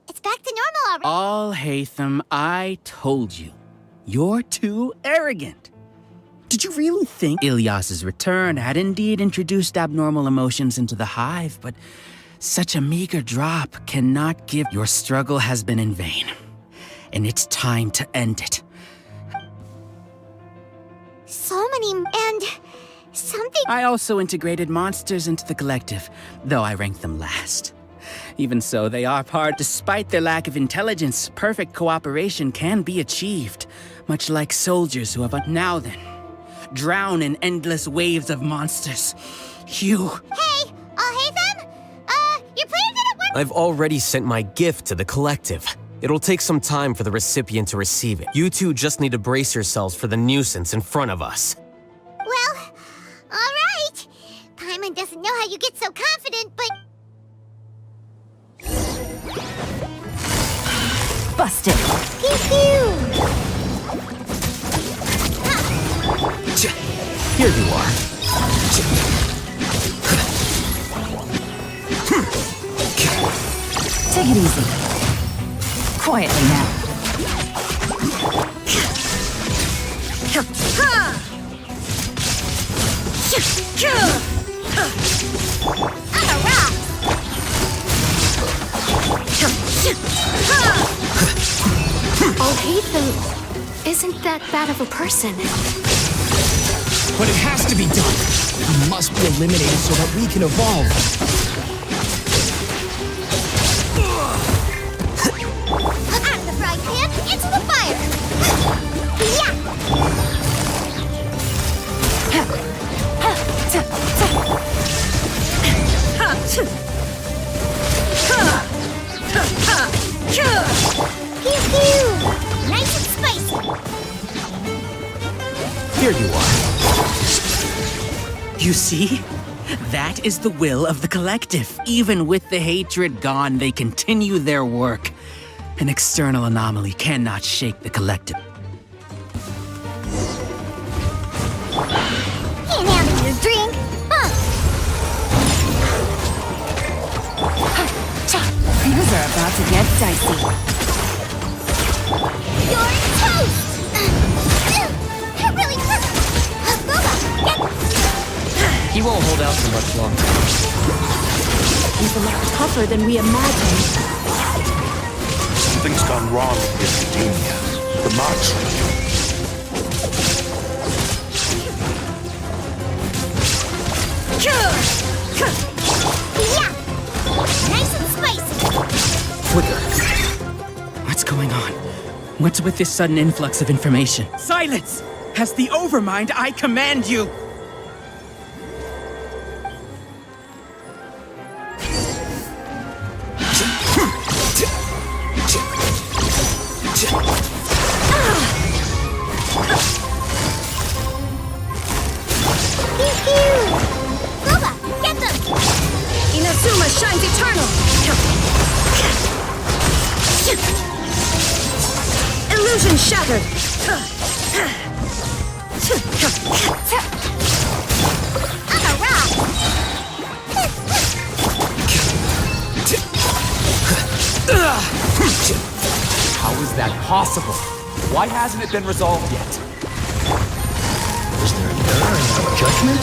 It's back to normal already. Alhaitham, I told you. You're too arrogant. Did you really think Ilyas's return had indeed introduced abnormal emotions into the hive, but such a meager drop cannot give... Your struggle has been in vain, and it's time to end it. So many... and... something... I also integrated monsters into the collective, though I ranked them last. Even so, they are part. Despite their lack of intelligence, perfect cooperation can be achieved, much like soldiers who have... Now then, drown in endless waves of monsters. You... Hey, Alhaitham? Your plan didn't work... I've already sent my gift to the collective. It'll take some time for the recipient to receive it. You two just need to brace yourselves for the nuisance in front of us. Well, alright. Paimon doesn't know how you get so confident, but... Busted! Pew pew! Here you are. Take it easy. Quietly now. Alhaitham isn't that bad of a person. But it has to be done. He must be eliminated so that we can evolve. Out of the frying pan, into the fire! Pew pew! Nice and spicy! Here you are. You see? That is the will of the collective. Even with the hatred gone, they continue their work. An external anomaly cannot shake the collective. Can't have your drink. Things are about to get dicey. You're toast! That really hurt! Boba, He won't hold out for much longer. He's a lot tougher than we imagined. Something's gone wrong with the academia. The marksman. Yeah! Nice and spicy! Flicker. What's going on? What's with this sudden influx of information? Silence! As the Overmind, I command you! Boba, get them! Inazuma shines eternal! Illusion shattered! I'm a rock! How is that possible? Why hasn't it been resolved yet? Is there an error in our judgment?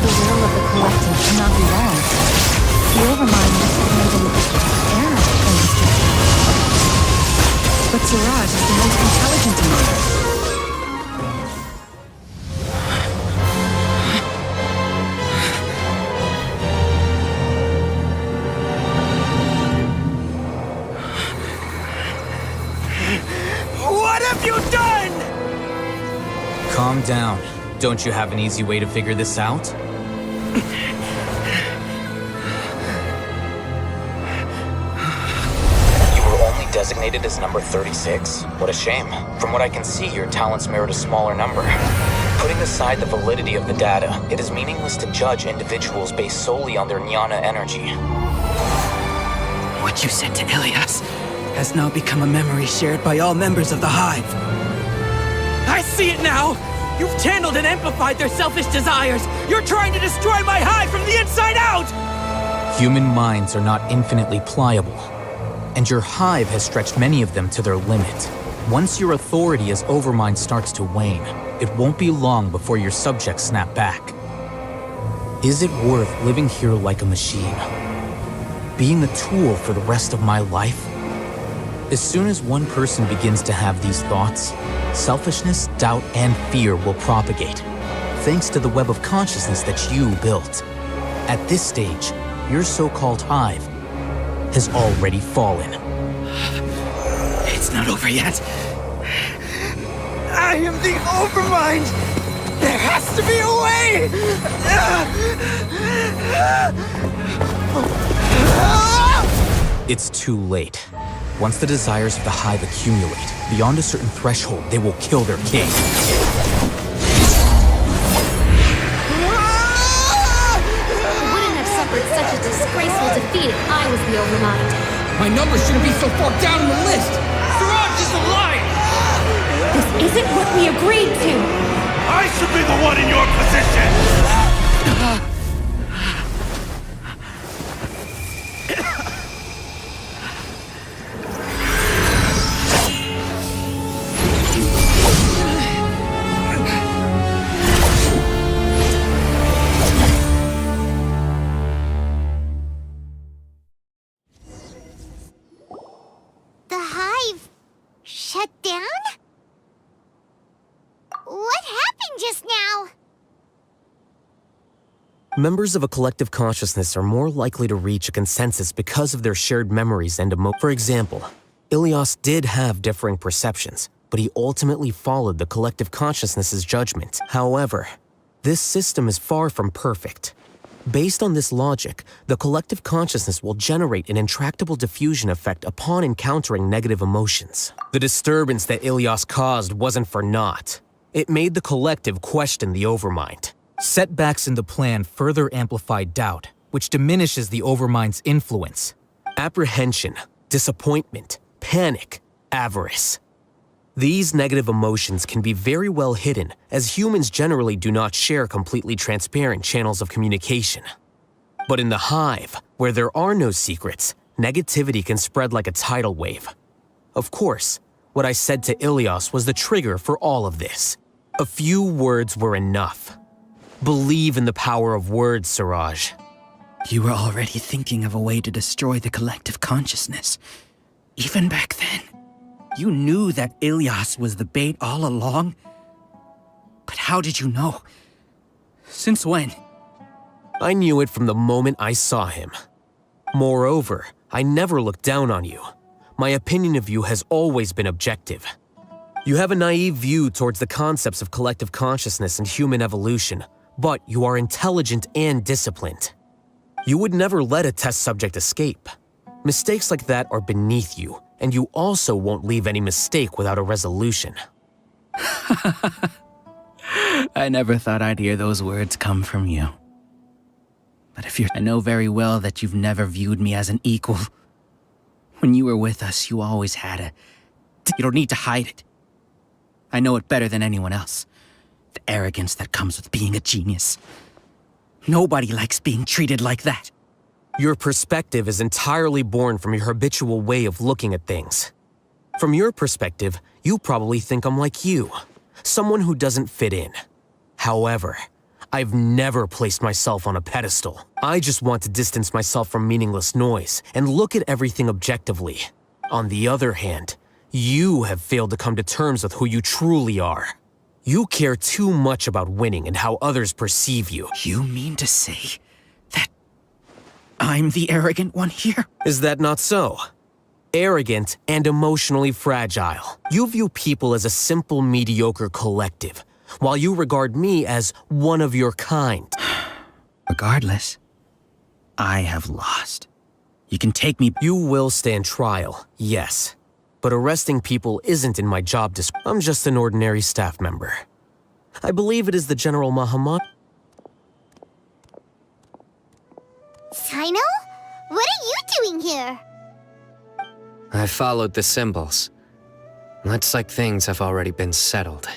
The will of the collective cannot be wrong. The Overmind must have made an error in this judgment. But Siraj is the most intelligent among us. What have you done? Calm down. Don't you have an easy way to figure this out? You were only designated as number 36? What a shame. From what I can see, your talents merit a smaller number. Putting aside the validity of the data, it is meaningless to judge individuals based solely on their jnana energy. What you said to Ilias has now become a memory shared by all members of the Hive. I see it now! You've channeled and amplified their selfish desires! You're trying to destroy my Hive from the inside out! Human minds are not infinitely pliable, and your Hive has stretched many of them to their limit. Once your authority as Overmind starts to wane, it won't be long before your subjects snap back. Is it worth living here like a machine? Being a tool for the rest of my life? As soon as one person begins to have these thoughts, selfishness, doubt, and fear will propagate, thanks to the web of consciousness that you built. At this stage, your so-called Hive has already fallen. It's not over yet. I am the Overmind! There has to be a way! It's too late. Once the desires of the Hive accumulate, beyond a certain threshold, they will kill their king. I wouldn't have suffered such a disgraceful defeat if I was the Overmind. My number shouldn't be so far down in the list! Siraj is alive! This isn't what we agreed to! I should be the one in your position! The Hive shut down? What happened just now? Members of a collective consciousness are more likely to reach a consensus because of their shared memories and For example, Ilias did have differing perceptions, but he ultimately followed the collective consciousness's judgment. However, this system is far from perfect. Based on this logic, the collective consciousness will generate an intractable diffusion effect upon encountering negative emotions. The disturbance that Ilias caused wasn't for naught. It made the collective question the Overmind. Setbacks in the plan further amplify doubt, which diminishes the Overmind's influence. Apprehension, disappointment, panic, avarice. These negative emotions can be very well hidden, as humans generally do not share completely transparent channels of communication. But in the hive, where there are no secrets, negativity can spread like a tidal wave. Of course, what I said to Ilyas was the trigger for all of this. A few words were enough. Believe in the power of words, Siraj. You were already thinking of a way to destroy the collective consciousness. Even back then. You knew that Ilyas was the bait all along. But how did you know? Since when? I knew it from the moment I saw him. Moreover, I never looked down on you. My opinion of you has always been objective. You have a naive view towards the concepts of collective consciousness and human evolution, but you are intelligent and disciplined. You would never let a test subject escape. Mistakes like that are beneath you, and you also won't leave any mistake without a resolution. I never thought I'd hear those words come from you. But I know very well that you've never viewed me as an equal. When you were with us, you always had you don't need to hide it. I know it better than anyone else. The arrogance that comes with being a genius. Nobody likes being treated like that. Your perspective is entirely born from your habitual way of looking at things. From your perspective, you probably think I'm like you, someone who doesn't fit in. However, I've never placed myself on a pedestal. I just want to distance myself from meaningless noise and look at everything objectively. On the other hand, you have failed to come to terms with who you truly are. You care too much about winning and how others perceive you. You mean to say that I'm the arrogant one here? Is that not so? Arrogant and emotionally fragile. You view people as a simple, mediocre collective, while you regard me as one of your kind. Regardless, I have lost. You can take me. You will stand trial, yes. But arresting people isn't in my job description. I'm just an ordinary staff member. I believe it is the General Muhammad. Sino? What are you doing here? I followed the symbols. Looks like things have already been settled.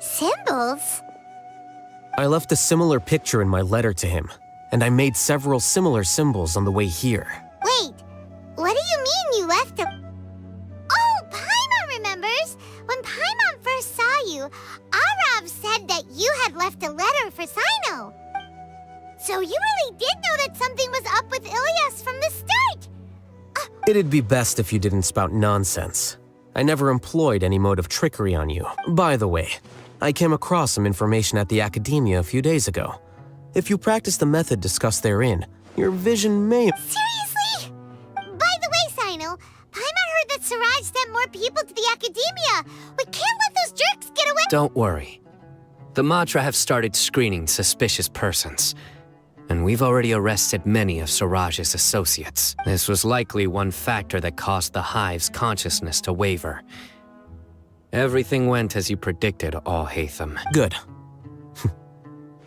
Symbols? I left a similar picture in my letter to him, and I made several similar symbols on the way here. Wait, what do you mean you left a... Oh, Paimon remembers! When Paimon first saw you, Arav said that you had left a letter for Sino. So you really did know that something was up with Ilyas from the start! It'd be best if you didn't spout nonsense. I never employed any mode of trickery on you. By the way, I came across some information at the Academia a few days ago. If you practice the method discussed therein, your vision may... Seriously? By the way, Sino, Paimon heard that Siraj sent more people to the Academia. We can't let those jerks get away. Don't worry. The Madra have started screening suspicious persons, and we've already arrested many of Siraj's associates. This was likely one factor that caused the Hive's consciousness to waver. Everything went as you predicted, Alhaitham. Good.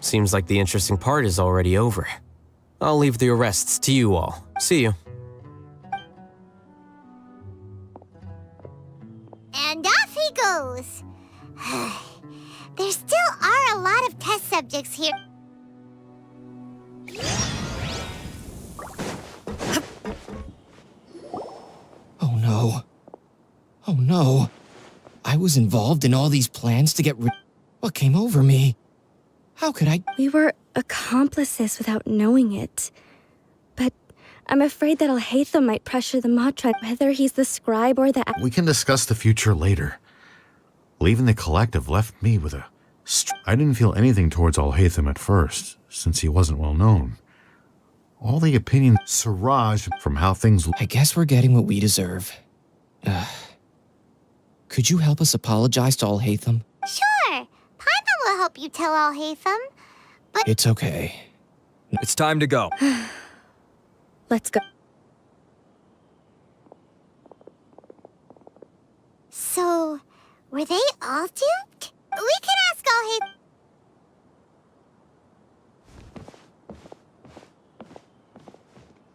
Seems like the interesting part is already over. I'll leave the arrests to you all. See you. And off he goes. There still are a lot of test subjects here. Oh no. Oh no. I was involved in all these plans to get rid... What came over me? How could I... We were accomplices without knowing it. But I'm afraid that Alhaitham might pressure the Matra, whether he's the scribe or the... We can discuss the future later. Leaving the collective left me with a... I didn't feel anything towards Alhaitham at first, since he wasn't well known. All the opinion Siraj from how things... I guess we're getting what we deserve. Could you help us apologize to Alhaitham? Sure. Paimon will help you tell Alhaitham. But... It's okay. It's time to go. Let's go. So, were they all duped? We can ask Alhaitham.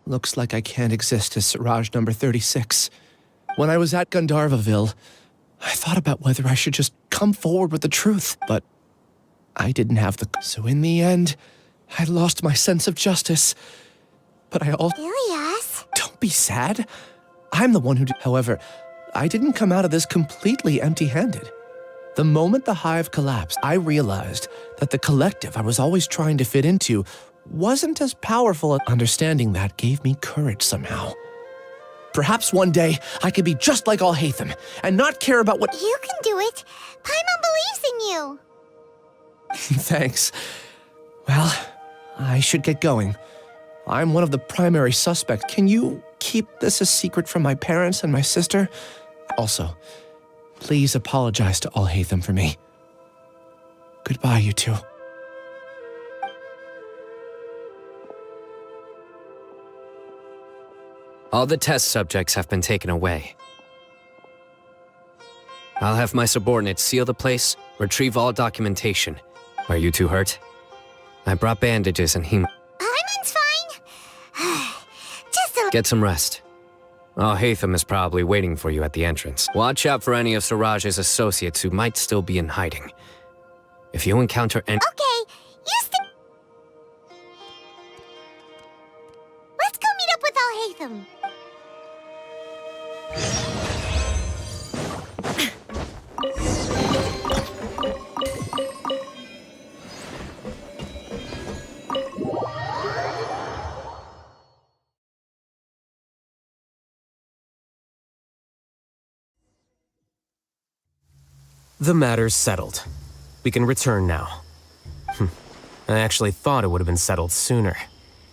Looks like I can't exist as Siraj number 36. When I was at Gandharvaville, I thought about whether I should just come forward with the truth, but I didn't have the... So in the end, I lost my sense of justice. But I also... Ilyas? Don't be sad. I'm the one who... However, I didn't come out of this completely empty-handed. The moment the hive collapsed, I realized that the collective I was always trying to fit into wasn't as powerful. Understanding that gave me courage somehow. Perhaps one day I could be just like Alhaitham and not care about what... You can do it. Paimon believes in you. Thanks. Well, I should get going. I'm one of the primary suspects. Can you keep this a secret from my parents and my sister? Also, please apologize to Alhaitham for me. Goodbye, you two. All the test subjects have been taken away. I'll have my subordinates seal the place, retrieve all documentation. Are you two hurt? I brought bandages and Paimon's fine. Just a... Get some rest. Alhaitham is probably waiting for you at the entrance. Watch out for any of Siraj's associates who might still be in hiding. If you encounter any... Okay, let's go meet up with Alhaitham. The matter's settled. We can return now. I actually thought it would have been settled sooner.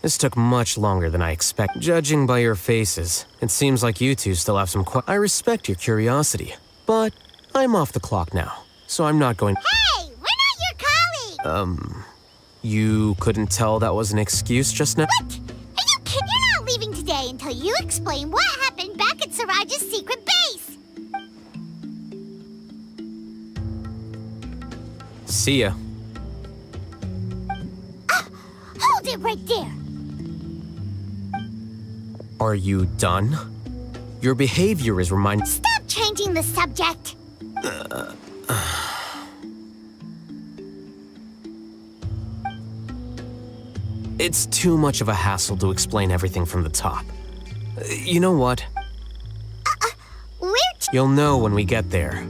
This took much longer than I expected. Judging by your faces, it seems like you two still have some I respect your curiosity, but I'm off the clock now, so I'm not going- Hey, we're not your colleagues! You couldn't tell that was an excuse just now? What? Are you kidding? You're not leaving today until you explain what happened back at Siraj's secret base! See ya. Hold it right there! Are you done? Your behavior is Stop changing the subject! It's too much of a hassle to explain everything from the top. You know what? You'll know when we get there.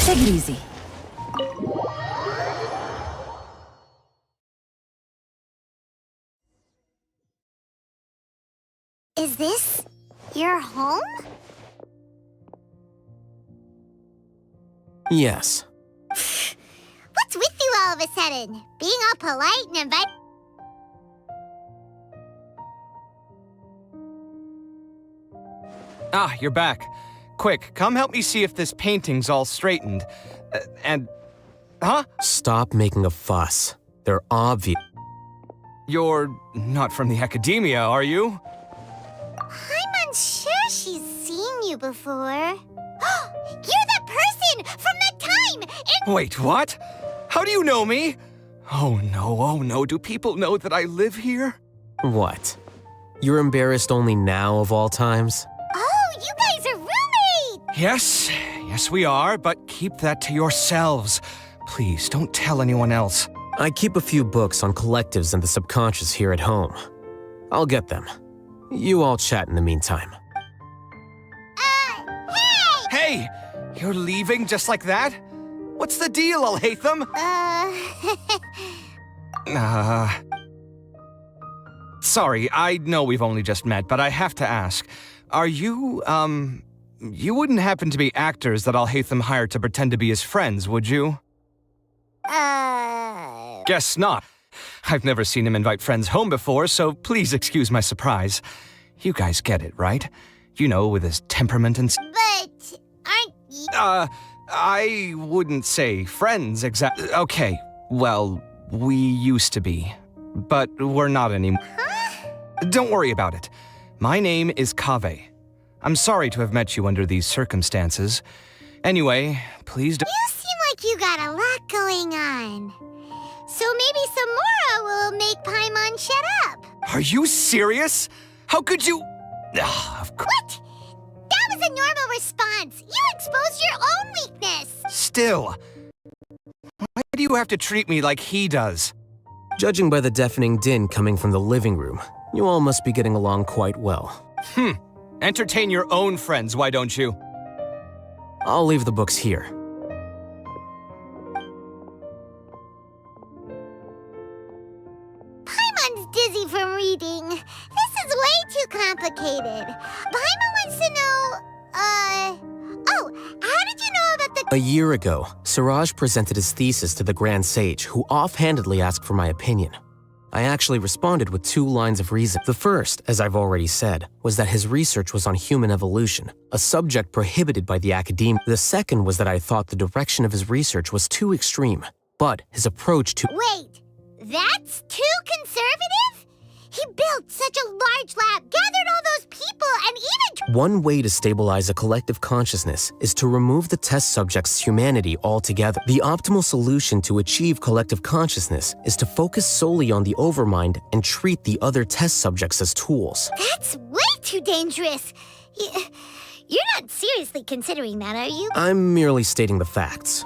Take it easy. Is this your home? Yes. What's with you all of a sudden? Being all polite and invite... Ah, you're back. Quick, come help me see if this painting's all straightened. Huh? Stop making a fuss. They're obvious. You're not from the academia, are you? I'm unsure she's seen you before. You're the person from that time in... Wait, what? How do you know me? Oh no, do people know that I live here? What? You're embarrassed only now of all times? Oh, you guys are roommates! Yes we are, but keep that to yourselves. Please, don't tell anyone else. I keep a few books on collectives and the subconscious here at home. I'll get them. You all chat in the meantime. Hey! You're leaving just like that? What's the deal, Alhaitham? Sorry, I know we've only just met, but I have to ask. Are you, you wouldn't happen to be actors that Alhaitham hired to pretend to be his friends, would you? Guess not. I've never seen him invite friends home before, so please excuse my surprise. You guys get it, right? You know, with his temperament and But aren't you... I wouldn't say friends exactly. Okay, well, we used to be, but we're not anymore. Huh? Don't worry about it. My name is Kaveh. I'm sorry to have met you under these circumstances. Anyway, please don't— You seem like you got a lot going on. So maybe Samora will make Paimon shut up. Are you serious? How could you— of course. What? That was a normal response. You exposed your own weakness. Still. Why do you have to treat me like he does? Judging by the deafening din coming from the living room, you all must be getting along quite well. Entertain your own friends, why don't you? I'll leave the books here. Paimon's dizzy from reading. This is way too complicated. Paimon wants to know, oh, how did you know about the— A year ago, Siraj presented his thesis to the Grand Sage, who offhandedly asked for my opinion. I actually responded with 2 lines of reason. The first, as I've already said, was that his research was on human evolution, a subject prohibited by the academia. The second was that I thought the direction of his research was too extreme, but his approach to— Wait, that's too conservative? He built such a large lab, gathered all those people, and even— One way to stabilize a collective consciousness is to remove the test subject's humanity altogether. The optimal solution to achieve collective consciousness is to focus solely on the overmind and treat the other test subjects as tools. That's way too dangerous. You're not seriously considering that, are you? I'm merely stating the facts.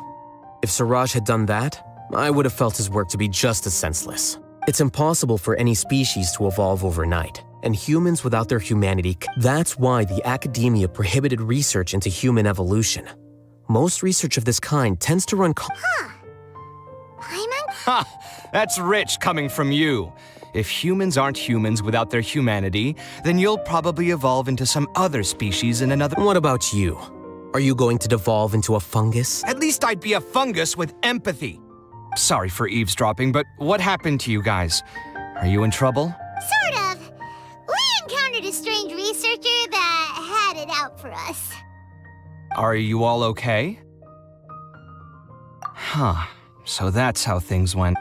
If Siraj had done that, I would have felt his work to be just as senseless. It's impossible for any species to evolve overnight, and humans without their humanity— That's why the academia prohibited research into human evolution. Most research of this kind tends to run— Paimon? Ha! That's rich coming from you. If humans aren't humans without their humanity, then you'll probably evolve into some other species in another— What about you? Are you going to devolve into a fungus? At least I'd be a fungus with empathy. Sorry for eavesdropping, but what happened to you guys? Are you in trouble? Sort of. We encountered a strange researcher that had it out for us. Are you all okay? Huh. So that's how things went.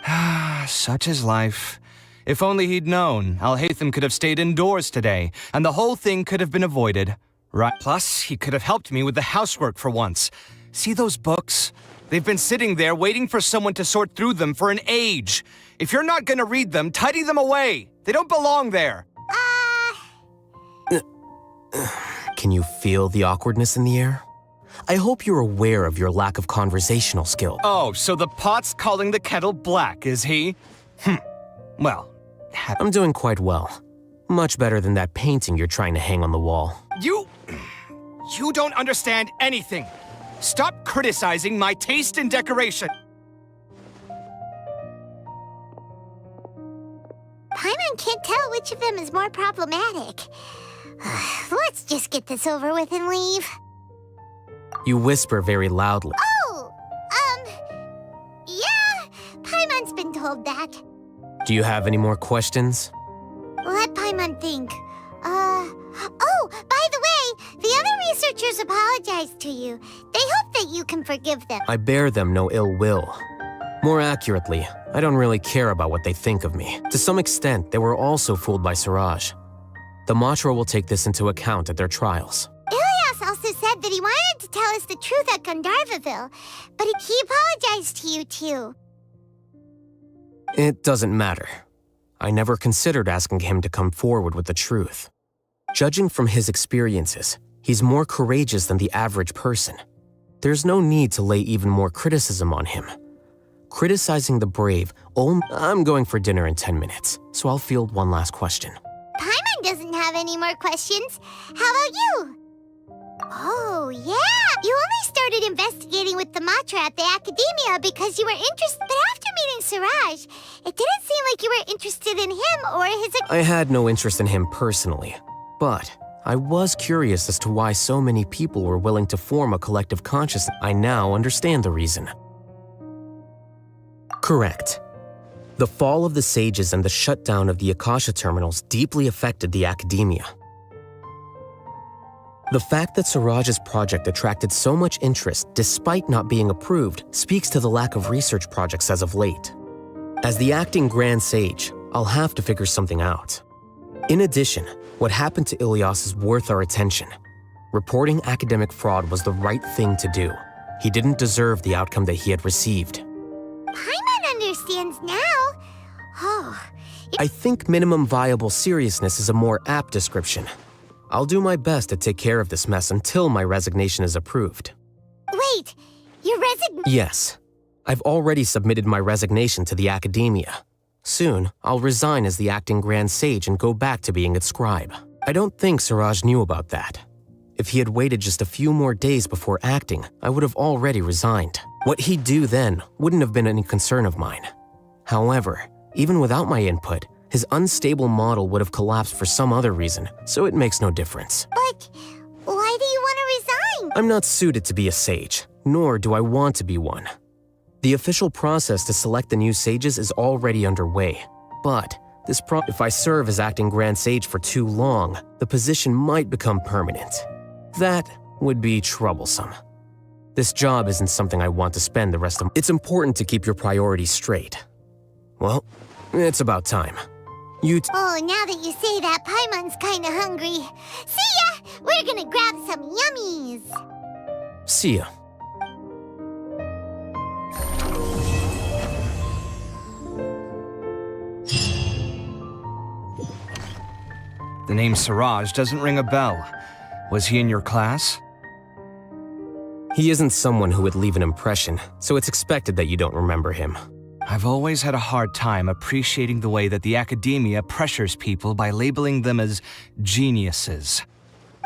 Such is life. If only he'd known, Alhaitham could have stayed indoors today, and the whole thing could have been avoided. Right? Plus, he could have helped me with the housework for once. See those books? They've been sitting there waiting for someone to sort through them for an age. If you're not gonna read them, tidy them away. They don't belong there. Can you feel the awkwardness in the air? I hope you're aware of your lack of conversational skill. Oh, so the pot's calling the kettle black, is he? Well, I'm doing quite well. Much better than that painting you're trying to hang on the wall. You don't understand anything. Stop criticizing my taste in decoration. Paimon can't tell which of them is more problematic. Let's just get this over with and leave. You whisper very loudly. Oh, yeah, Paimon's been told that. Do you have any more questions? Let Paimon think. Oh, by the way, the other researchers apologized to you. They hope that you can forgive them. I bear them no ill will. More accurately, I don't really care about what they think of me. To some extent, they were also fooled by Siraj. The Matra will take this into account at their trials. Ilyas also said that he wanted to tell us the truth at Gandharvaville, but he apologized to you too. It doesn't matter. I never considered asking him to come forward with the truth. Judging from his experiences, he's more courageous than the average person. There's no need to lay even more criticism on him. Criticizing the brave, I'm going for dinner in 10 minutes, so I'll field one last question. Paimon doesn't have any more questions. How about you? Oh, yeah! You only started investigating with the Matra at the Academia because you were interested, but after meeting Siraj, it didn't seem like you were interested in him or his... I had no interest in him personally, but I was curious as to why so many people were willing to form a collective consciousness. I now understand the reason. Correct. The fall of the sages and the shutdown of the Akasha terminals deeply affected the academia. The fact that Siraj's project attracted so much interest despite not being approved speaks to the lack of research projects as of late. As the acting Grand Sage, I'll have to figure something out. In addition, what happened to Ilyas is worth our attention. Reporting academic fraud was the right thing to do. He didn't deserve the outcome that he had received. Paimon understands now. Oh. I think minimum viable seriousness is a more apt description. I'll do my best to take care of this mess until my resignation is approved. Wait, your Yes. I've already submitted my resignation to the academia. Soon, I'll resign as the acting Grand Sage and go back to being its scribe. I don't think Siraj knew about that. If he had waited just a few more days before acting, I would have already resigned. What he'd do then wouldn't have been any concern of mine. However, even without my input, his unstable model would have collapsed for some other reason, so it makes no difference. But why do you want to resign? I'm not suited to be a sage, nor do I want to be one. The official process to select the new sages is already underway, but if I serve as acting Grand Sage for too long, the position might become permanent. That would be troublesome. This job isn't something I want to spend the rest of. It's important to keep your priorities straight. Well, it's about time. Oh, now that you say that, Paimon's kinda hungry. See ya! We're gonna grab some yummies! See ya. The name Siraj doesn't ring a bell. Was he in your class? He isn't someone who would leave an impression, so it's expected that you don't remember him. I've always had a hard time appreciating the way that the academia pressures people by labeling them as geniuses.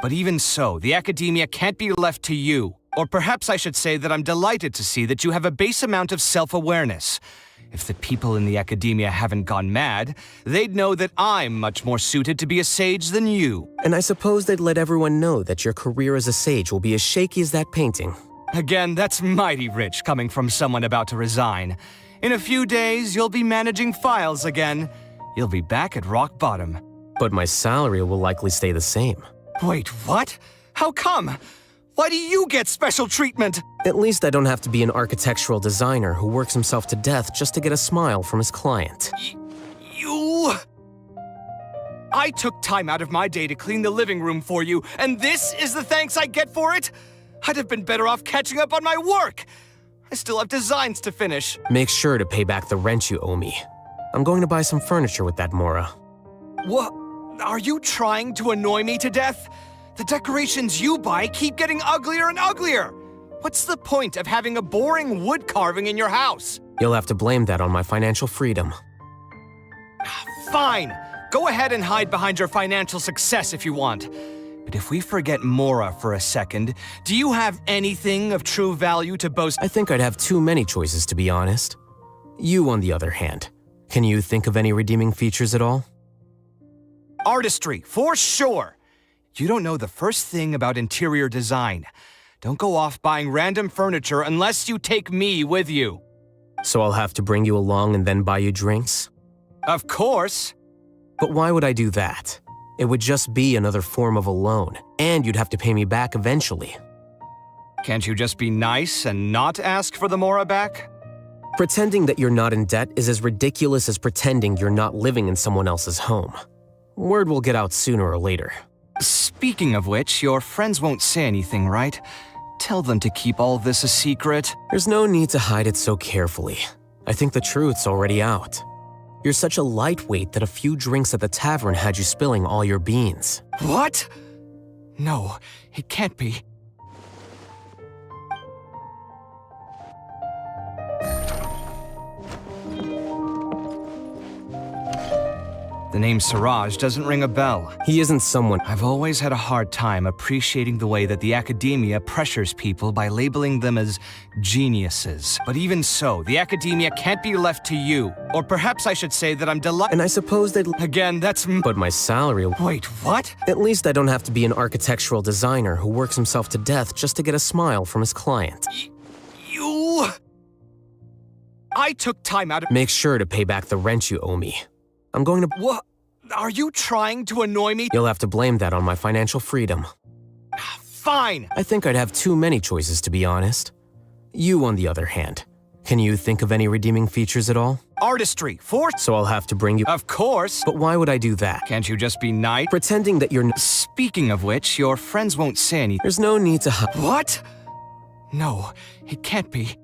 But even so, the academia can't be left to you. Or perhaps I should say that I'm delighted to see that you have a base amount of self-awareness. If the people in the academia haven't gone mad, they'd know that I'm much more suited to be a sage than you. And I suppose they'd let everyone know that your career as a sage will be as shaky as that painting. Again, that's mighty rich coming from someone about to resign. In a few days, you'll be managing files again. You'll be back at rock bottom. But my salary will likely stay the same. Wait, what? How come? Why do you get special treatment? At least I don't have to be an architectural designer who works himself to death just to get a smile from his client. You... I took time out of my day to clean the living room for you, and this is the thanks I get for it? I'd have been better off catching up on my work. I still have designs to finish. Make sure to pay back the rent you owe me. I'm going to buy some furniture with that, Mora. What? Are you trying to annoy me to death? The decorations you buy keep getting uglier and uglier. What's the point of having a boring wood carving in your house? You'll have to blame that on my financial freedom. Fine. Go ahead and hide behind your financial success if you want. But if we forget Mora for a second, do you have anything of true value to boast? I think I'd have too many choices, to be honest. You, on the other hand, can you think of any redeeming features at all? Artistry, for sure. You don't know the first thing about interior design. Don't go off buying random furniture unless you take me with you. So I'll have to bring you along and then buy you drinks? Of course. But why would I do that? It would just be another form of a loan, and you'd have to pay me back eventually. Can't you just be nice and not ask for the Mora back? Pretending that you're not in debt is as ridiculous as pretending you're not living in someone else's home. Word will get out sooner or later. Speaking of which, your friends won't say anything, right? Tell them to keep all this a secret. There's no need to hide it so carefully. I think the truth's already out. You're such a lightweight that a few drinks at the tavern had you spilling all your beans. What? No, it can't be. The name Siraj doesn't ring a bell. He isn't someone. I've always had a hard time appreciating the way that the academia pressures people by labeling them as geniuses. But even so, the academia can't be left to you. Or perhaps I should say that I'm delighted. And I suppose they'd... Again, that's... But my salary... Wait, what? At least I don't have to be an architectural designer who works himself to death just to get a smile from his client. You... I took time out of... Make sure to pay back the rent you owe me. I'm going to... What? Are you trying to annoy me? You'll have to blame that on my financial freedom. Fine! I think I'd have too many choices, to be honest. You, on the other hand, can you think of any redeeming features at all? Artistry, So I'll have to bring you... Of course! But why would I do that? Can't you just be nice? Pretending that you're... Speaking of which, your friends won't say anything. There's no need to... What? No, it can't be.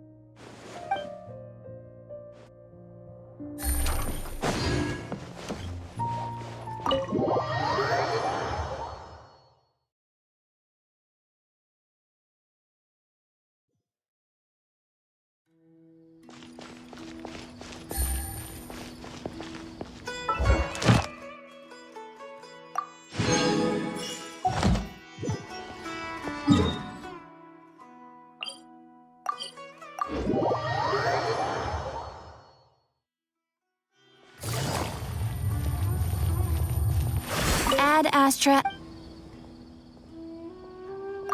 Ad Astra.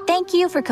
Thank you for